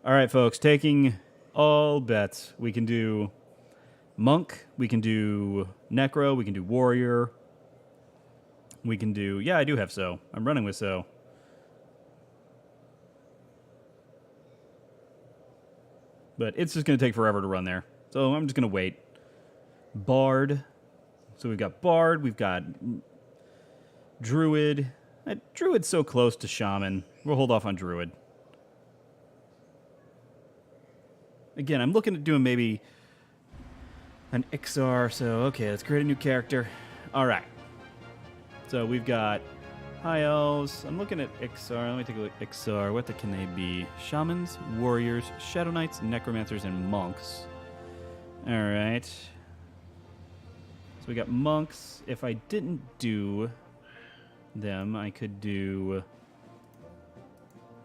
All right, folks, taking all bets. We can do Monk, we can do Necro, we can do Warrior. We can do... Yeah, I do have So. I'm running with So. But it's just going to take forever to run there. So I'm just going to wait. Bard. So we've got Bard. We've got Druid. Druid's so close to Shaman. We'll hold off on Druid. Again, I'm looking at doing maybe an Ixar. So, okay, let's create a new character. All right. So we've got High Elves. I'm looking at Ixar. Let me take a look at Ixar. What can they be? Shamans, Warriors, Shadow Knights, Necromancers, and Monks. All right. So we got Monks. If I didn't do them, I could do...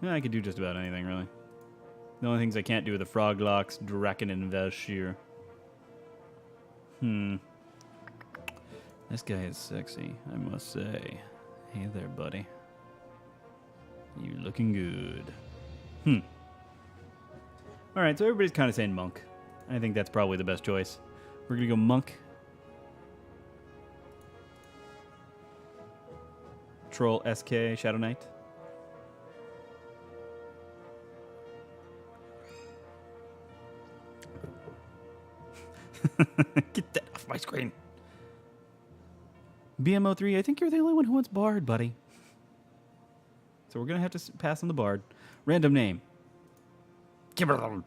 I could do just about anything, really. The only things I can't do are the Froglocks, Draken, and Velshir. This guy is sexy, I must say. Hey there, buddy. You looking good. Alright, so everybody's kind of saying Monk. I think that's probably the best choice. We're going to go Monk. Troll SK, Shadow Knight. Get that off my screen. BMO3, I think you're the only one who wants Bard, buddy. So we're going to have to pass on the Bard. Random name. Gibenil.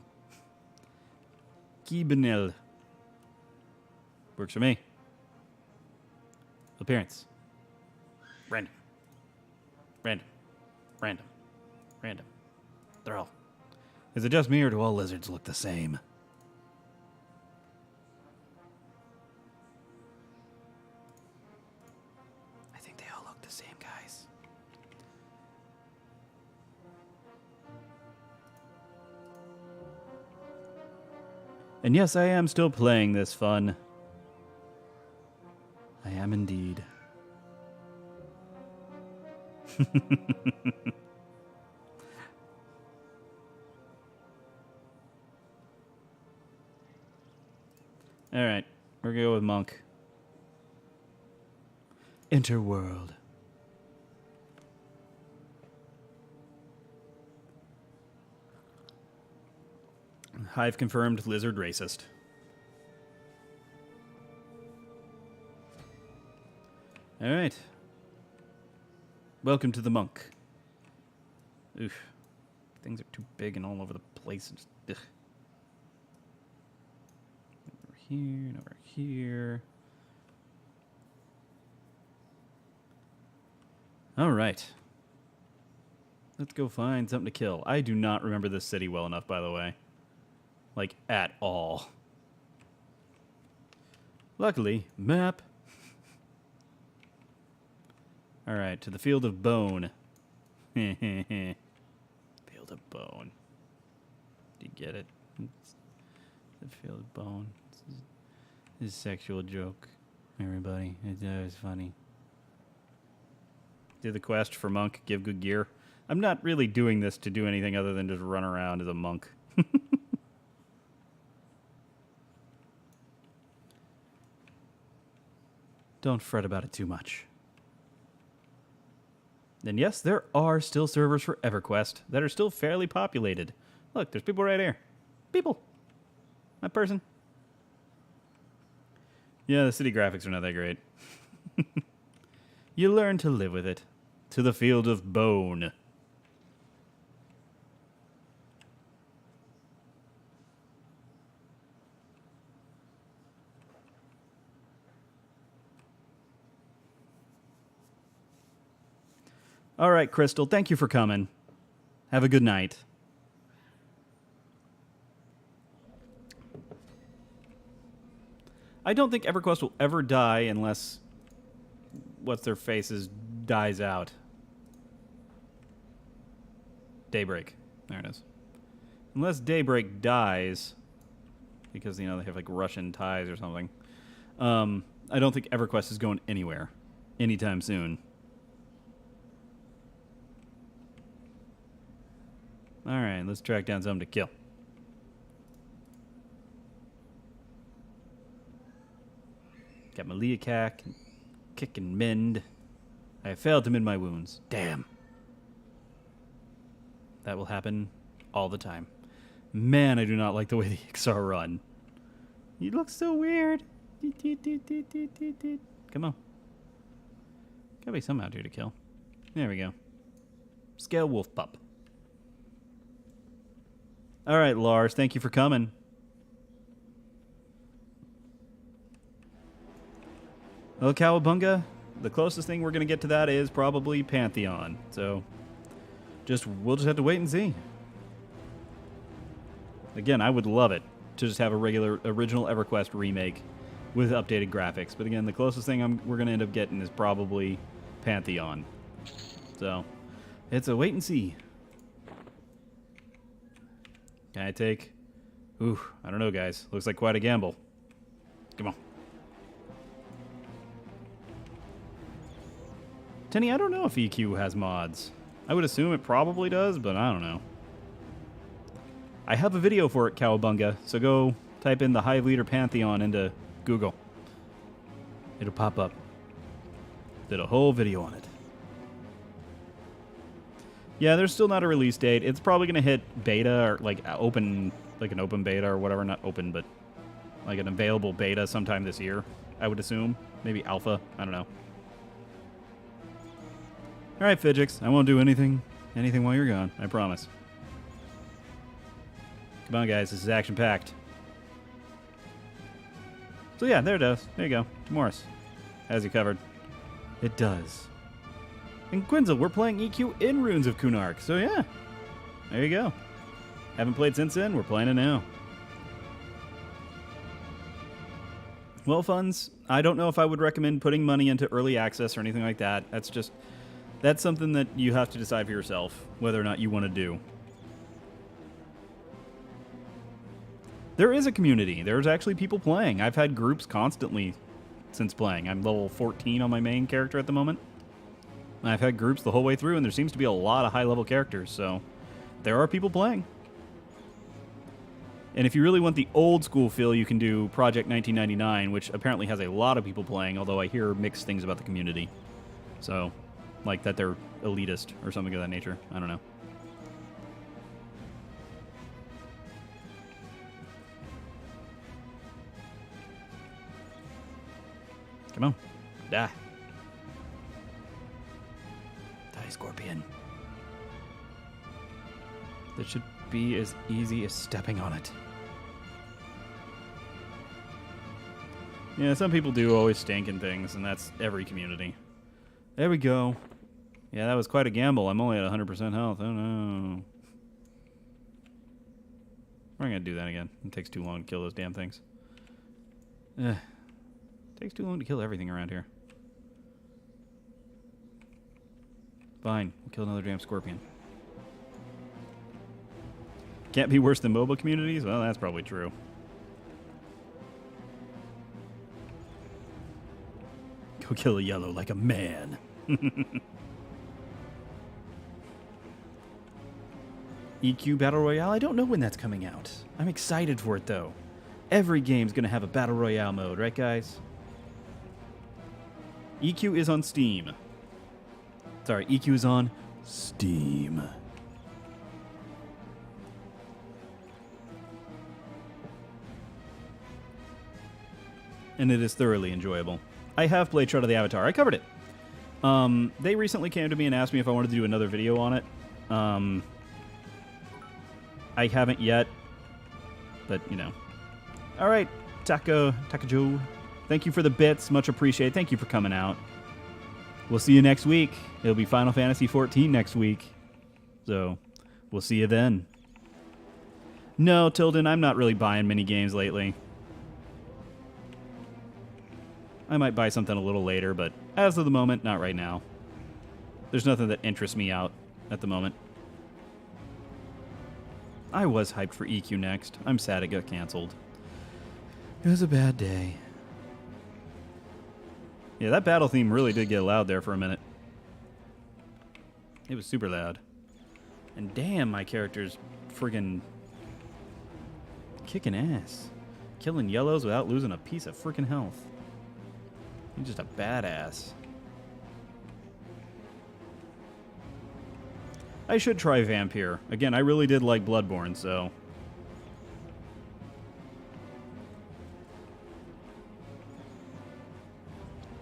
Works for me. Appearance. Random. Random. Random. Random. They're all. Is it just me or do all lizards look the same? And yes, I am still playing this fun. I am indeed. Alright, we're gonna go with Monk. Interworld. Hive confirmed lizard racist. All right. Welcome to the Monk. Oof. Things are too big and all over the place. Ugh. Over here and over here. All right. Let's go find something to kill. I do not remember this city well enough, by the way. Like, at all. Luckily, map. Alright, to the field of bone. Field of bone. Do you get it? It's the field of bone. It's a sexual joke, everybody. It was funny. Do the quest for monk, give good gear. I'm not really doing this to do anything other than just run around as a monk. Don't fret about it too much. And yes, there are still servers for EverQuest that are still fairly populated. Look, there's people right here. People. That person. Yeah, the city graphics are not that great. You learn to live with it. To the field of bone. All right, Crystal, thank you for coming. Have a good night. I don't think EverQuest will ever die unless what's their faces dies out. Daybreak. There it is. Unless Daybreak dies, because, you know, they have, like, Russian ties or something, I don't think EverQuest is going anywhere anytime soon. Alright, let's track down something to kill. Got my Leocac, kick and mend. I have failed to mend my wounds. Damn. That will happen all the time. Man, I do not like the way the XR run. You look so weird. Come on. Gotta be some out here to kill. There we go. Scale wolf pup. Alright, Lars, thank you for coming. Well, Cowabunga, the closest thing we're going to get to that is probably Pantheon. So, we'll just have to wait and see. Again, I would love it to just have a regular original EverQuest remake with updated graphics. But again, the closest thing we're going to end up getting is probably Pantheon. So, it's a wait and see. Can I take... Ooh, I don't know, guys. Looks like quite a gamble. Come on. Tenny, I don't know if EQ has mods. I would assume it probably does, but I don't know. I have a video for it, Cowabunga, so go type in the Hive Leader Pantheon into Google. It'll pop up. Did a whole video on it. Yeah, there's still not a release date. It's probably going to hit beta or like open, like an open beta or whatever. Not open, but like an available beta sometime this year, I would assume. Maybe alpha. I don't know. All right, Fidgix. I won't do anything while you're gone. I promise. Come on, guys. This is action-packed. So yeah, there it is. There you go. Morris has you covered. It does. And Quinzel, we're playing EQ in Runes of Kunark. So yeah, there you go. Haven't played since then. We're playing it now. Well, funds, I don't know if I would recommend putting money into early access or anything like that. That's something that you have to decide for yourself, whether or not you want to do. There is a community. There's actually people playing. I've had groups constantly since playing. I'm level 14 on my main character at the moment. I've had groups the whole way through, and there seems to be a lot of high-level characters, so there are people playing. And if you really want the old-school feel, you can do Project 1999, which apparently has a lot of people playing, although I hear mixed things about the community. So... like that they're elitist or something of that nature. I don't know. Come on. Die. Die, Scorpion. That should be as easy as stepping on it. Yeah, some people do always stink in things, and that's every community. There we go. Yeah, that was quite a gamble. I'm only at 100% health. Oh, no. We're not going to do that again. It takes too long to kill those damn things. Takes too long to kill everything around here. Fine. We'll kill another damn scorpion. Can't be worse than mobile communities? Well, that's probably true. Go kill a yellow like a man. EQ Battle Royale? I don't know when that's coming out. I'm excited for it, though. Every game's going to have a Battle Royale mode, right, guys? EQ is on Steam. Sorry, EQ is on Steam. And it is thoroughly enjoyable. I have played Shroud of the Avatar. I covered it. They recently came to me and asked me if I wanted to do another video on it. I haven't yet, but, you know. All right, Takajo. Thank you for the bits. Much appreciated. Thank you for coming out. We'll see you next week. It'll be Final Fantasy XIV next week. So, we'll see you then. No, Tilden, I'm not really buying mini games lately. I might buy something a little later, but as of the moment, not right now. There's nothing that interests me out at the moment. I was hyped for EQ Next. I'm sad it got canceled. It was a bad day. Yeah, that battle theme really did get loud there for a minute. It was super loud. And damn, my character's friggin' kicking ass. Killing yellows without losing a piece of freaking health. He's just a badass. I should try Vampire. Again, I really did like Bloodborne, so...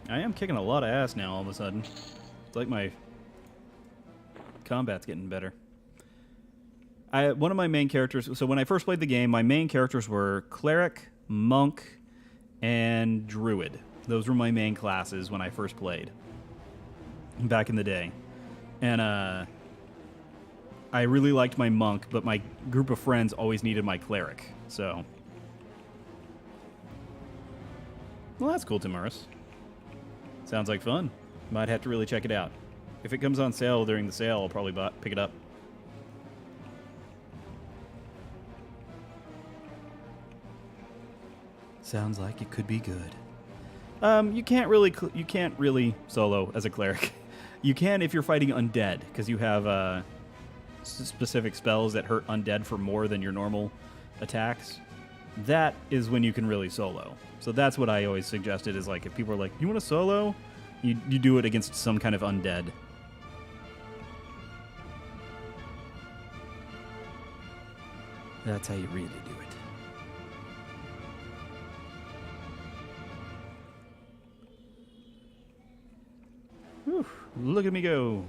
I am kicking a lot of ass now all of a sudden. It's like my combat's getting better. One of my main characters... So when I first played the game, my main characters were Cleric, Monk, and Druid. Those were my main classes when I first played. Back in the day. And, I really liked my Monk, but my group of friends always needed my Cleric, so... Well, that's cool, Timoris. Sounds like fun. Might have to really check it out. If it comes on sale during the sale, I'll probably pick it up. Sounds like it could be good. You can't really solo as a Cleric. You can if you're fighting undead, because you have, specific spells that hurt undead for more than your normal attacks. That is when you can really solo. So that's what I always suggested, is like, if people are like, you want to solo? You do it against some kind of undead. That's how you really do it. Whew, look at me go.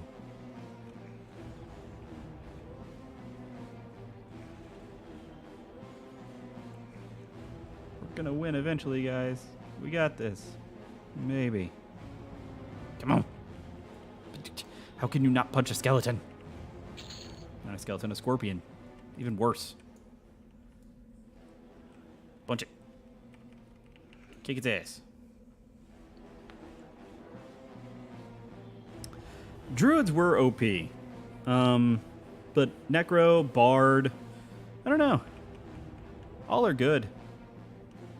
Gonna win eventually, guys. We got this. Maybe. Come on. How can you not punch a skeleton? Not a skeleton, a scorpion. Even worse. Punch it. Kick its ass. Druids were OP. But Necro, Bard, I don't know. All are good.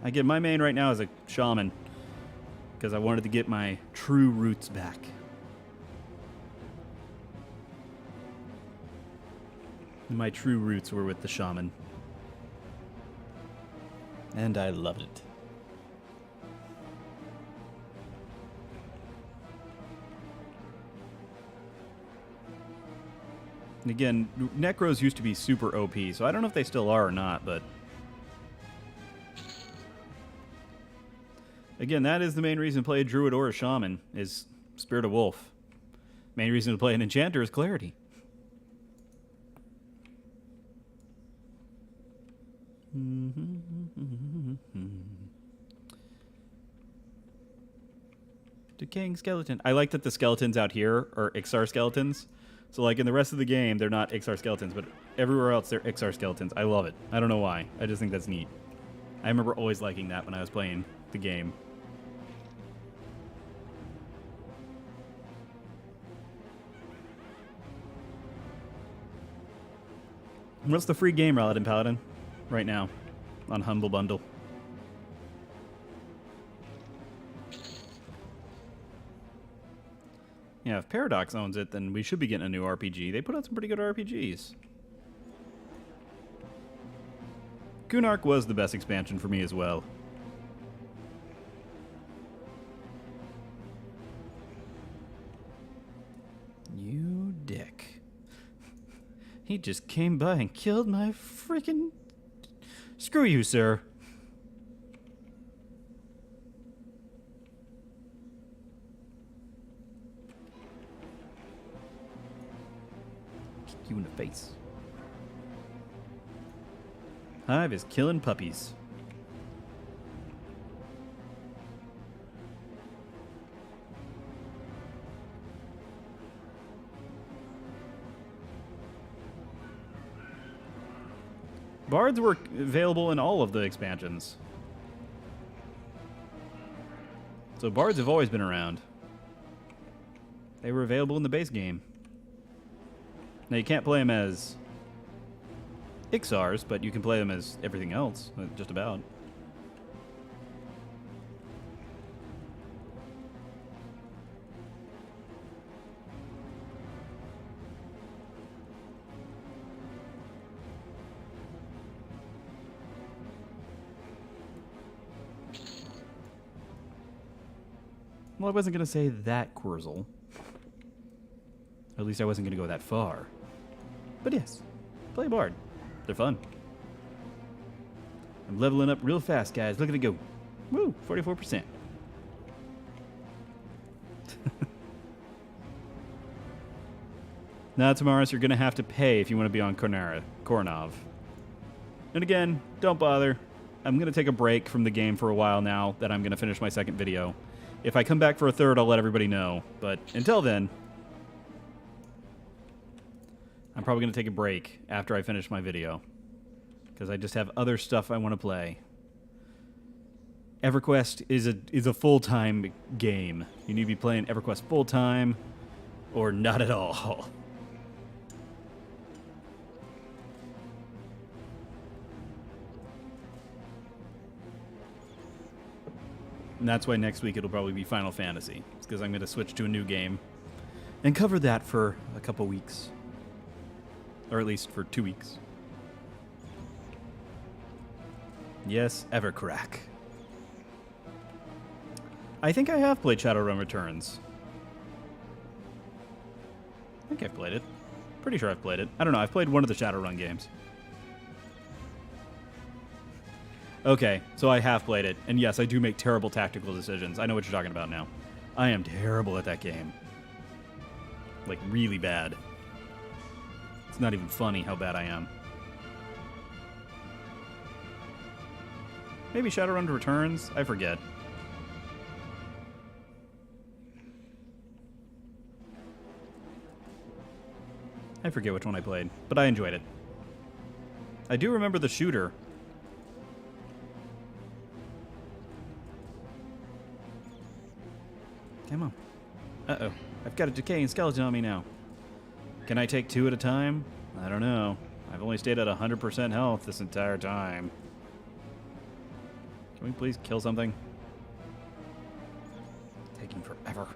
My main right now is a shaman, because I wanted to get my true roots back. My true roots were with the shaman. And I loved it. And again, Necros used to be super OP, so I don't know if they still are or not, but... Again, that is the main reason to play a Druid or a Shaman, is Spirit of Wolf. Main reason to play an Enchanter is Clarity. Decaying skeleton. I like that the skeletons out here are Ixar skeletons. So, like, in the rest of the game, they're not Ixar skeletons, but everywhere else, they're Ixar skeletons. I love it. I don't know why. I just think that's neat. I remember always liking that when I was playing the game. What's the free game, Paladin, right now on Humble Bundle? Yeah, if Paradox owns it, then we should be getting a new RPG. They put out some pretty good RPGs. Kunark was the best expansion for me as well. You dick. He just came by and killed my freaking... Screw you, sir. Kick you in the face. Hive is killing puppies. Bards were available in all of the expansions. So bards have always been around. They were available in the base game. Now you can't play them as Ixars, but you can play them as everything else, just about. Well, I wasn't going to say that, Quirzel. At least I wasn't going to go that far. But yes, play Bard. They're fun. I'm leveling up real fast, guys. Look at it go. Woo, 44%. Now, Tamaris, you're going to have to pay if you want to be on Kornov. And again, don't bother. I'm going to take a break from the game for a while now that I'm going to finish my second video. If I come back for a third, I'll let everybody know. But until then, I'm probably going to take a break after I finish my video, because I just have other stuff I want to play. EverQuest is a full-time game. You need to be playing EverQuest full-time or not at all. And that's why next week it'll probably be Final Fantasy. It's because I'm going to switch to a new game and cover that for a couple weeks. Or at least for 2 weeks. Yes, Evercrack. I think I have played Shadowrun Returns. I think I've played it. Pretty sure I've played it. I don't know. I've played one of the Shadowrun games. Okay, so I have played it. And yes, I do make terrible tactical decisions. I know what you're talking about now. I am terrible at that game. Like, really bad. It's not even funny how bad I am. Maybe Shadowrun Returns? I forget. I forget which one I played, but I enjoyed it. I do remember the shooter. Come on. Uh-oh. I've got a decaying skeleton on me now. Can I take 2 at a time? I don't know. I've only stayed at 100% health this entire time. Can we please kill something? It's taking forever.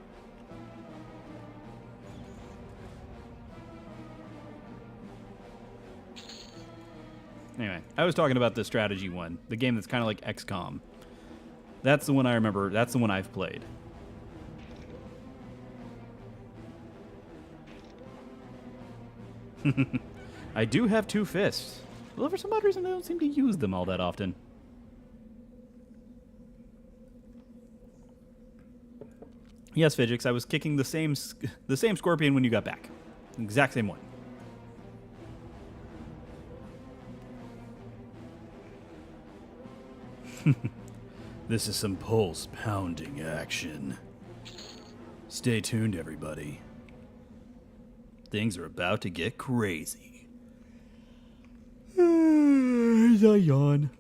Anyway, I was talking about the strategy one. The game that's kind of like XCOM. That's the one I remember. That's the one I've played. I do have 2 fists. Well, for some odd reason, I don't seem to use them all that often. Yes, Fidgix, I was kicking the same scorpion when you got back. The exact same one. This is some pulse-pounding action. Stay tuned, everybody. Things are about to get crazy. I yawn.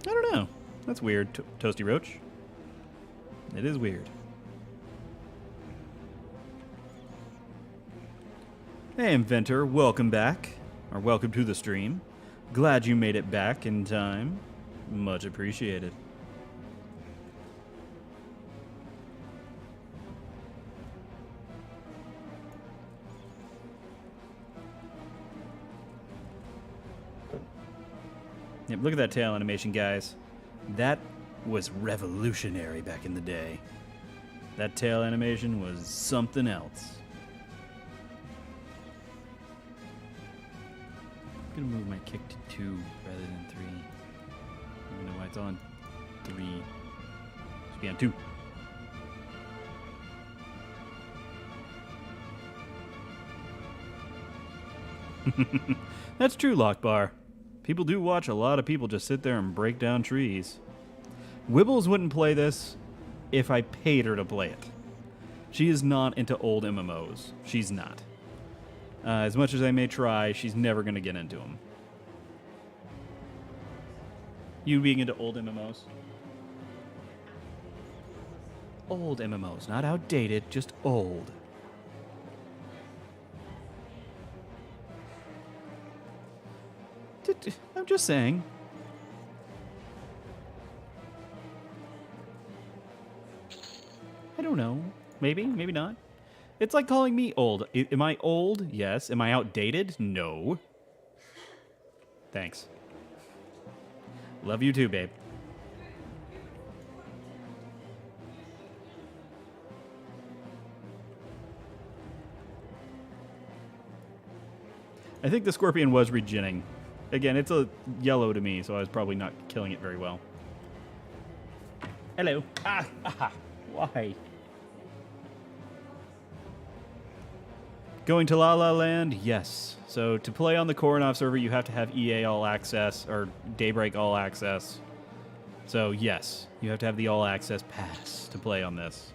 I don't know. That's weird, Toasty Roach. It is weird. Hey, Inventor, welcome back. Or welcome to the stream. Glad you made it back in time. Much appreciated. Yep, look at that tail animation, guys. That was revolutionary back in the day. That tail animation was something else. I'm gonna move my kick to 2 rather than 3. I don't know why it's on 3. Should be on 2. That's true, Lockbar. People do watch a lot of people just sit there and break down trees. Wibbles wouldn't play this if I paid her to play it. She is not into old MMOs. She's not. As much as I may try, she's never going to get into them. You being into old MMOs? Old MMOs, not outdated, just old. I'm just saying. I don't know. Maybe, maybe not. It's like calling me old. Am I old? Yes. Am I outdated? No. Thanks. Love you too, babe. I think the scorpion was regenning. Again, it's a yellow to me, so I was probably not killing it very well. Hello. Why? Going to La La Land? Yes. So to play on the Koronov server, you have to have EA All Access or Daybreak All Access. So yes, you have to have the All Access pass to play on this.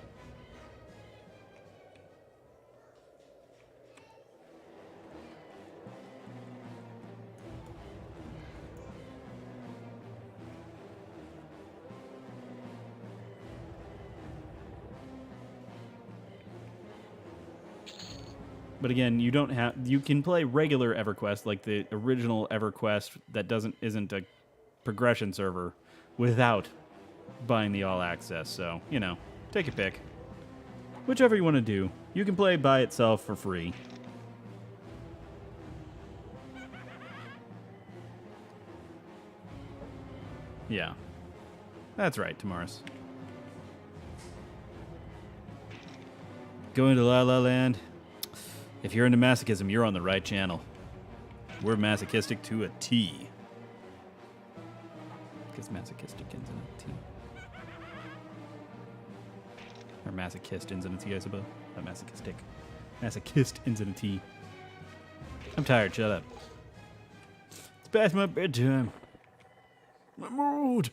But again, you don't have. You can play regular EverQuest, like the original EverQuest that isn't a progression server, without buying the all access. So take your pick, whichever you want to do. You can play by itself for free. Yeah, that's right, Tamaris. Going to La La Land. If you're into masochism, you're on the right channel. We're masochistic to a T. Because masochistic ends in a T. Or masochist ends in a T, I suppose. Not masochistic. Masochist ends in a T. I'm tired, shut up. It's past my bedtime. My mood.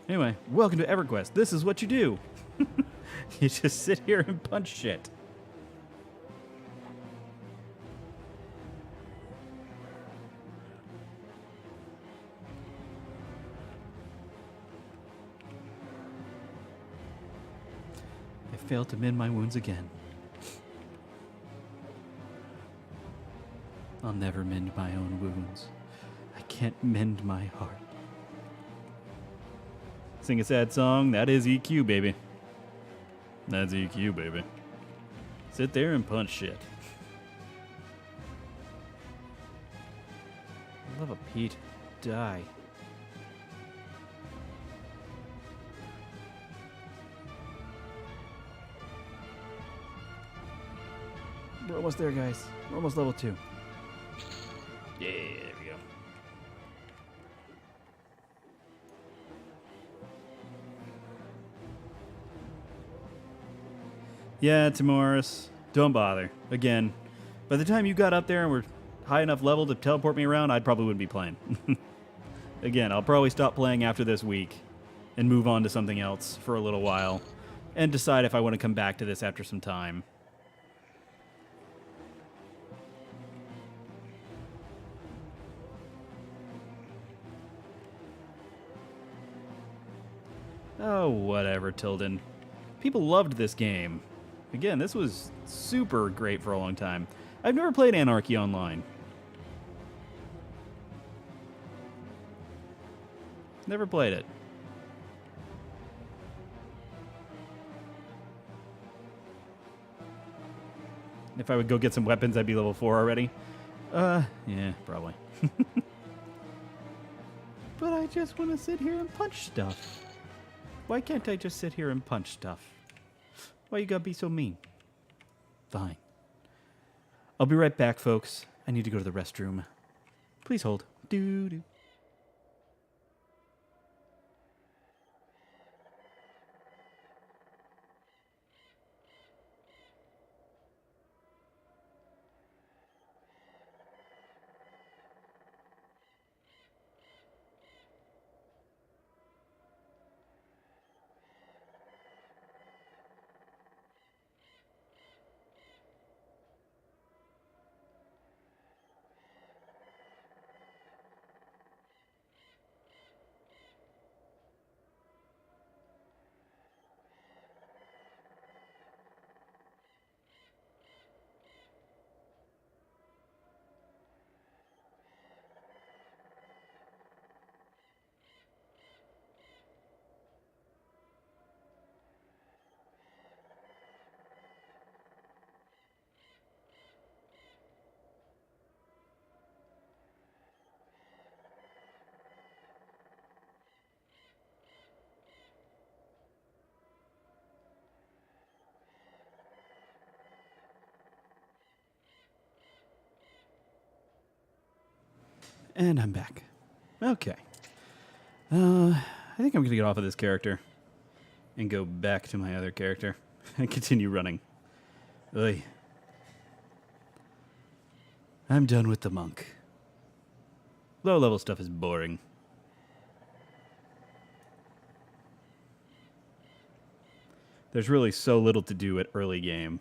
Anyway, welcome to EverQuest. This is what you do. You just sit here and punch shit. I failed to mend my wounds again. I'll never mend my own wounds. I can't mend my heart. Sing a sad song, that is EQ, baby. That's EQ, baby. Sit there and punch shit. Love a Pete. Die. We're almost there, guys. We're almost level 2. Yeah, there we go. Yeah, Tamaris, don't bother. Again, by the time you got up there and were high enough level to teleport me around, I probably wouldn't be playing. Again, I'll probably stop playing after this week and move on to something else for a little while and decide if I want to come back to this after some time. Oh, whatever, Tilden. People loved this game. Again, this was super great for a long time. I've never played Anarchy Online. Never played it. If I would go get some weapons, I'd be level 4 already. Yeah, probably. But I just want to sit here and punch stuff. Why can't I just sit here and punch stuff? Why you gotta be so mean? Fine. I'll be right back, folks. I need to go to the restroom. Please hold. Doo-doo. And I'm back. Okay. I think I'm going to get off of this character and go back to my other character and continue running. Oy. I'm done with the monk. Low-level stuff is boring. There's really so little to do at early game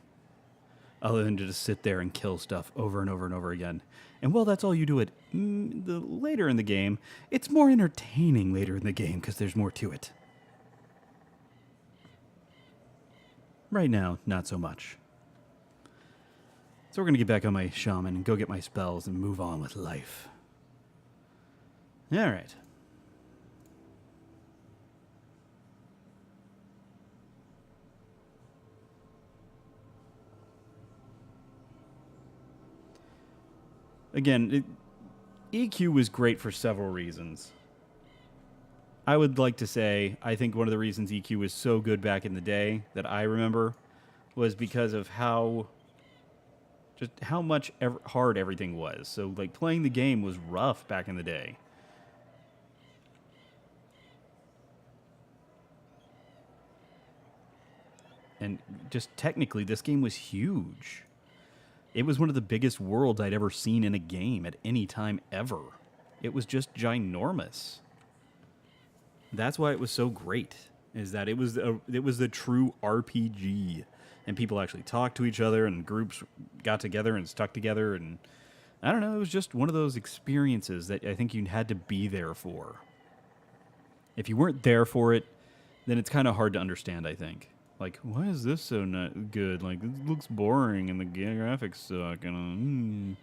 other than to just sit there and kill stuff over and over and over again. And while that's all you do it later in the game, it's more entertaining later in the game because there's more to it. Right now, not so much. So we're going to get back on my shaman and go get my spells and move on with life. All right. Again, EQ was great for several reasons. I would like to say, I think one of the reasons EQ was so good back in the day that I remember was because of how much hard everything was. So, like, playing the game was rough back in the day. And just technically, this game was huge. It was one of the biggest worlds I'd ever seen in a game at any time ever. It was just ginormous. That's why it was so great, is that it was the true RPG. And people actually talked to each other, and groups got together and stuck together. And I don't know, it was just one of those experiences that I think you had to be there for. If you weren't there for it, then it's kind of hard to understand, I think. Like, why is this so not good? Like, it looks boring and the graphics suck. And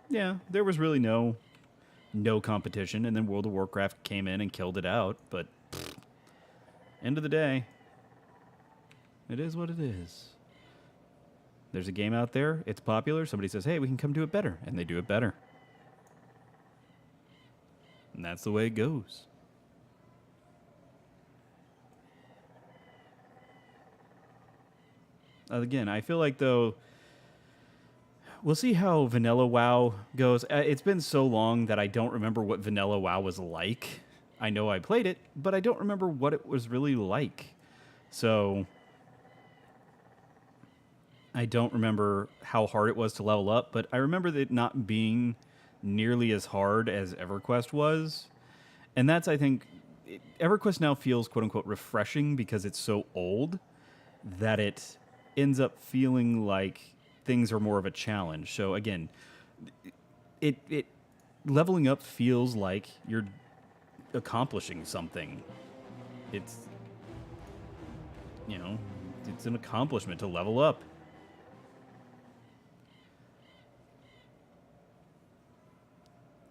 yeah, there was really no competition, and then World of Warcraft came in and killed it out. But end of the day, it is what it is. There's a game out there. It's popular. Somebody says, "Hey, we can come do it better," and they do it better. And that's the way it goes. Again, I feel like, though, we'll see how Vanilla WoW goes. It's been so long that I don't remember what Vanilla WoW was like. I know I played it, but I don't remember what it was really like. So I don't remember how hard it was to level up, but I remember it not being nearly as hard as EverQuest was. And that's, I think, EverQuest now feels, quote-unquote, refreshing because it's so old that it ends up feeling like things are more of a challenge. So, again, it leveling up feels like you're accomplishing something. It's, it's an accomplishment to level up.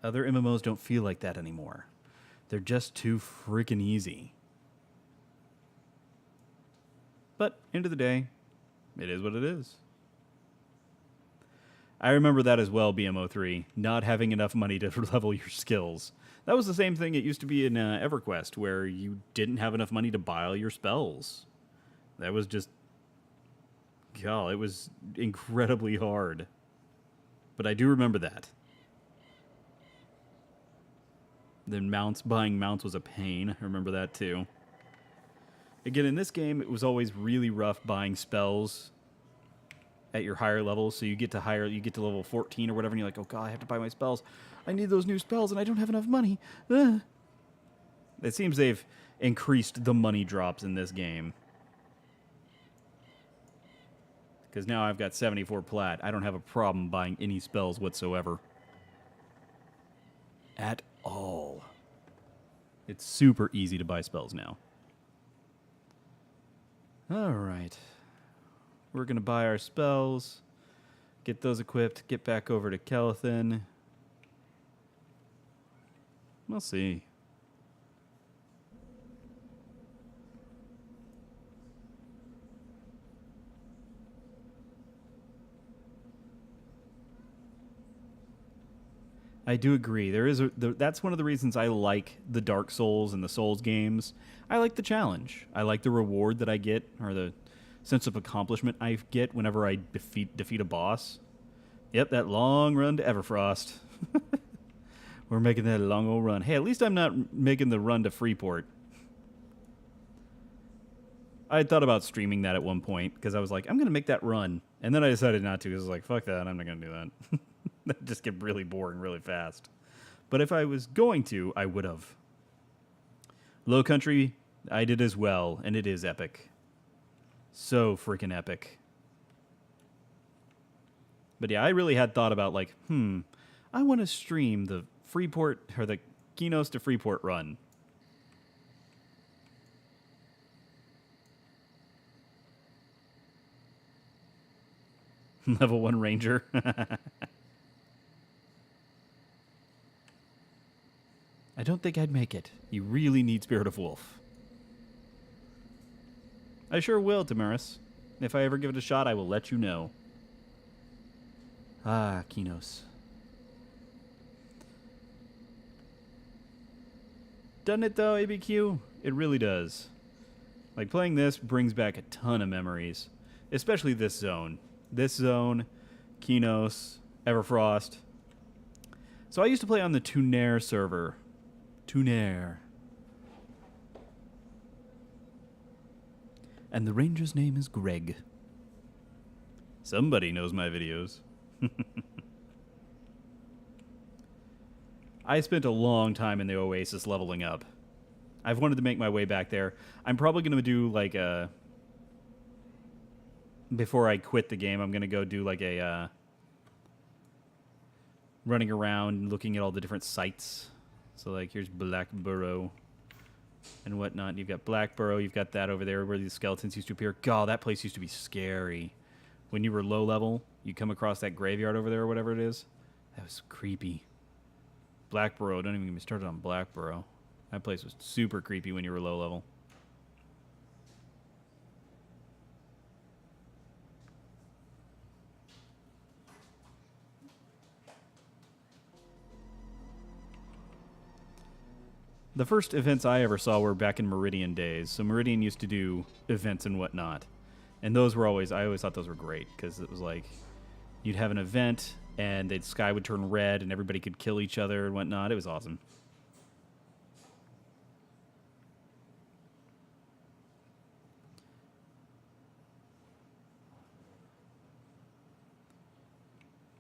Other MMOs don't feel like that anymore. They're just too freaking easy. But, end of the day, it is what it is. I remember that as well, BMO3, not having enough money to level your skills. That was the same thing it used to be in EverQuest, where you didn't have enough money to buy all your spells. That was just... God, it was incredibly hard. But I do remember that. Then buying mounts was a pain. I remember that too. Again, in this game, it was always really rough buying spells at your higher levels. So you get to level 14 or whatever, and you're like, oh god, I have to buy my spells. I need those new spells, and I don't have enough money. Ugh. It seems they've increased the money drops in this game. Because now I've got 74 plat. I don't have a problem buying any spells whatsoever. At all. It's super easy to buy spells now. Alright. We're going to buy our spells. Get those equipped. Get back over to Kelethin. We'll see. I do agree. That's one of the reasons I like the Dark Souls and the Souls games. I like the challenge. I like the reward that I get, or the sense of accomplishment I get whenever I defeat a boss. Yep, that long run to Everfrost. We're making that long old run. Hey, at least I'm not making the run to Freeport. I had thought about streaming that at one point, because I was like, I'm going to make that run. And then I decided not to, because I was like, fuck that, I'm not going to do that. That just get really boring really fast. But if I was going to, I would have. Low Country, I did as well, and it is epic. So freaking epic. But yeah, I really had thought about like, I want to stream the Freeport, or the Kinos to Freeport run. Level 1 Ranger. I don't think I'd make it. You really need Spirit of Wolf. I sure will, Damaris. If I ever give it a shot, I will let you know. Ah, Kinos. Doesn't it, though, ABQ? It really does. Like, playing this brings back a ton of memories. Especially this zone. This zone, Kinos, Everfrost. So I used to play on the Tunair server. Tunair. And the ranger's name is Greg. Somebody knows my videos. I spent a long time in the Oasis leveling up. I've wanted to make my way back there. I'm probably going to do like a... Before I quit the game, I'm going to go do like a... running around looking at all the different sites. So like here's Blackburrow and whatnot. You've got Blackburrow, you've got that over there where the skeletons used to appear. God, that place used to be scary. When you were low level, you come across that graveyard over there or whatever it is. That was creepy. Blackburrow, don't even get me started on Blackburrow. That place was super creepy when you were low level. The first events I ever saw were back in Meridian days. So Meridian used to do events and whatnot. And those were always, I always thought those were great. Because it was like, you'd have an event, and the sky would turn red, and everybody could kill each other and whatnot. It was awesome.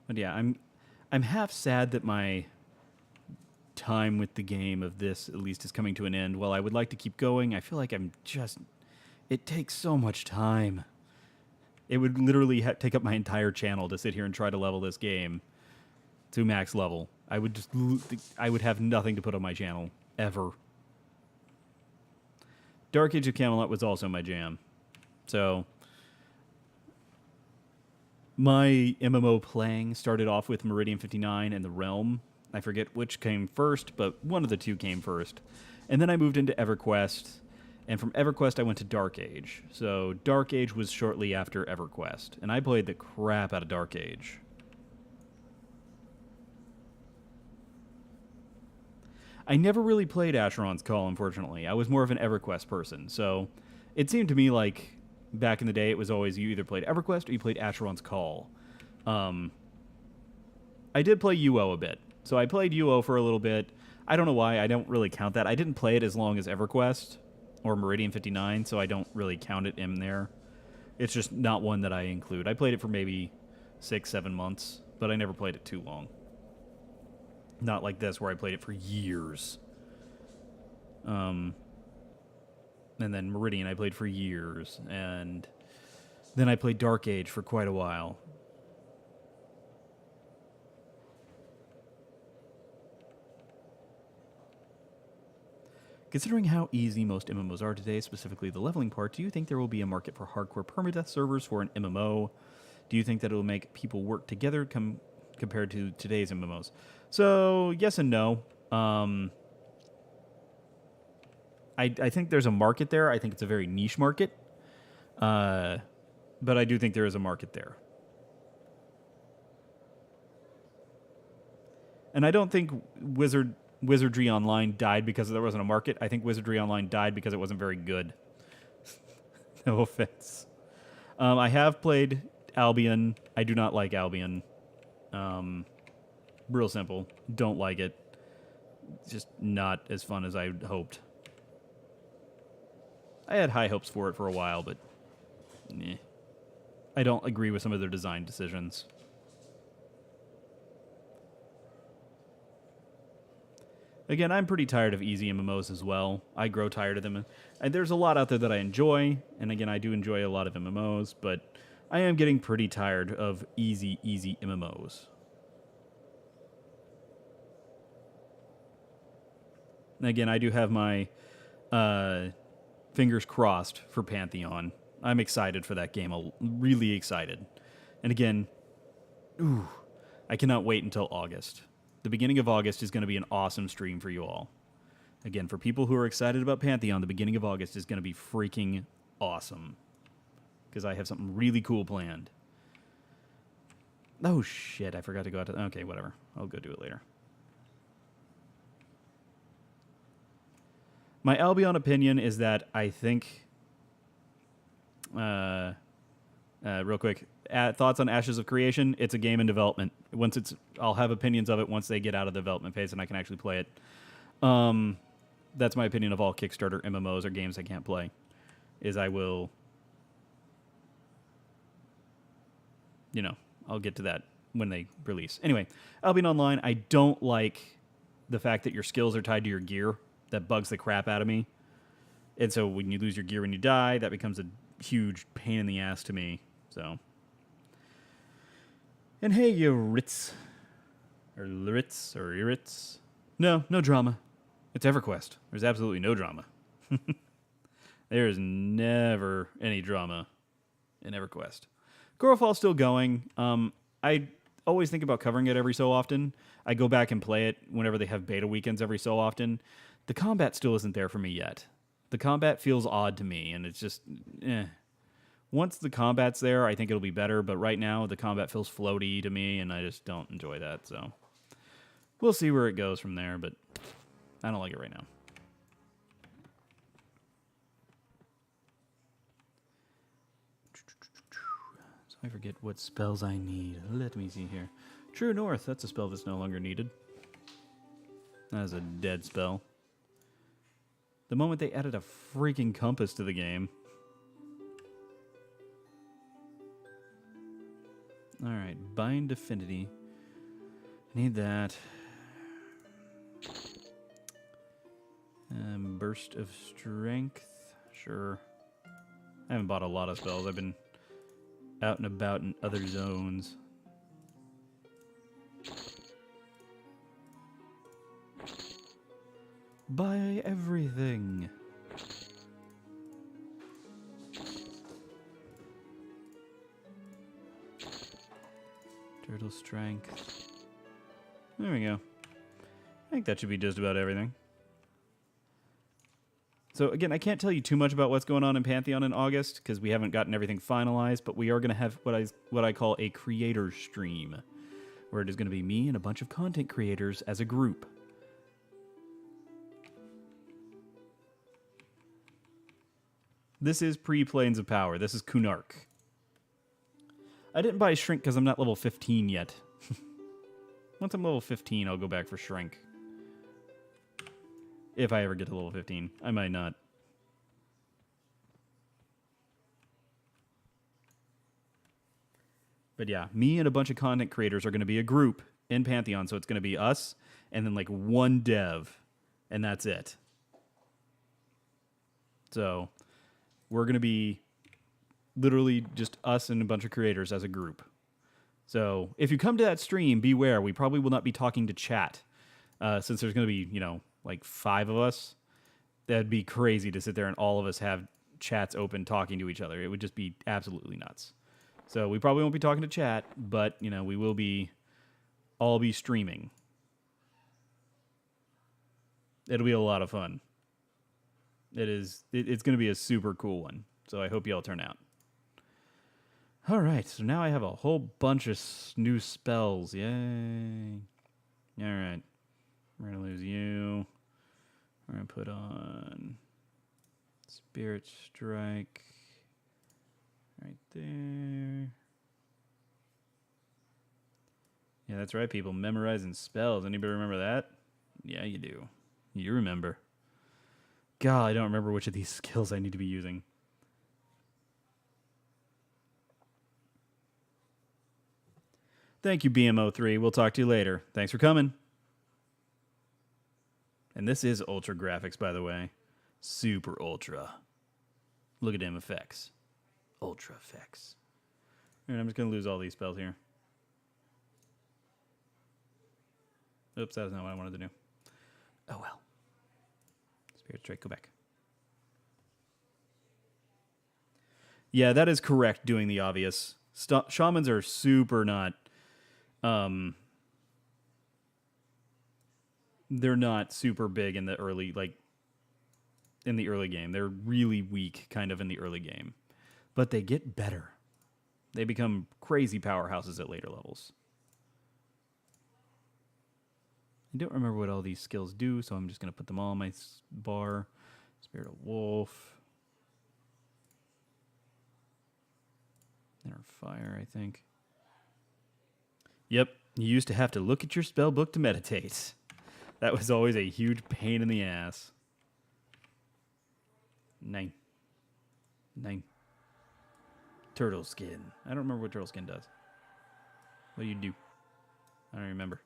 But yeah, I'm half sad that my time with the game of this at least is coming to an end. While I would like to keep going, I feel like it takes so much time. It would literally take up my entire channel to sit here and try to level this game to max level. I would just I would have nothing to put on my channel ever. Dark Age of Camelot was also my jam. So my MMO playing started off with Meridian 59 and The Realm. I forget which came first, but one of the two came first. And then I moved into EverQuest, and from EverQuest I went to Dark Age. So Dark Age was shortly after EverQuest, and I played the crap out of Dark Age. I never really played Asheron's Call, unfortunately. I was more of an EverQuest person, so it seemed to me like back in the day it was always you either played EverQuest or you played Asheron's Call. I did play UO a bit, so I played UO for a little bit. I don't know why, I don't really count that. I didn't play it as long as EverQuest or Meridian 59, so I don't really count it in there. It's just not one that I include. I played it for maybe 6-7 months, but I never played it too long. Not like this, where I played it for years. And then Meridian I played for years. And then I played Dark Age for quite a while. Considering how easy most MMOs are today, specifically the leveling part, do you think there will be a market for hardcore permadeath servers for an MMO? Do you think that it will make people work together compared to today's MMOs? So, yes and no. I think there's a market there. I think it's a very niche market. But I do think there is a market there. And I don't think Wizardry Online died because there wasn't a market. I think Wizardry Online died because it wasn't very good. No offense. I have played Albion. I do not like Albion. Real simple. Don't like it. Just not as fun as I hoped. I had high hopes for it for a while, but I don't agree with some of their design decisions. Again, I'm pretty tired of easy MMOs as well. I grow tired of them. And there's a lot out there that I enjoy, and again, I do enjoy a lot of MMOs, but I am getting pretty tired of easy MMOs. And again, I do have my fingers crossed for Pantheon. I'm excited for that game, really excited. And again, I cannot wait until August. The beginning of August is going to be an awesome stream for you all. Again, for people who are excited about Pantheon, the beginning of August is going to be freaking awesome. Because I have something really cool planned. Oh, shit, I forgot to go out to... Okay, whatever. I'll go do it later. My Albion opinion is that I think... real quick, thoughts on Ashes of Creation? It's a game in development. I'll have opinions of it once they get out of the development phase and I can actually play it. That's my opinion of all Kickstarter MMOs or games I can't play. Is I will... I'll get to that when they release. Anyway, Albion Online, I don't like the fact that your skills are tied to your gear. That bugs the crap out of me. And so when you lose your gear when you die, that becomes a huge pain in the ass to me. So. And hey, you Ritz. Or Litz, or Iritz. No drama. It's EverQuest. There's absolutely no drama. There is never any drama in EverQuest. Gorofall's still going. I always think about covering it every so often. I go back and play it whenever they have beta weekends every so often. The combat still isn't there for me yet. The combat feels odd to me, and it's just, Once the combat's there, I think it'll be better, but right now the combat feels floaty to me, and I just don't enjoy that, so. We'll see where it goes from there, but I don't like it right now. So I forget what spells I need. Let me see here. True North, that's a spell that's no longer needed. That is a dead spell. The moment they added a freaking compass to the game. Alright, Bind Affinity. Need that. Burst of Strength. Sure. I haven't bought a lot of spells. I've been out and about in other zones. Buy everything. Turtle strength. There we go. I think that should be just about everything. So again, I can't tell you too much about what's going on in Pantheon in August because we haven't gotten everything finalized, but we are going to have what I call a creator stream, where it is going to be me and a bunch of content creators as a group. This is pre-Planes of Power. This is Kunark. I didn't buy Shrink because I'm not level 15 yet. Once I'm level 15, I'll go back for Shrink. If I ever get to level 15. I might not. But yeah, me and a bunch of content creators are going to be a group in Pantheon. So it's going to be us and then like one dev. And that's it. So we're going to be literally just us and a bunch of creators as a group. So if you come to that stream, beware. We probably will not be talking to chat. Since there's going to be, you know, like 5 of us. That'd be crazy to sit there and all of us have chats open talking to each other. It would just be absolutely nuts. So we probably won't be talking to chat, but, you know, we will all be streaming. It'll be a lot of fun. It's going to be a super cool one. So I hope you all turn out. All right, so now I have a whole bunch of new spells. Yay. All right. We're going to lose you. We're going to put on Spirit Strike right there. Yeah, that's right, people. Memorizing spells. Anybody remember that? Yeah, you do. You remember. God, I don't remember which of these skills I need to be using. Thank you, BMO3. We'll talk to you later. Thanks for coming. And this is ultra graphics, by the way. Super ultra. Look at them effects. Ultra effects. All right, I'm just going to lose all these spells here. Oops, that was not what I wanted to do. Oh, well. Spirit Strike, go back. Yeah, that is correct, doing the obvious. Shamans are super not... they're not super big in the early, in the early game. They're really weak, kind of, in the early game. But they get better. They become crazy powerhouses at later levels. I don't remember what all these skills do, so I'm just going to put them all on my bar. Spirit of Wolf. Inner Fire, I think. Yep, you used to have to look at your spell book to meditate. That was always a huge pain in the ass. 9. Turtle skin. I don't remember what turtle skin does. What do you do? I don't remember.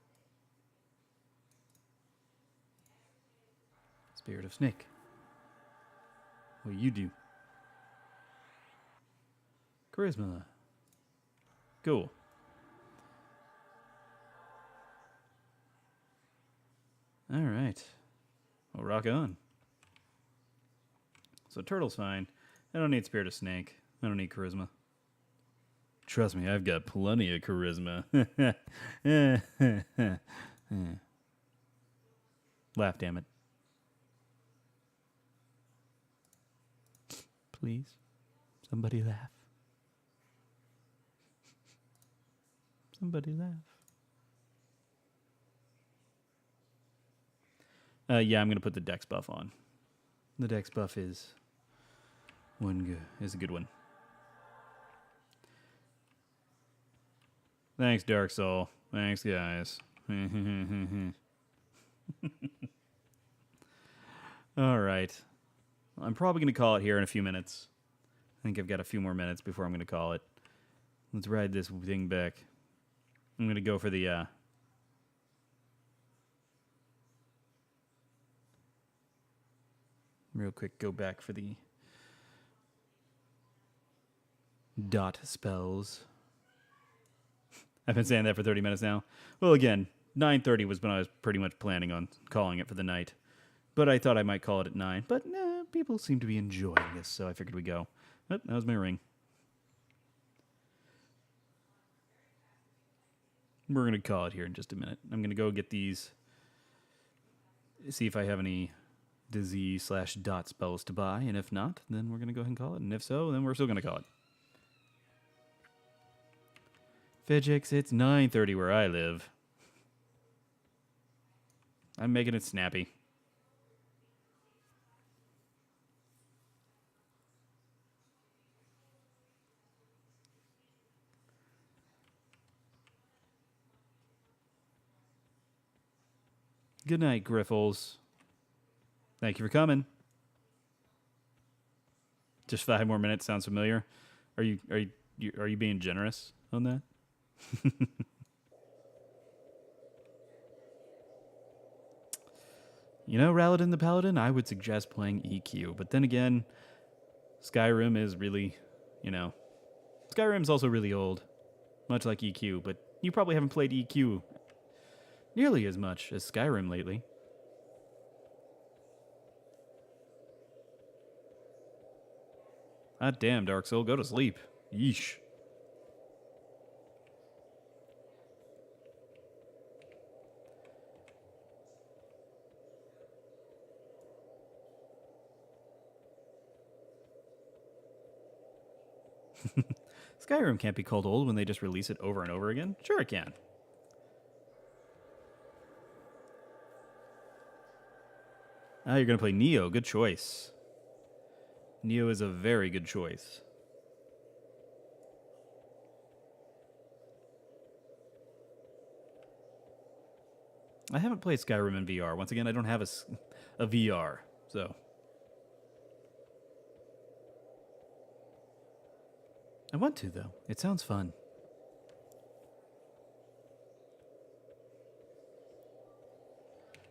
Spirit of Snake. What do you do? Charisma. Cool. All right. Well, rock on. So turtle's fine. I don't need Spirit of Snake. I don't need charisma. Trust me, I've got plenty of charisma. Laugh, damn it. Please. Somebody laugh. Somebody laugh. Yeah, I'm going to put the Dex buff on. The Dex buff is a good one. Thanks, Dark Soul. Thanks, guys. All right. I'm probably going to call it here in a few minutes. I think I've got a few more minutes before I'm going to call it. Let's ride this thing back. I'm going to go for the... real quick, go back for the dot spells. I've been saying that for 30 minutes now. Well, again, 9:30 was when I was pretty much planning on calling it for the night. But I thought I might call it at 9. But nah, people seem to be enjoying this, so I figured we'd go. Oh, that was my ring. We're going to call it here in just a minute. I'm going to go get these, see if I have any disease/dot spells to buy, and if not, then we're going to go ahead and call it, and if so, then we're still going to call it. Fidgix, it's 9:30 where I live. I'm making it snappy. Good night, Griffles. Thank you for coming. Just 5 more minutes sounds familiar. Are you being generous on that? You know, Raladin the Paladin, I would suggest playing EQ, but then again, Skyrim is really, Skyrim's also really old, much like EQ, but you probably haven't played EQ nearly as much as Skyrim lately. Ah, damn, Dark Soul, go to sleep. Yeesh. Skyrim can't be called old when they just release it over and over again. Sure it can. Ah, you're going to play Neo. Good choice. Neo is a very good choice. I haven't played Skyrim in VR. Once again, I don't have a VR, so... I want to, though. It sounds fun.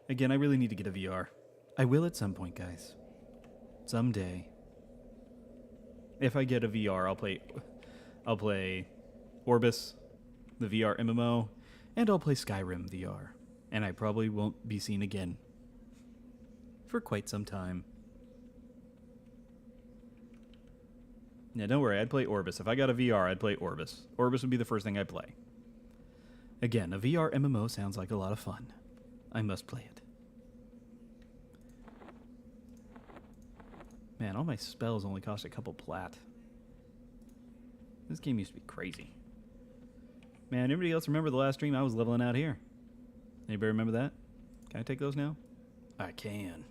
Again, I really need to get a VR. I will at some point, guys. Someday. If I get a VR, I'll play Orbis, the VR MMO, and I'll play Skyrim VR. And I probably won't be seen again for quite some time. Yeah, don't worry, I'd play Orbis. If I got a VR, I'd play Orbis. Orbis would be the first thing I'd play. Again, a VR MMO sounds like a lot of fun. I must play it. Man, all my spells only cost a couple plat. This game used to be crazy. Man, anybody else remember the last stream I was leveling out here? Anybody remember that? Can I take those now? I can.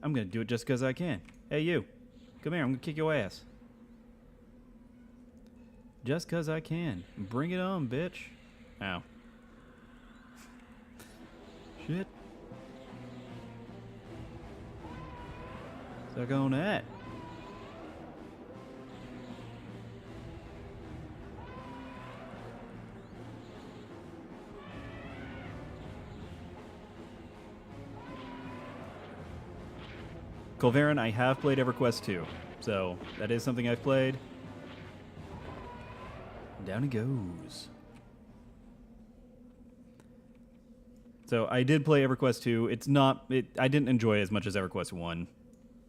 I'm going to do it just because I can. Hey, you. Come here, I'm going to kick your ass. Just because I can. Bring it on, bitch. Ow. Shit. Suck on that. Colvarin, I have played EverQuest 2, so that is something I've played. Down he goes. So I did play EverQuest 2. It's not... I didn't enjoy it as much as EverQuest 1.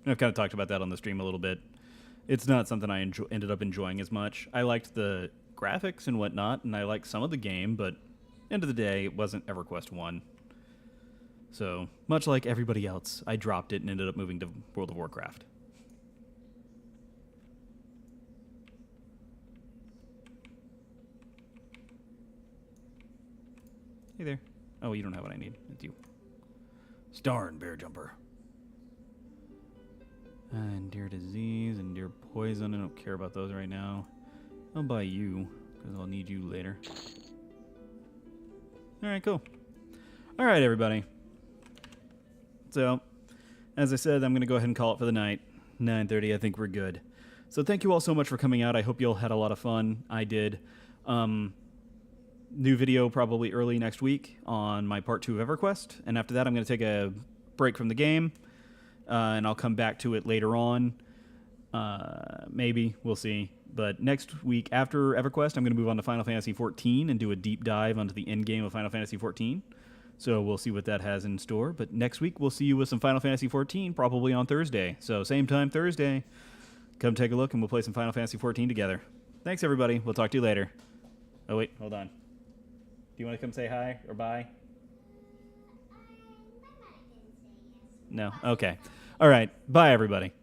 I've kind of talked about that on the stream a little bit. It's not something I ended up enjoying as much. I liked the graphics and whatnot, and I liked some of the game, but end of the day, it wasn't EverQuest 1. So, much like everybody else, I dropped it and ended up moving to World of Warcraft. Hey there. Oh, you don't have what I need. It's you. Starn, Bear Jumper. And Deer Disease and Deer Poison. I don't care about those right now. I'll buy you, because I'll need you later. Alright, cool. Alright, everybody. So, as I said, I'm going to go ahead and call it for the night. 9:30, I think we're good. So thank you all so much for coming out. I hope you all had a lot of fun. I did. New video probably early next week on my part 2 of EverQuest. And after that, I'm going to take a break from the game. And I'll come back to it later on. Maybe. We'll see. But next week after EverQuest, I'm going to move on to Final Fantasy XIV and do a deep dive onto the end game of Final Fantasy XIV. So we'll see what that has in store. But next week, we'll see you with some Final Fantasy XIV, probably on Thursday. So same time Thursday. Come take a look, and we'll play some Final Fantasy XIV together. Thanks, everybody. We'll talk to you later. Oh, wait. Hold on. Do you want to come say hi or bye? No? Okay. All right. Bye, everybody.